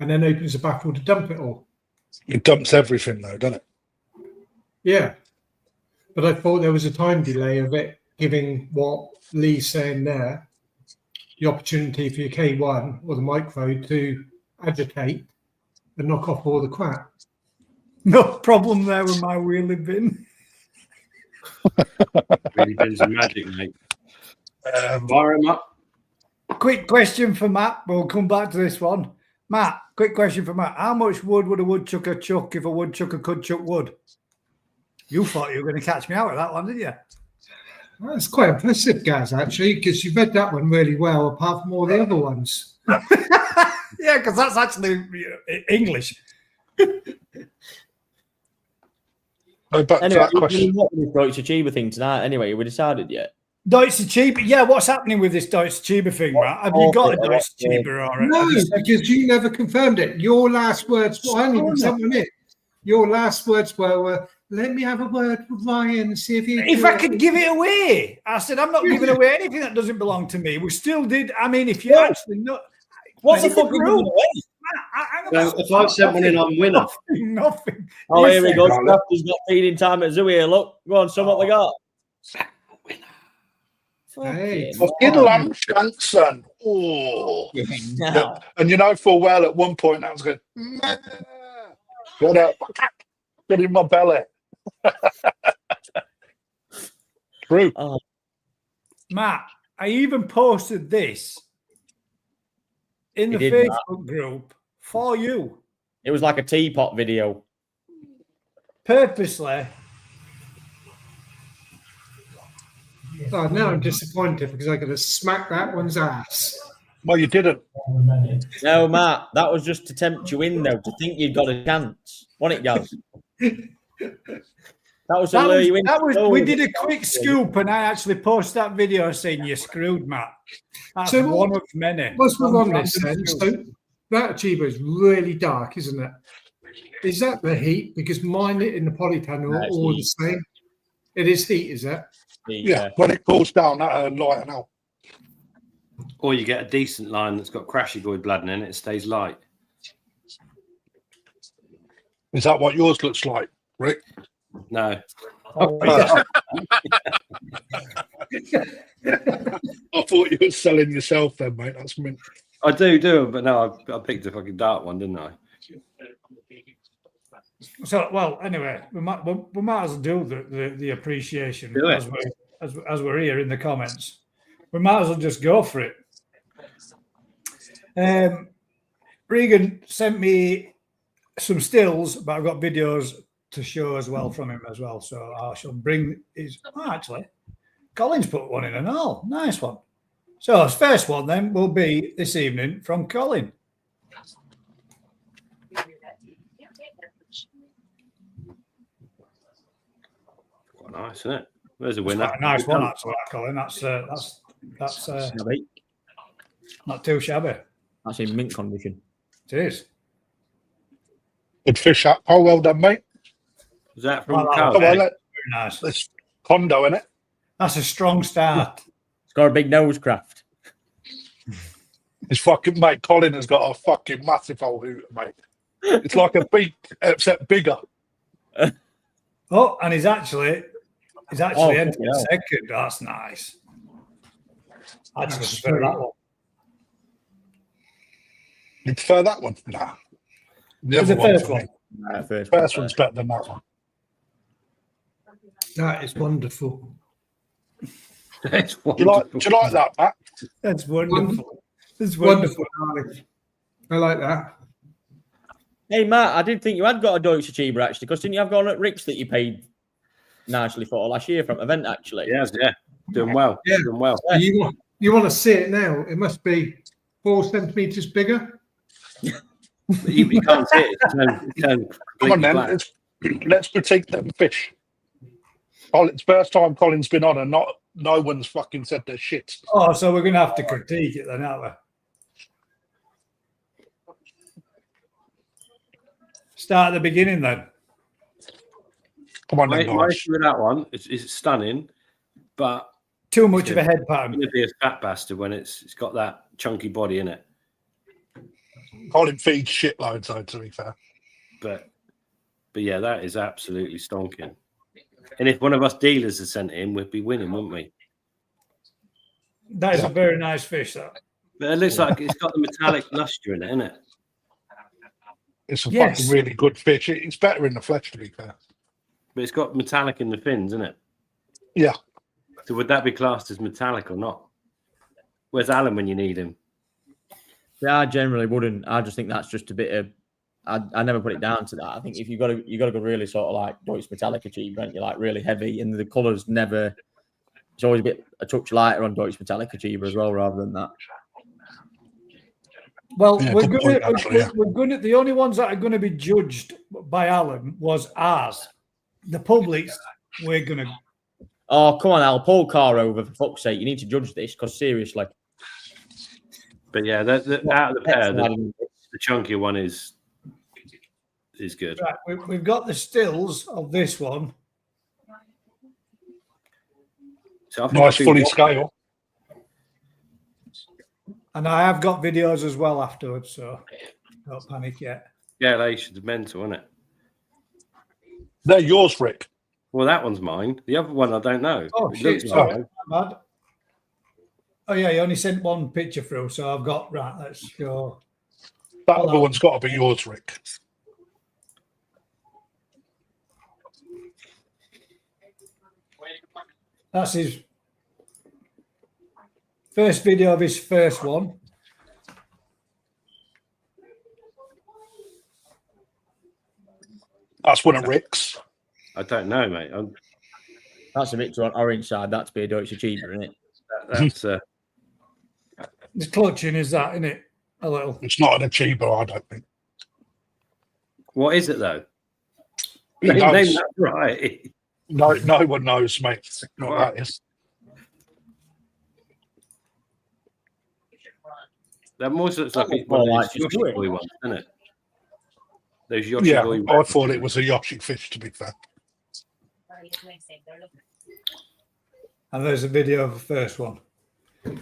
and then opens the baffle to dump it all. It dumps everything, though, doesn't it? Yeah. But I thought there was a time delay of it giving what Lee's saying there, the opportunity for your K1 or the micro to agitate and knock off all the crap. No problem there with my wheelie bin. Really bins of magic, mate. Fire him up. Quick question for Matt. We'll come back to this one. Matt, quick question for Matt. How much wood would a woodchucker chuck if a woodchucker could chuck wood? You thought you were going to catch me out with that one, didn't you? Well, that's quite impressive, Gaz, actually, because you read that one really well, apart from all the other ones. Yeah, because that's actually English. Back to Anyway, that question. what was this Deutsche Chiba thing tonight? Anyway, we decided yet. Deutsche Chiba. Yeah, what's happening with this Deutsche Chiba thing, Matt? Have you got a Deutsche Chiba or No, because you never confirmed it. Your last words, your last words were, let me have a word with Ryan and see if he. If I could give it away, I said I'm not giving away anything that doesn't belong to me. We still did. I mean, if you actually know, What's the fucking giving away? So if I sent one in, I'm winner. Nothing. Oh, here we go. Scrafty's got feeding time at zoo here. Look, go on, show what we got. Hey. In lamb shanks, son. Oh. Now, And you know full well at one point I was going, get in my belly. True. Matt, I even posted this in the You did, Facebook group for you it was like a teapot video. purposely. Oh, now I'm disappointed because I got to smack that one's ass. Well, you didn't. No, Matt, that was just to tempt you in, though, to think you'd got a chance. Wasn't it, Gaz? That was to lure you in. We did a quick scoop, and I actually posted that video saying you're screwed, Matt. That's So one of many. Let's move on One this random then. scoop. So that Chiba is really dark, isn't it? Is that the heat? Because mine in the polytan are That's all the heat. same. It is heat, is it? Yeah, when it cools down, that lighten out. Or you get a decent line that's got crashigoid blood in it, it stays light. Is that what yours looks like, Rick? No. Oh, I thought you were selling yourself then, mate. That's mint. I do, but no, I picked a fucking dark one, didn't I? So, well, anyway, we might as well do the appreciation Do it. as we're here in the comments. We might as well just go for it. Regan sent me some stills, but I've got videos to show as well from him as well. So I shall bring his. Oh, actually, Colin's put one in and all. Nice one. So his first one then will be this evening from Colin. Quite nice, isn't it? There's a It's winner. quite a nice one, actually, Colin. That's Shabby. not too shabby. That's in mint condition. It is. Good fish up. Oh, well done, mate. Is that from Well, Carl? Oh, well, Very nice. it's condo, in it. That's a strong start. It's got a big nose craft. His fucking mate Colin has got a fucking massive old hooter, mate. It's like a beak, except bigger. Oh, and he's actually entered fucking the hell. second. That's nice. Actually, prefer that one. You prefer that one? Nah. The Who's other the one first for one? me. First one's better than that one. That is wonderful. It's Do you like that, Matt? That's wonderful. It's Wonderful, wonderful. darling. I like that. Hey, Matt, I did think you had got a Deutsche Chiba, actually, because didn't you have gone at Rick's that you paid nicely for last year from event, actually? Yes, yeah. Doing well. Yeah. Doing well. You want to see it now? It must be 4 centimeters bigger. You can't see it. It's Come on, completely then. black. Let's critique them fish. It's first time Colin's been on, and no one's fucking said their shit. Oh, so we're going to have to critique it then, aren't we? Start at the beginning then. Come on, My then, guys. issue with that one is stunning, but Too much of a head it's pattern. going to be a fat bastard when it's got that chunky body in it. Colin feeds shitloads, though, to be fair. But yeah, that is absolutely stonking. And if one of us dealers had sent it in, we'd be winning, wouldn't we? That is a very nice fish, that. But it looks like it's got the metallic luster in it, isn't it? It's a Yes. fucking really good fish. It's better in the flesh, to be fair. But it's got metallic in the fins, isn't it? Yeah. So would that be classed as metallic or not? Where's Alan when you need him? Yeah, I generally wouldn't. I just think that's just a bit of. I never put it down to that. I think if you got to go really sort of like Deutsch Metallic Achiever, and you're like really heavy, and the colours never. It's always a touch lighter on Deutsch Metallic Achiever as well, rather than that. Well, Yeah, we're good going point, actually, yeah. to. We're going to. The only ones that are going to be judged by Alan was ours. The public's we're going to. Oh, come on, Al. Pull car over, for fuck's sake. You need to judge this, because seriously. But yeah, the out of the pair, the chunkier one is good. Right, we've got the stills of this one. So I think Nice fully scale. And I have got videos as well afterwards, so don't panic yet. Scalation's mental, isn't it? They're yours, Rick. Well, that one's mine. The other one I don't know. Oh, It shit. looks Sorry. like Bad. Oh, yeah, you only sent one picture through, so I've got, right, let's go. That other one's got to be yours, Rick. That's his first video of his first one. That's one of Rick's. I don't know, mate. That's a picture on orange side. That's be a Deutsch Achiever, isn't it? That's The clutching is that, isn't it? A little. It's not an Achiever, I don't think. what is it though? Who Name knows? that right. No one knows, mate, what that is. That more looks like That one of more those like just Yoshi do it. Boy ones, isn't it? Those Yoshi Yeah, Boy I thought it was a Yoshi fish, to be fair. And there's a video of the first one.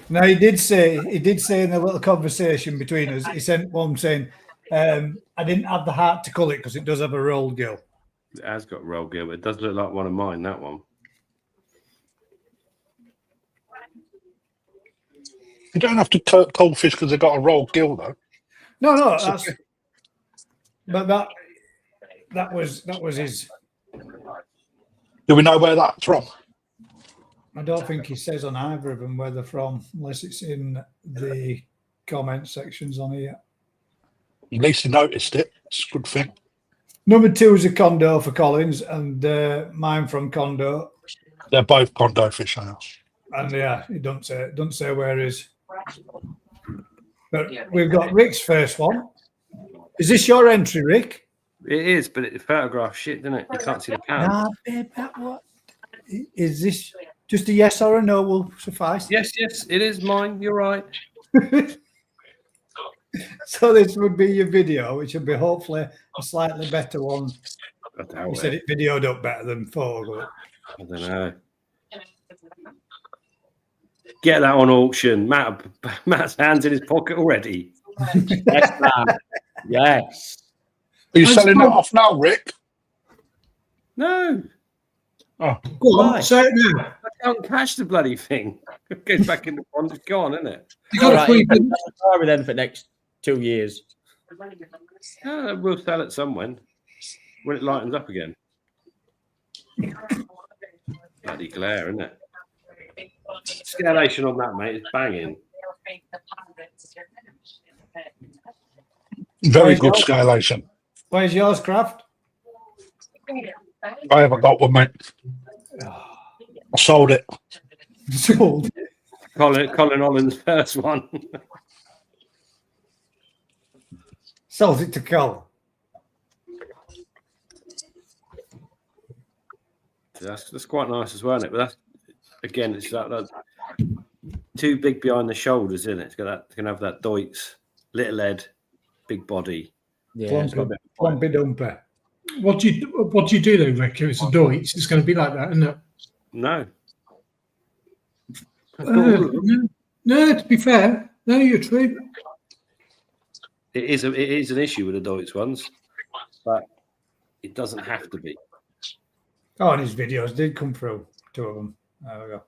Now he did say in a little conversation between us, he sent one saying, I didn't have the heart to cull it because it does have a rolled gill. It has got roll gill, but it does look like one of mine, that one. You don't have to cold fish because they've got a rolled gill, though. No, that's but that was his. Do we know where that's from? I don't think he says on either of them where they're from, unless it's in the comment sections on here. At least he noticed it. It's a good thing. Number 2 is a condo for Collins, and mine from condo. They're both condo fish house. And yeah, he don't say where it is. But we've got Rick's first one. Is this your entry, Rick? It is, but it photographs shit, doesn't it? You can't see the can. Nah, babe, what? Is this just a yes or a no will suffice? Yes, it is mine. You're right. So this would be your video, which would be hopefully a slightly better one. I doubt You said it videoed up better than photo. I don't know. Get that on auction. Matt's hands in his pocket already. Yes, man. Yes. Are you selling it off now, Rick? No, Oh, Go on, say it now. I can't catch the bloody thing. It goes back in the pond. It's gone, isn't it? You got All a right, free sorry then for next 2 years. We'll sell it somewhen when it lightens up again. Bloody glare, isn't it? Scalation on that, mate, is banging. very good scalation. Where's yours, Kraft? I haven't got one, mate. I sold it. Sold. Colin Holland's first one. Sold it to Col. That's quite nice as well, isn't it? But that's again, it's that too big behind the shoulders, isn't it? It's got that. Can have that Deutz, little head, big body. Yeah, it's got a bit of Plumpy dumpy. What do you do though, Rick? If it's a Deutsch, it's going to be like that, isn't it? No. No, to be fair, no, you're true. It is an issue with the Deutz ones, but it doesn't have to be. Oh, and his videos did come through, 2 of them. There we go.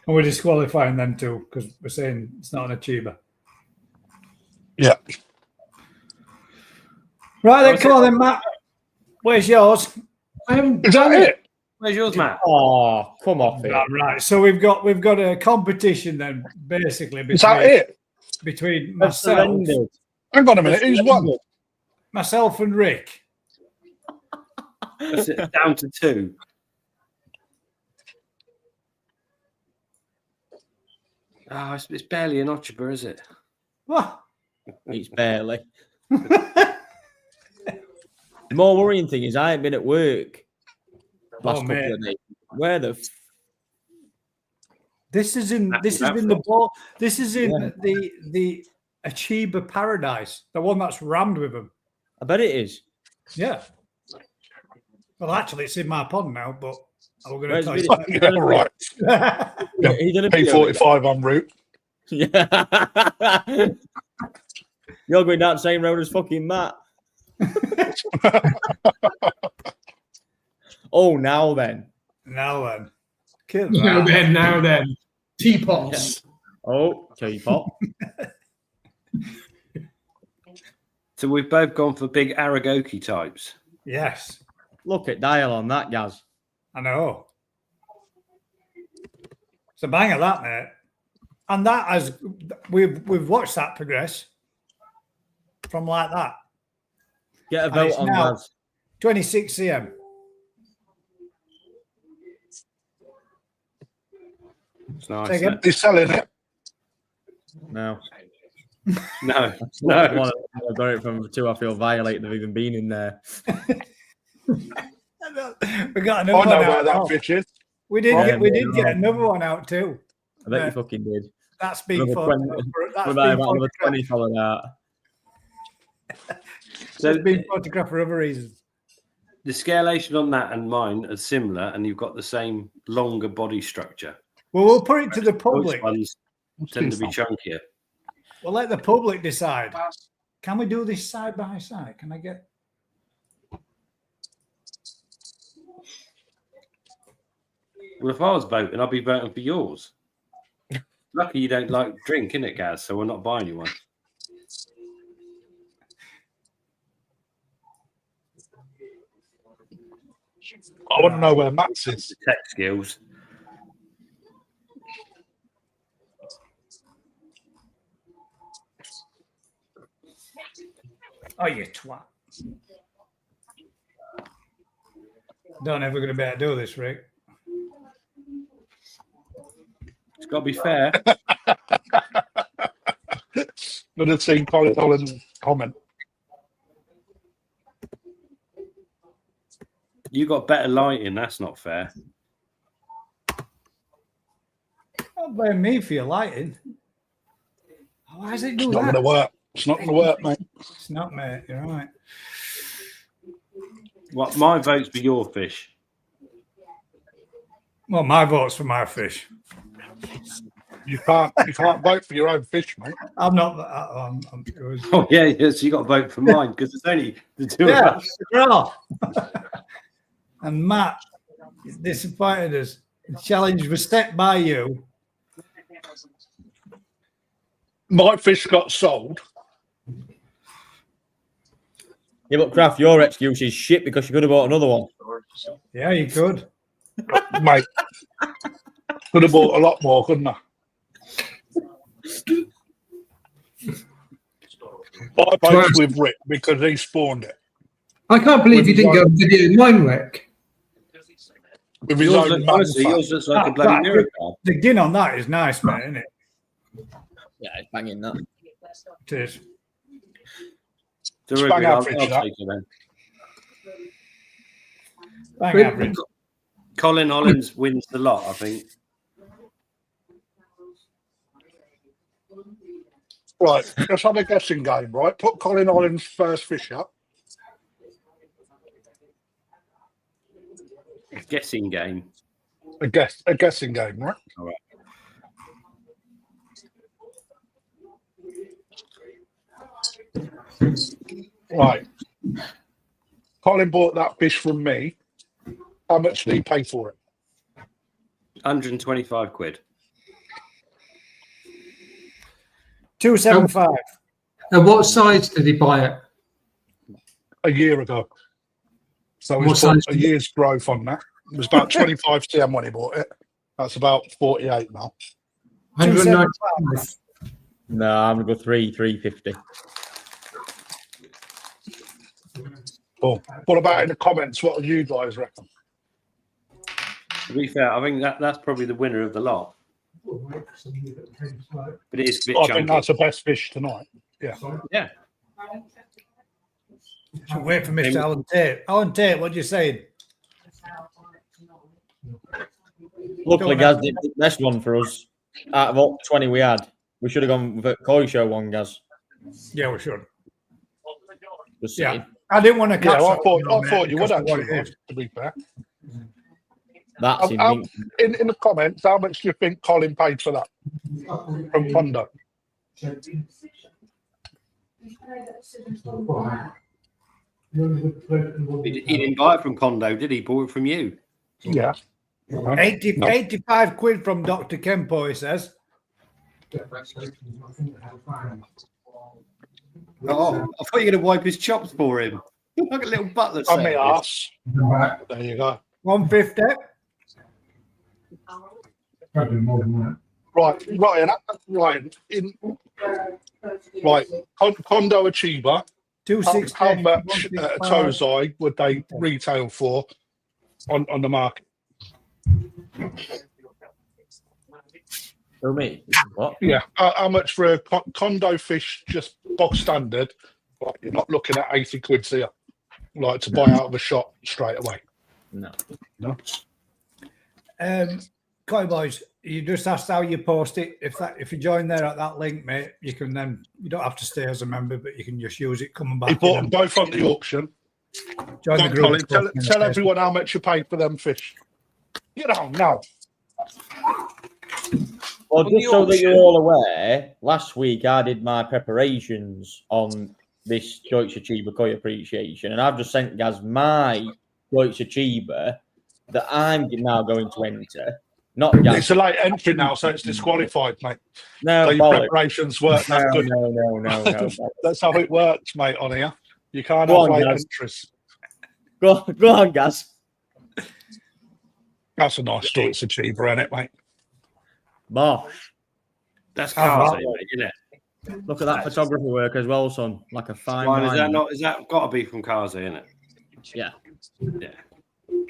And we're disqualifying them too because we're saying it's not an achiever. Yeah. Right then, come on then, Matt. Where's yours? I haven't Is done that it. it? Where's yours, Matt? Oh, come off it. Right. So we've got a competition then, basically Is that it? between I've surrendered. Hang on a minute. Who's won? myself and Rick. That's it, down to 2. Oh, it's barely an Ochiba, is it? What? It's barely. The more worrying thing is I ain't been at work last couple mate. of days. Where the This is in the ball. This is in the Achiba Paradise, the one that's rammed with them. I bet it is. Yeah. Well, actually, it's in my pond now, but I'm going Where's to tell you. the- Yeah, right. He's gonna be P45 en route. Yeah. You're going down the same road as fucking Matt. Oh, now then. Now then. Kill Now that. then. Teapots. Oh, teapot. So we've both gone for big Aragoki types. Yes, Look at dial on that, Gaz. I know. It's a banger, that, mate. And that has we've watched that progress from like that. Get a And vote it's on now Gaz. 26 cm. It's nice. Say again? He's selling it. No. No, I no. got it from 2. I feel violated of even being in there. We got I another know one where out. that now. fish is. We did Yeah, get another one out too. I bet Yeah. you fucking did. That's been Another fun. 20 That's We're been about another 20 followed out. So been photographed for other reasons. the scalation on that and mine are similar, and you've got the same longer body structure. Well, we'll put it to the Those public. ones tend to be chunkier. We'll let the public decide. Can we do this side by side? Can I get? Well, if I was voting, I'd be voting for yours. Lucky you don't like drink, innit, Gaz? So we're not buying you one. I want to know where Matt's is. The tech skills. Oh, you twat! Don't ever going to be able to do this, Rick. It's got to be fair. Would have seen Colin Holland's comment. You got better lighting. That's not fair. Don't blame me for your lighting. Why does it do It's not going that? to work. It's not going to work, mate. It's not, mate. You're right. What? My vote's for your fish. Well, my vote's for my fish. You can't vote for your own fish, mate. I'm not. It was, Oh yeah, yes. You got to vote for mine because it's only the 2 of yeah, us. draw. And Matt disappointed us. The challenge was set by you. My fish got sold. Yeah, but Kraft, your excuse is shit because you could have bought another one. Yeah, you could. Mate, could have bought a lot more, couldn't I? I voted with Rick because he spawned it I can't believe you didn't go and video mine, Rick. with his Yours, own honestly, manufacture. yours looks like a bloody miracle. The gin on that is nice, mate, isn't it? Yeah, it's banging that. It is. So Bang Ruben, I'll average, take that. it then. Bang Rick- average. Colin Hollands wins the lot, I think. Right, let's have a guessing game, right? Put Colin Holland's first fish up. Guessing game. A guessing game, right? All right. Right. Colin bought that fish from me. How much did he pay for it? 125 quid. 275. And what size did he buy it? A year ago. So What he's put size? a year's growth on that. It was about 25 cm when he bought it. That's about 48 now. 195. No, I'm gonna go 350. Cool. What about in the comments? What do you guys reckon? To be fair, I think that's probably the winner of the lot. But it is a bit I chunky. think that's the best fish tonight. Yeah. Yeah. Should wait for Mr. Alan Tate. Alan Tate, what do you say? Luckily, Gaz did the best one for us. Out of all 20 we had, we should have gone with a koi show one, Gaz. Yeah, we should. Just Yeah. saying. I didn't want to catch Yeah, I that thought one, mate, you would because of what actually, it is. to be fair. That's In the comments, how much do you think Colin paid for that from Honda? He didn't buy it from Condo, did he? Bought it from you. Yeah. 85 quid from Dr. Kempo, he says. Oh, I thought you were going to wipe his chops for him. Like a little butler. On my arse. There you go. 150. Right. Condo Achiever. 260. How much at a toe's eye would they retail for on the market? For me, what? Yeah. How much for a condo fish, just box standard? Like, you're not looking at 80 quid here. Like to buy out of a shop straight away. No. Koi boys, you just asked how you post it. If you join there at that link, mate, you don't have to stay as a member, but you can just use it coming back. He bought them both on the auction. Join the group. Colin, tell everyone how much you paid for them fish. Get on now. Well, just so that you're all aware, last week I did my preparations on this Deutsche Chiba Koi Appreciation, and I've just sent Gaz my Deutsche Chiba that I'm now going to enter. Not Gaz. It's a late entry now, so it's disqualified, mate. No, So your bollocks. preparations weren't that good. No. That's how it works, mate, on here. You can't Go have on, late Gaz. entries. Go on, Gaz. That's a nice Deutsche Achiever, isn't it, mate? Bosh. That's Kazi, mate, isn't it? Look at that photography work as well, son. Like a fine Ryan, wine. is that got to be from Kazi, isn't it? Yeah. Yeah.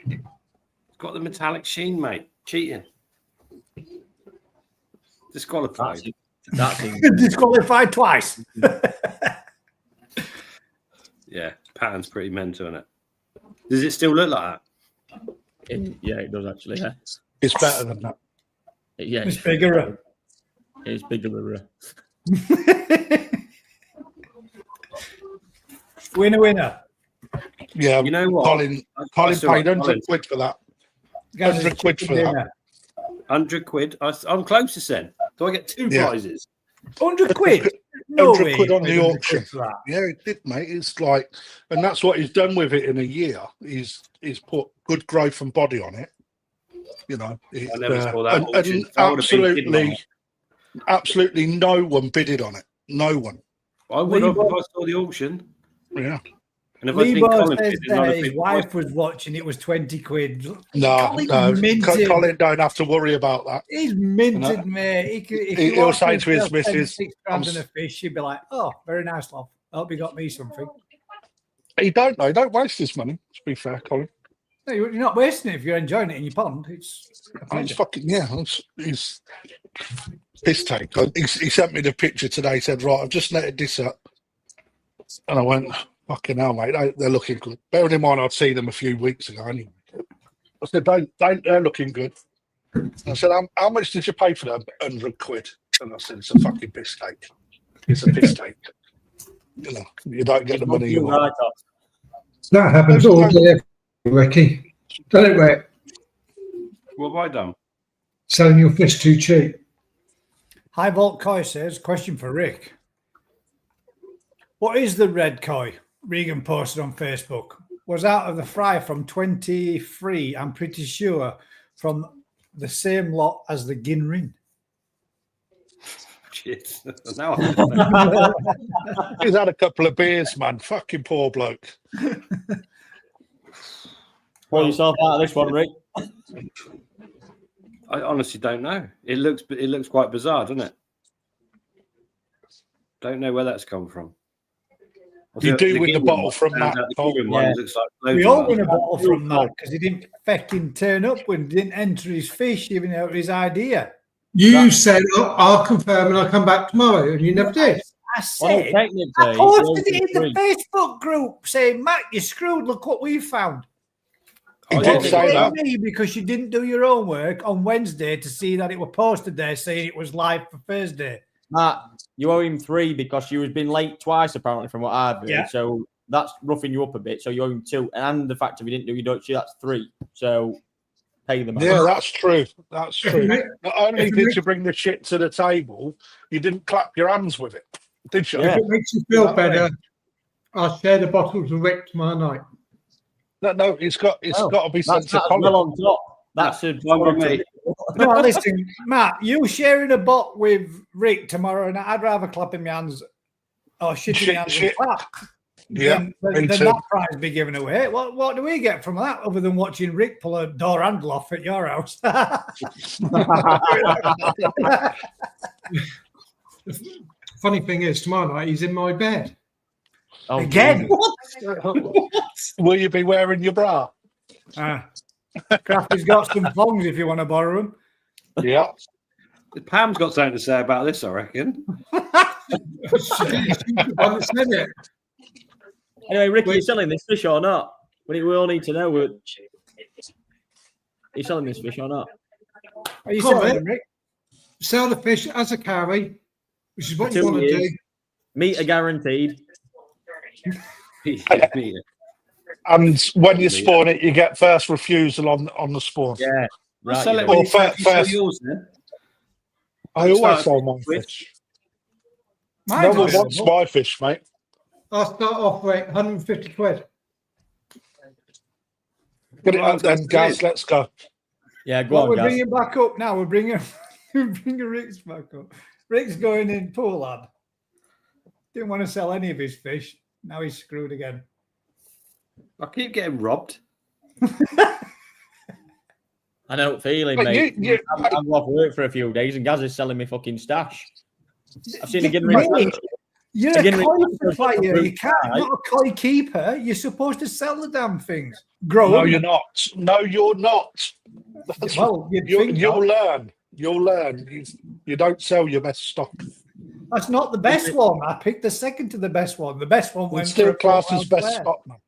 It's got the metallic sheen, mate. Cheating. Disqualified. That's Disqualified twice. Yeah, pattern's pretty mental, isn't it? Does it still look like that? yeah, it does actually. Yeah, It's better than that. yeah, It's bigger. it's bigger. Winner. Yeah, You know what? Colin That's all paid right, 100 quid for that. Guys, 100 quid for that. 100 quid. I'm closest then. Do I get two Yeah. prizes? 100 quid. No 100 way. quid on the 100 auction. quid for that. Yeah, it did, mate. It's like, and that's what he's done with it in a year. He's put good growth and body on it. You know, I never saw that auction. and That would have been hidden. absolutely no one bidded on it. No one. I would have if I saw the auction. Yeah. And if I think Lebo Colin says bid, then I'd have his been wife was watching. It was 20 quid. No, Colin no. minted. Colin don't have to worry about that. He's minted, No. mate. He'll say to his missus, £6 and a fish. She'd be like, "Oh, very nice, love. I hope you got me something." He don't know. He don't waste his money, to be fair, Colin. No, you're not wasting it if you're enjoying it in your pond. It's a He's pleasure. fucking, yeah. He's piss take. He sent me the picture today. He said, right, I've just netted this up. And I went, fucking hell, mate. They're looking good. Bearing in mind, I'd seen them a few weeks ago anyway. I said, they're looking good. I said, how much did you pay for them? 100 quid. And I said, it's a fucking piss take. It's a piss take. You know, you don't get the money you want. Right off. That happens all day, Ricky. Don't it, Rick? What have I done? Selling your fish too cheap. High Volt Koi says, question for Rick. What is the red koi? Regan posted on Facebook. Was out of the fry from 23, I'm pretty sure, from the same lot as the Ginrin. Shit. Now I He's had a couple of beers, man. Fucking poor bloke. Pull yourself out of this one, Rick. I honestly don't know. It looks quite bizarre, doesn't it? Don't know where that's come from. You do win the Gideon bottle one from turns Matt. out the Gideon one looks like We loads all of win a that. bottle from that because he didn't fucking turn up when he didn't enter his fish, even though it was his idea. You said, oh, I'll confirm and I'll come back tomorrow, and you never did. I Well, said, technically, I he posted owes it you in the 3. Facebook group saying, Matt, you're screwed. Look what we found. He Oh, did Don't yeah, say blame that. me because you didn't do your own work on Wednesday to see that it was posted there saying it was live for Thursday. Matt, you owe him 3 because you have been late twice, apparently, from what I've heard. Yeah. So that's roughing you up a bit. So you owe him 2. And the fact that we didn't do your Dutchie, that's 3. So pay them. Yeah, that's true. That's true. If Not only if it did makes- you bring the shit to the table, you didn't clap your hands with it, did you? Yeah. If it makes you feel better, I'll share the bottles with Rick tomorrow night. No, it's got to be sent That's to well Colin. on top. That's a Fine by me. No, listen, Matt, you sharing a bot with Rick tomorrow, and I'd rather clap in my hands or shit in my hands and Shit. clap Yeah, than me too. that prize be given away. What do we get from that other than watching Rick pull a door handle off at your house? Funny thing is, tomorrow night he's in my bed. Oh, Again? Will you be wearing your bra? Crafty's got some thongs if you want to borrow them. Yeah. Pam's got something to say about this, I reckon. Anyway, Ricky, are you selling this fish or not? We all need to know. Are you selling this fish or not? Are you Comment. selling them, Rick? Sell the fish as a carry, which is what you 2 want to years. do. Meat are guaranteed. And when you spawn it, you get first refusal on the spawn. Yeah. Right, Sell you it know. when Or you sell first- yours then. I always Start sell my with- fish. Mine's No one available. wants my fish, mate. I'll start off with 150 quid. Get it Well, up then, that's Gaz. it. Let's go. Yeah, go Well, on, we're guys. bringing back up now. We're bringing Rick's back up. Rick's going in pool, lad. Didn't want to sell any of his fish. Now he's screwed again. I keep getting robbed. I don't feel it, But mate. you- I'm off work for a few days and Gaz is selling me fucking stash. I've seen Yeah, a mate, You're a Again, koi Rick- supplier. You can't. Right. Not a koi keeper. You're supposed to sell the damn things. Grow No, them. you're not. No, you're not. That's Well, you'll you'll learn. You'll learn. You don't sell your best stock. that's not the best one. I picked the second to the best one. The best one went It's still for a classed quarter as best elsewhere. stock, man.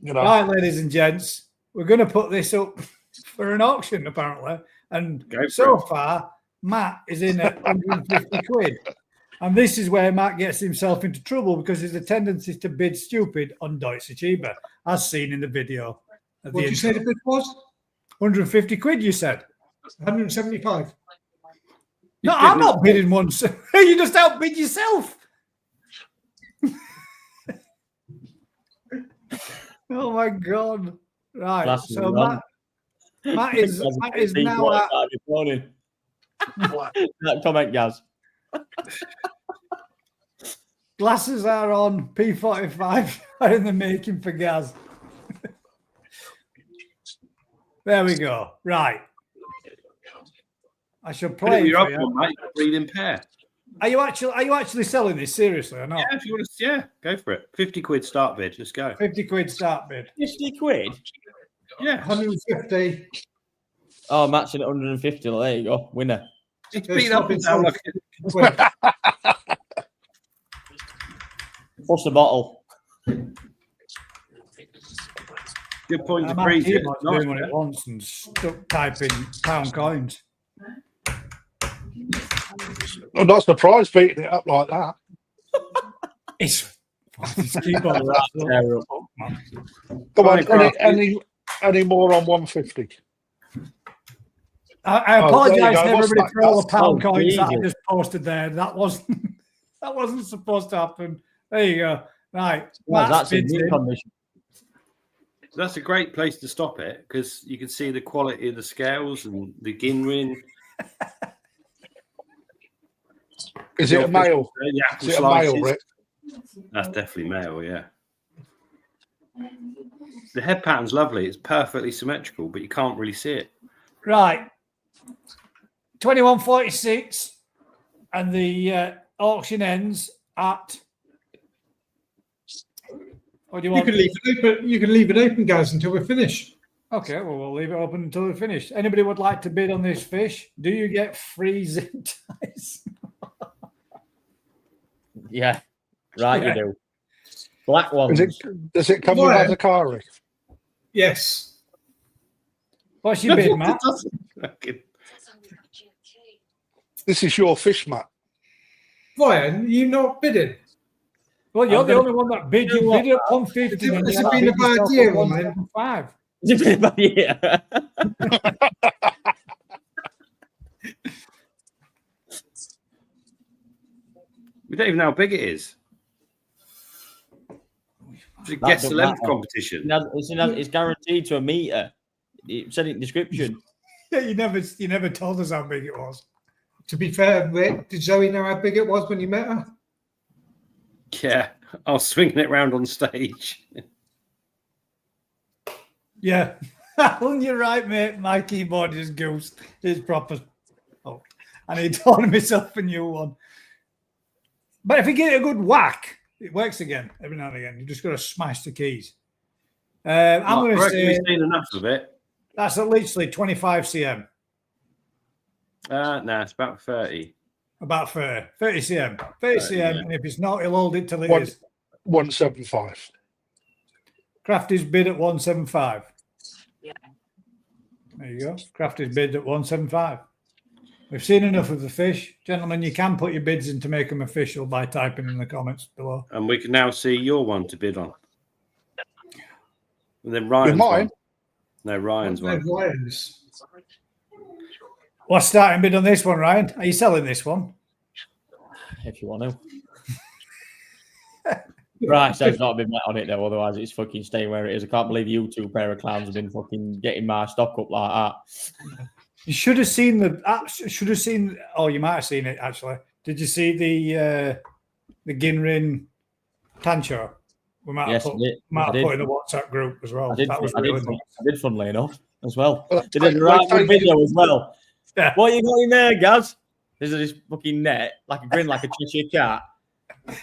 You know. Right, ladies and gents, we're going to put this up for an auction, apparently. And Go for so it. far, Matt is in at 150 quid. And this is where Matt gets himself into trouble because there's a tendency to bid stupid on Deutsche Chiba, as seen in the video. At What the did you say the intro. bid was? 150 quid, you said? 175. No, I'm not bidding once. You just outbid yourself. Oh my God. Right. Glasses So are on. Matt is now at That comment, Gaz. glasses are on. P45 are in the making for Gaz. There we go. Right. I shall play. You're for up you. one, mate. Breeding pair. Are you actually selling this seriously or not? Yeah, if you want to, yeah, go for it. 50 quid start bid. Let's go. 50 quid start bid. 50 quid? Yeah. 150. Oh, Matt's in at 150. Well, there you go. Winner. It's It's beat up not been and down sold. like Plus the bottle. good point to My freeze it. keyboard's Nice, doing what yeah. it wants and stuck typing pound coins. I'm not surprised beating it up like that. It's his keyboard. Terrible. Come on, Fine, any more on 150? I Oh, apologise there you to go. What's everybody that? for all the pound Oh, coins that I Jesus. just posted there. That wasn't supposed to happen. There you go. Right. Well, Matt's that's in bids mint in. condition. So that's a great place to stop it because you can see the quality of the scales and the ginrin. Is it a male? The apple Is it a male, slices. Rick? That's definitely male, yeah. The head pattern's lovely. It's perfectly symmetrical, but you can't really see it. Right. 21.46, and the auction ends at. What do you You want? can leave it open. You can leave it open, guys, until we're finished. Okay, well, we'll leave it open until we're finished. Anybody would like to bid on this fish? Do you get free zip ties? Yeah, right. Yeah. You do. Black ones. Does it come with Right. Azakari? Yes. What's your bid, Matt? This is your fish, Matt. Ryan, you not bidding? Well, you're I'm the gonna- only one that bid. You bid at 150. Has it been a bad year, Ryan? 175. It's been about a year. We don't even know how big it is. It's That guess the doesn't length matter. competition. It's guaranteed to a meter. It said it in the description. Yeah, you never told us how big it was. To be fair, Rick, did Zoe know how big it was when you met her? Yeah, I was swinging it around on stage. Yeah. Well, you're right, mate. My keyboard is goose. It's proper. Oh, I need to order myself a new one. But if you get a good whack, it works again every now and again. You just got to smash the keys. I'm going to say we've seen enough of it. that's at least 25 cm. No, it's about 30. About 30 cm. 30 cm. yeah. And if it's not, he'll hold it till it One- is. 175. Crafty's bid at 175. There you go. Crafty's bid at 175. We've seen enough of the fish. Gentlemen, you can put your bids in to make them official by typing in the comments below. And we can now see your one to bid on. And then Ryan's mine? one. No, Ryan's one. Ryan's. What's starting bid on this one, Ryan? Are you selling this one? If you want to. Right, so it's not been met on it though, otherwise it's fucking staying where it is. I can't believe you two pair of clowns have been fucking getting my stock up like that. You should have seen oh, you might have seen it actually. Did you see the Ginrin Tancho? We might Yes, have I put, did. might I have did. put in the WhatsApp group as well. I did, That was I really did, nice. I did, funnily enough, as well. Well, They did a I- right I- good video as well. Yeah. What you got in there, Gaz? There's this fucking net, like a grin, like a Cheshire cat.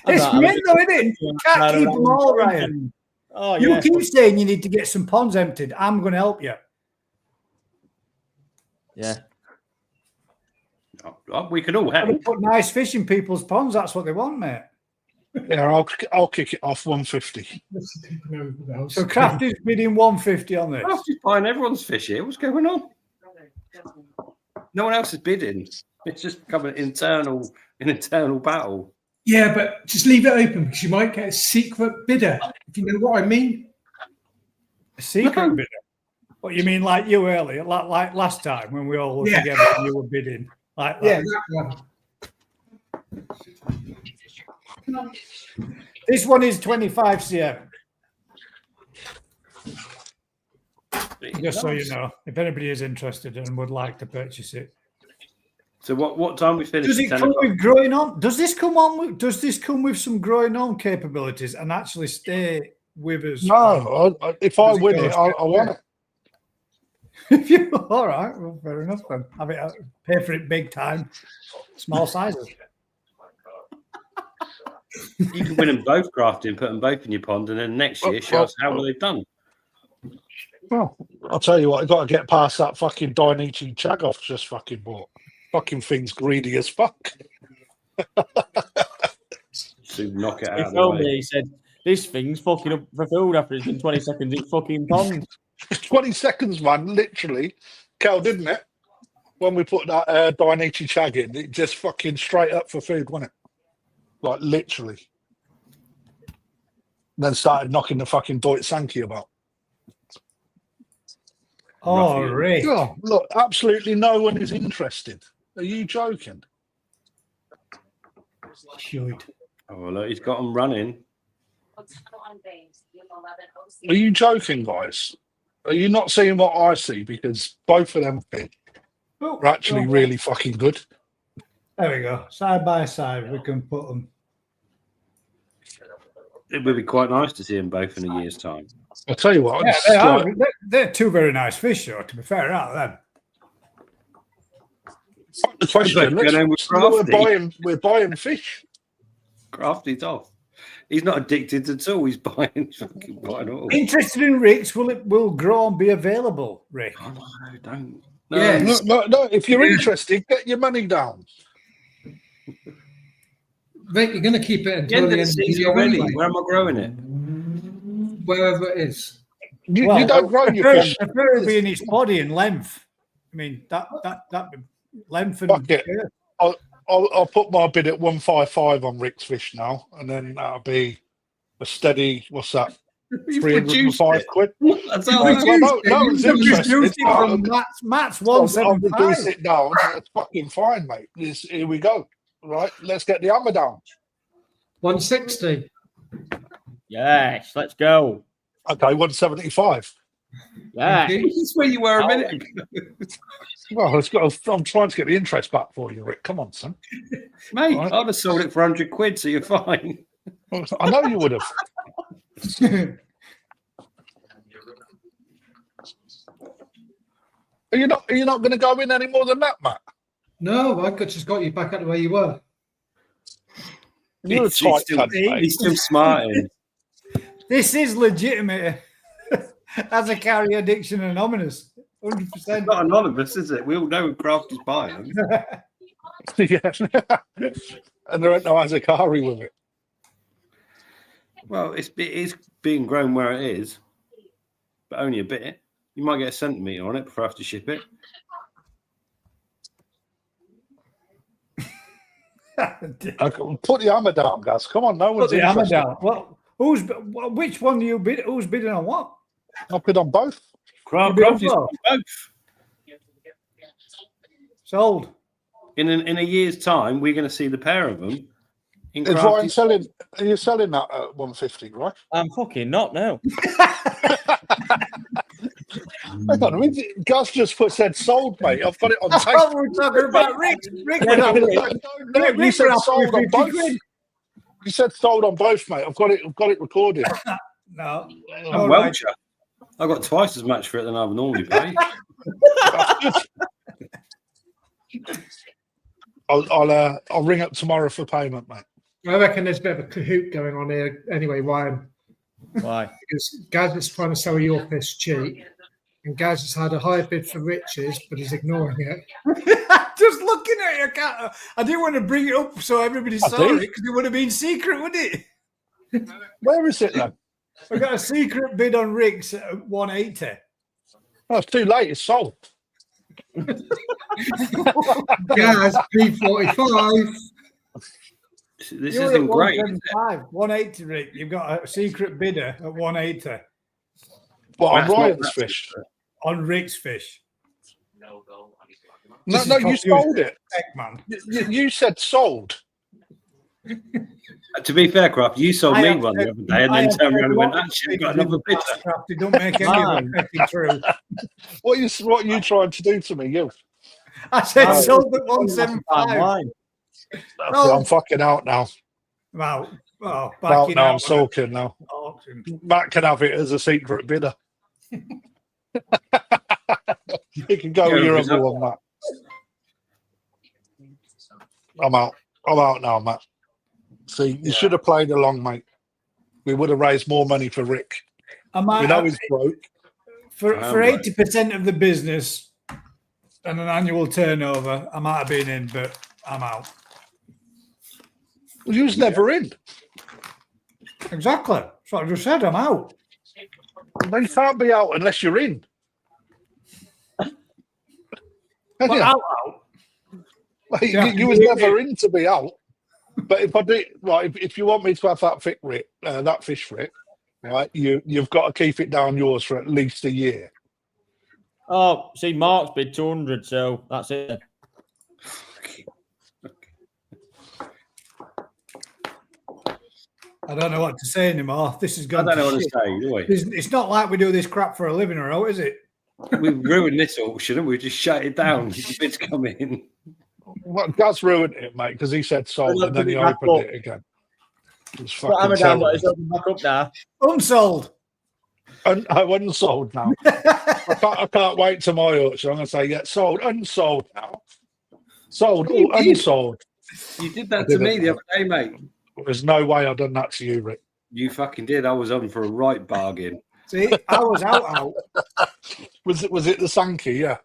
It's mint though, isn't it? You can't keep them all, Ryan. Oh, You yeah. keep saying you need to get some ponds emptied. I'm going to help you. Yeah. Oh, we can all Gotta help. put nice fish in people's ponds. That's what they want, mate. Yeah, I'll kick it off 150. So Crafty's bidding 150 on this. I'm just buying everyone's fish here. What's going on? No one else is bidding. It's just become an internal battle. Yeah, but just leave it open because you might get a secret bidder, if you know what I mean. A secret bidder. What you mean, like you earlier, like last time when we all were Yeah. together and you were bidding, like that. Yeah, that one. This one is 25 cm. Just so you know, if anybody is interested and would like to purchase it. So what time we finish? Does it 10 come o'clock? with growing on? Does this come with some growing on capabilities and actually stay with us? No, if I Does it win go it, I want it. If you all right, well, fair enough then. Have it pay for it big time, small sizes. You can win them both, crafting, put them both in your pond, and then next year show us how well they've done. Well, I'll tell you what, I've got to get past that fucking Dainichi Chagoff just fucking bought. Fucking thing's greedy as fuck. So knock it out He of the told me, way. he said, this thing's fucking up for food after it's been 20 seconds in fucking pond. 20 seconds, man, literally. Kel, didn't it? When we put that Dainichi Chag in, it just fucking straight up for food, wasn't it? Like, literally. Then started knocking the fucking Deutsch Sankey about. Oh, Ruffian. Rick. Oh, look, absolutely no one is interested. Are you joking? Shoot. Oh, look, he's got them running. Are you joking, guys? Are you not seeing what I see? Because both of them Oh, are actually oh, really fucking good. There we go. Side by side, we can put them. It would be quite nice to see them both in a year's time. I'll tell you what. Yeah, it's they are. like- They're two very nice fish, though, to be fair, aren't they? the question. But, you know, We're buying fish. Crafty's off. He's not addicted at all. He's buying fucking buying all. Interested in Rick's? Will grow and be available, Rick? Oh, no, don't. No, Yes. No. If you're interested, get your money down. Rick, you're going to keep it The until end the of end the of the season year already. anyway, Where am I growing it? wherever it is. You Well, don't grow your fish. Preferably in its body and length. I mean, that length and Fuck it. I'll put my bid at 155 on Rick's fish now, and then that'll be a steady. What's that? You produced 305 it. quid. That's No, all. it's interesting. Reduced it from Matt's I'll 175. reduce it down. That's fucking fine, mate. Here we go. Right, let's get the hammer down. 160. Yes, let's go. Okay, 175. Yeah. That's where you were a minute ago. Well, I'm trying to get the interest back for you, Rick. Come on, son. Mate, Right. I'd have sold it for 100 quid, so you're fine. I know you would have. Are you not going to go in any more than that, Matt? No, just got you back up to where you were. You're a He's tight still, cunt, mate. he's still smarting. This is legitimate as a carry addiction anonymous. 100%. It's not anonymous, is it? We all know Crafty's buying them. Yeah. And there ain't no Azakari with it. Well, it is being grown where it is, but only a bit. You might get a centimetre on it before I have to ship it. Okay, put the hammer down, guys. Come on, no Put one's the hammer interested. down. Well, which one do you bid? Who's bidding on what? I'll bid on both. Crafty's both. both. Sold. In a year's time, we're going to see the pair of them. In Is Ryan Crafty's. selling? Are you selling that at 150, right? I'm fucking not now. Hang on, I mean, Gus just said sold, mate. I've got it on I tape. thought we were talking about Rick. Rick would have No, you Rick said would have sold on 50 both. quid. You said sold on both, mate. I've got it recorded. No. I'm All right. Welcher. I got twice as much for it than I would normally pay. I'll ring up tomorrow for payment, mate. I reckon there's a bit of a cahoot going on here anyway, Ryan. Why? Because Gaz is trying to sell your fish cheap, and Gaz has had a higher bid for Rich's, but he's ignoring it. Just looking at it, I didn't want to bring it up so everybody I saw do. it because it would have been secret, wouldn't it? Where is it then? I got a secret bid on Rick's at 180. Oh, it's too late. It's sold. Gaz, 345. This You're isn't at great. 175, 180, Rick. You've got a secret bidder at 180 What, on That's not- Ryan's that's- fish? on Rick's fish. No, This no, is you confused. sold it. Heck, man. You said sold. To be fair, Craft, you sold I me have one the said- other day and I then have turned said around and went, lots of actually, I've got things in another the bidder. past, Kraft. It don't make any of them fucking true. What are you trying to do to me? You? I said Oh. sold at 175. Line. No. I'm fucking out now. Wow. Oh, Out backing now. I'm out. sulking now. Auction. Matt can have it as a secret bidder. You can go with your other one, Matt. I'm out. I'm out now, Matt. See, you should have played along, mate. We would have raised more money for Rick. I might We know he's broke. for Right. 80% of the business and an annual turnover, I might have been in, but I'm out. You was never in. Exactly. That's what I just said. I'm out. Then you can't be out unless you're in. But Yeah. out. Like, Yeah. you was never in to be out. But if I do, right, if you want me to have that that fish Rick, right, you've got to keep it down yours for at least a year. Oh, see, Mark's bid 200, so that's it. I don't know what to say anymore. This is I going don't know to what to shit. say, do we? It's not like we do this crap for a living, or out, is it? We've ruined this auction and we've just shut it down. The bids come in. Well, Gaz ruined it, mate, because he said sold Look, and then put he it back opened up. it again. It was Put hammer fucking down, terrible. but it's open back up now. Unsold. Unsold now. I can't wait to my auction. I'm going to say, yeah, sold, unsold now. Sold or unsold. You did that I to did me it, the other day, mate. There's no way I've done that to you, Rick. You fucking did. I was on for a right bargain. See, I was out. Was it the Sankey? Yeah.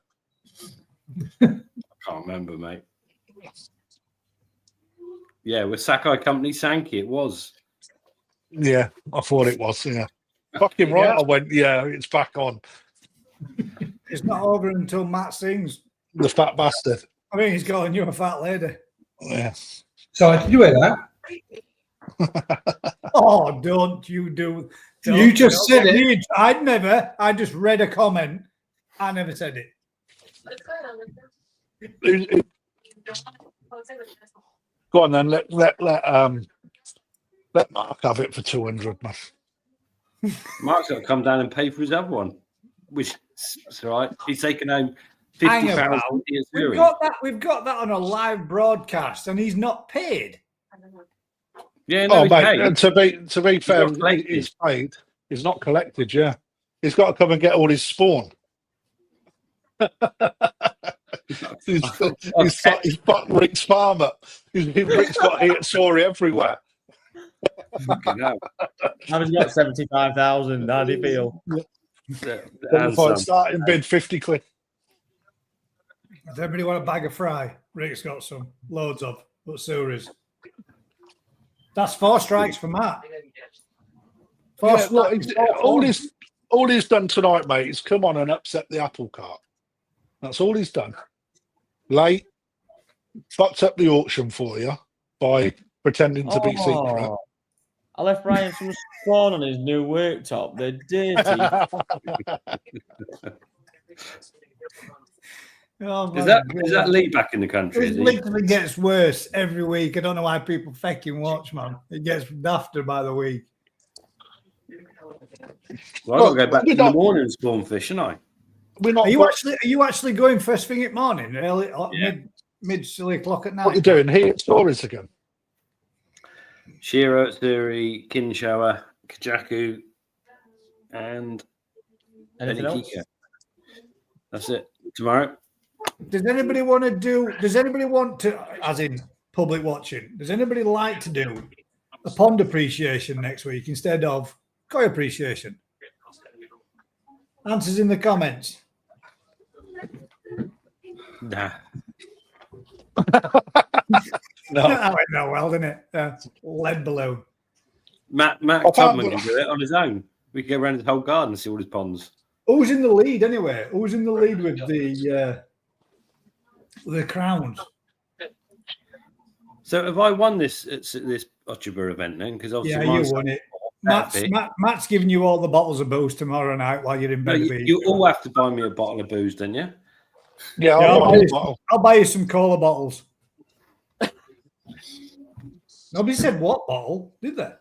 I can't remember, mate. Yeah, with Sakai Company Sankey, it was. Yeah, I thought it was. Yeah. Fucking right. Yeah. I went, yeah, it's back on. It's not over until Matt sings. The fat bastard. I mean, he's calling you a fat lady. Yeah. So did you hear that? Oh, don't you do. You just said it. I'd never. I just read a comment. I never said it. Go on then. Let Mark have it for 200, man. Mark's got to come down and pay for his other one, which is all right. He's taken home Hang 50 about. pounds. We've got that on a live broadcast, and he's not paid. Yeah, no, Oh, he's mate. paid. And to be fair, not collected. he's paid. He's not collected. Yeah, he's got to come and get all his spawn. he's fucked Rick's farm up. Rick's got here at Sorry everywhere. Fucking hell. I've got 75,000. How do you feel? Starting bid 50 quid. Does everybody want a bag of fry? Rick's got some, loads of, but Suri's. That's 4 strikes for Matt. Yeah, look, all he's done tonight, mate, is come on and upset the apple cart. That's all he's done. Late, fucked up the auction for you by pretending to be secret. I left Ryan some spawn on his new worktop. They're dirty. Oh, Is that Lee back in the country? It Is he? literally gets worse every week. I don't know why people fucking watch, man. It gets dafter by the week. Well, I've got to go back in the morning and spawn fish, shouldn't I? We're not. Are you actually going first thing at morning, early, Yeah. mid silly o'clock at night? What are you doing here at Stories again? Shiro, Tsuri, Kinshawa, Kajaku, and Anything else? Kika. That's it. Tomorrow. Does anybody want to, as in public watching, does anybody like to do a pond appreciation next week instead of koi appreciation? Answers in the comments. Nah. No. That went no well, didn't it? Lead balloon. Matt Tubman can do it on his own. We can go around his whole garden and see all his ponds. Who's in the lead anyway? Who's in the lead with the crowns? So have I won this Otterburn event then? Because Yeah, you won it. Matt's giving you all the bottles of booze tomorrow night while you're in bed. You all have to buy me a bottle of booze, don't you? Yeah, I'll buy you some cola bottles. Nobody said what bottle, did they?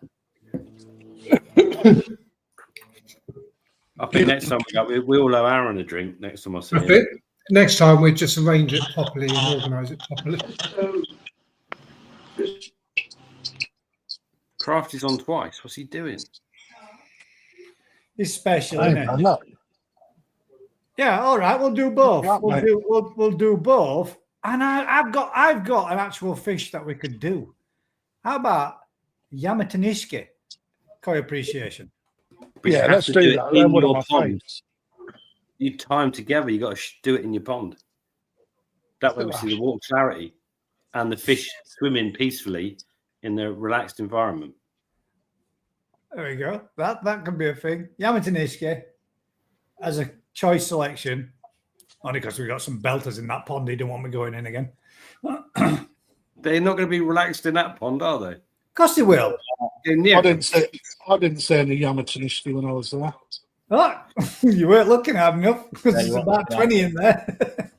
I think next time we all owe Aaron a drink next time I see I him. think next time we just arrange it properly and organise it properly. Crafty's on twice. What's he doing? It's special, isn't it? Yeah, all right, we'll do both. We'll do both. And I've got an actual fish that we could do. How about Yamatanishke koi appreciation? But Yeah, you have let's to do it that. in One of your my pond. favourites. You time together. You got to do it in your pond. That way we see the water clarity and the fish swimming peacefully in the relaxed environment. There we go. That could be a thing. Yamatanishke as a choice selection. Only because we got some belters in that pond. He didn't want me going in again. They're not going to be relaxed in that pond, are they? Of course they will. I didn't see any Yamatanishki when I was there. Oh, you weren't looking hard enough because there's about 20 in there.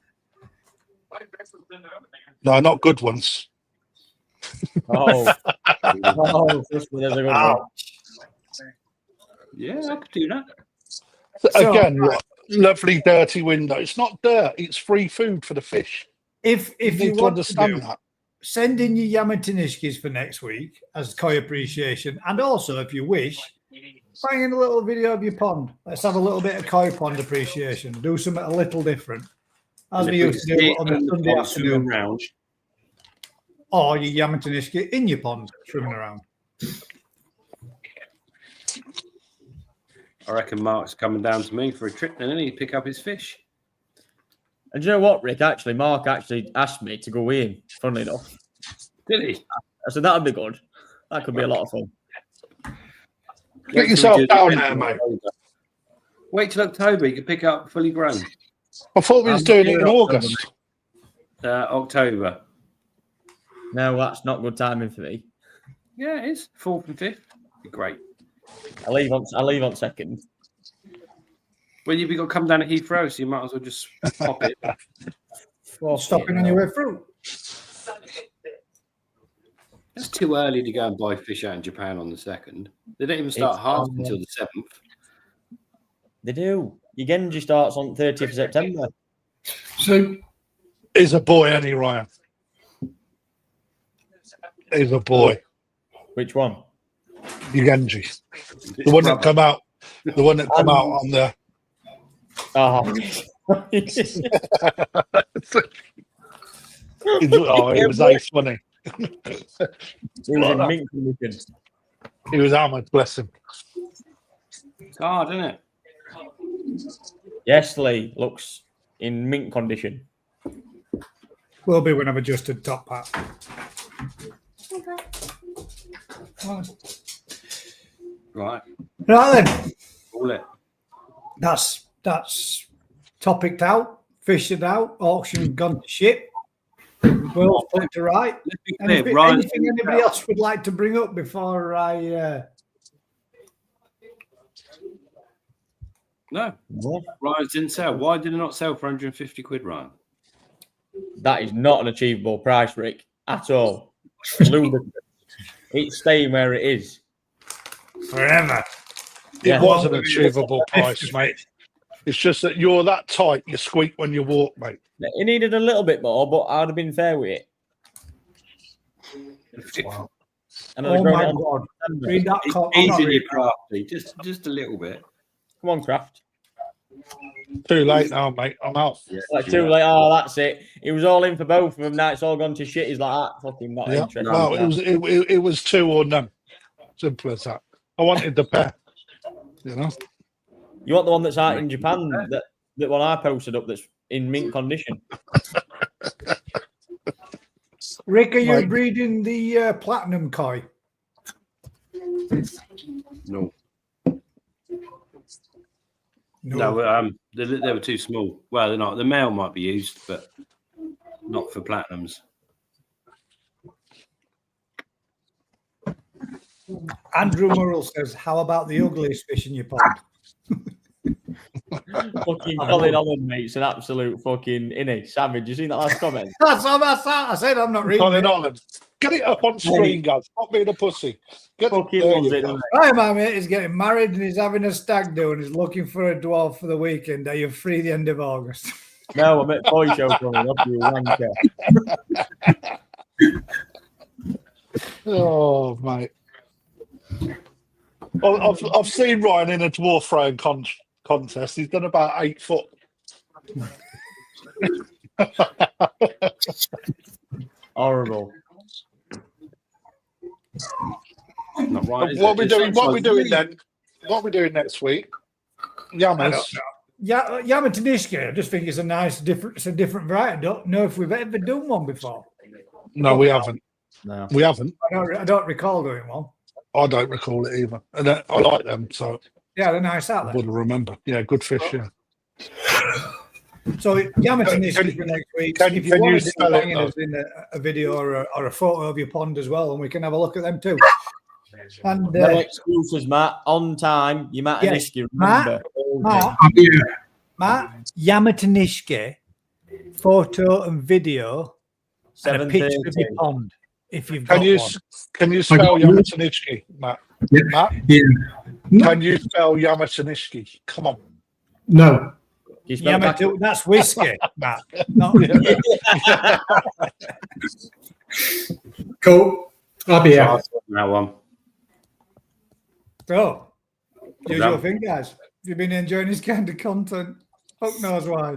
No, not good ones. Oh, there's a good one. Yeah, I could do that. Again, lovely dirty window. It's not dirt. It's free food for the fish. If You you need to want understand to that. send in your Yamatanishkis for next week as koi appreciation, and also if you wish, bang in a little video of your pond. Let's have a little bit of koi pond appreciation. Do something a little different. As we used to do on a Sunday afternoon. Round. Or your Yamatanishki in your pond swimming around. I reckon Mark's coming down to me for a trip, then, and he'd pick up his fish. And do you know what, Rick? Actually, Mark actually asked me to go in, funnily enough. Did he? I said, that'd be good. That could be a lot of fun. Get yourself down there, mate. Wait till October, you can pick up fully grown. I thought we was doing it in August. October. No, that's not good timing for me. Yeah, it is. 4th and 5th. Be great. I leave on 2nd. Well, you've got to come down to Heathrow, so you might as well just pop it. Stopping on your way through. It's too early to go and buy fish out in Japan on the 2nd. They don't even start half until the 7th. They do. Your Genji starts on 30th of September. So, He's a boy, any Ryan. He's a boy. Which one? Genji. The one that come out. The one that come out on the. Oh, It was ace, wasn't he? he was in mint condition. He was hammered, bless him. It's hard, isn't it? Yes, Lee looks in mint condition. Will be when I've adjusted top hat. Right. Right then. All it. That's topicked out, fished out, auction gone to shit. Well, put it to right. Let's be clear, Anything anybody else would like to bring up before I? No. What? Ryan's didn't sell. Why did it not sell for 150 quid, Ryan? That is not an achievable price, Rick, at all. Ludicrous. It's staying where it is. Forever. It was an achievable price, mate. It's just that you're that tight, you squeak when you walk, mate. It needed a little bit more, but I'd have been fair with it. Wow. And Oh my God. Read that call. I'm not Easy reading crafty, just a little bit. Come on, Kraft. Too late now, mate. I'm out. Yeah, Like too late. Oh, that's it. He was all in for both of them. Now it's all gone to shit. He's like, that fucking not Yeah. interested. No, it was 2 or none. Simple as that. I wanted the pair. You know. You want the one that's out in Japan? That one I posted up that's in mint condition. Rick, are you Mike. breeding the platinum koi? No. No, they were too small. Well, they're not. The male might be used, but not for platinums. Andrew Murrell says, "How about the ugliest fish in your pond?" Fucking Colin Holland, mate. It's an absolute fucking innie savage. You seen that last comment? That's all I said. I'm not reading. Colin Holland. Get it up on screen, guys. Stop being a pussy. Fucking loves it, doesn't Right, my mate is getting married and he's having a stag do and he's looking for a dwarf for the weekend. Are you free the end of August? it? No, I'm at Boy Show coming up, you wanker. Oh, mate. Well, I've seen Ryan in a dwarf throwing contest. He's done about 8 foot. Horrible. Not right, is What it? we It doing? sounds What like we doing me. then? What we doing next week? Yamas. Yeah, Yamatanishka. I just think it's a different variety. I don't know if we've ever done one before. No, we haven't. No. We haven't. I don't recall doing one. I don't recall it either. And I like them, so Yeah, they're nice out I there. would remember. Yeah, good fish. Yeah. So Yamatanishka for next week. can If you want to spell it, bang us in a video or a photo of your pond as well, and we can have a look at them too. And No excuses, Matt. On time. You might have Yes, missed you. Remember. Matt Yamatanishka, photo and video, and a picture of your 7:30. pond. If you've got Can you spell Yamatanishki, Matt? Yeah. Matt? Yeah. Can you spell Yamatanishki? Come on. No. You spell back- That's whiskey, Matt. Not Cool. I'll be out. That one. oh. Usual thing, guys. If you've been enjoying this kind of content, fuck knows why.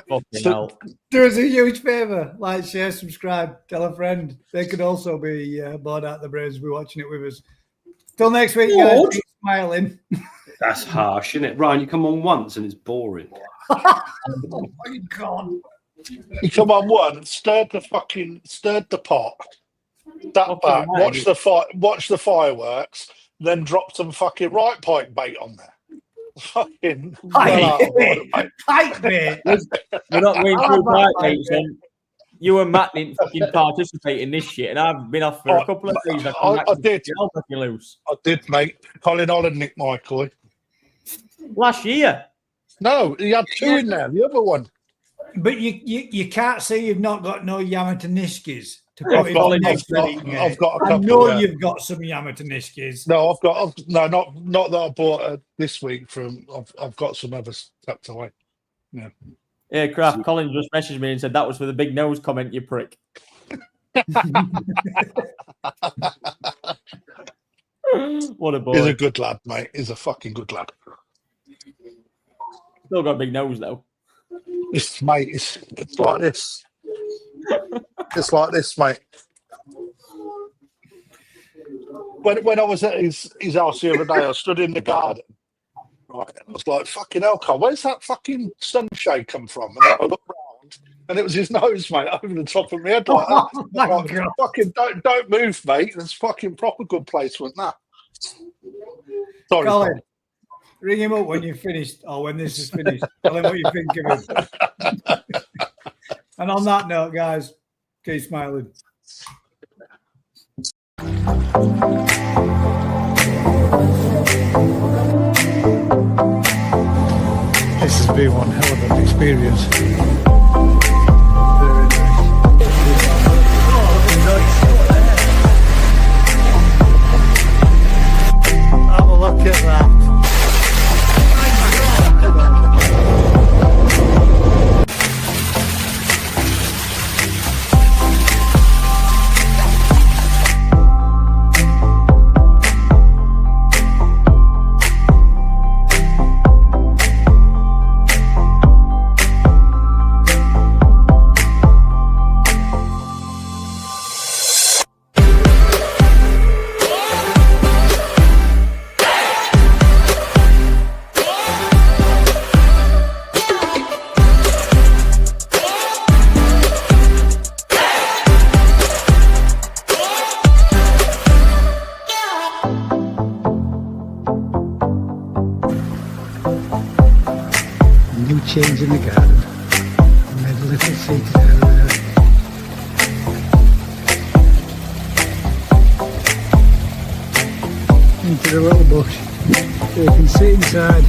Fucking hell. Do us a huge favour. Like, share, subscribe, tell a friend. They could also be bored out the brains, be watching it with us. Till next week, guys. Keep smiling. That's harsh, isn't it? Ryan, you come on once and it's boring. Oh my God. You come on once, stirred the pot. That back, watch the fireworks, then drop some fucking right pike bait on there. Fucking Pike bait. We're not going through bite mates, and you and Matt didn't fucking participate in this shit, and I've been off for a couple of days. I did. I'll fucking loose. I did, mate. Colin Holland, Nick Michael. Last year. No, he had two in there. The other one. But you can't say you've not got no Yamata Nishkis to I've put in got- the next I've thing. got a couple. I know yeah. you've got some Yamata Nishkis. No, not that I bought this week from. I've got some others tucked away. Yeah, Kraft. Colin just messaged me and said that was for the big nose comment, you prick. What a boy. He's a good lad, mate. He's a fucking good lad. Still got a big nose though. It's like this. It's like this, mate. When I was at his house the other day, I stood in the garden. Right, and I was like, "Fucking hell, Carl, where's that fucking sunshade come from?" And I looked round, and it was his nose, mate, over the top of my head like that. Oh my Like, God. fucking don't move, mate. That's fucking proper good placement, that. Sorry, Colin, Colin. ring him up when you're finished or when this is finished. Tell him what you think of him. And on that note, guys, keep smiling. This has been one hell of an experience. Very nice. Have a look at that. New change in the garden. Made a little seat there. Into the little bush. So you can sit inside.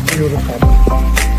The other pond.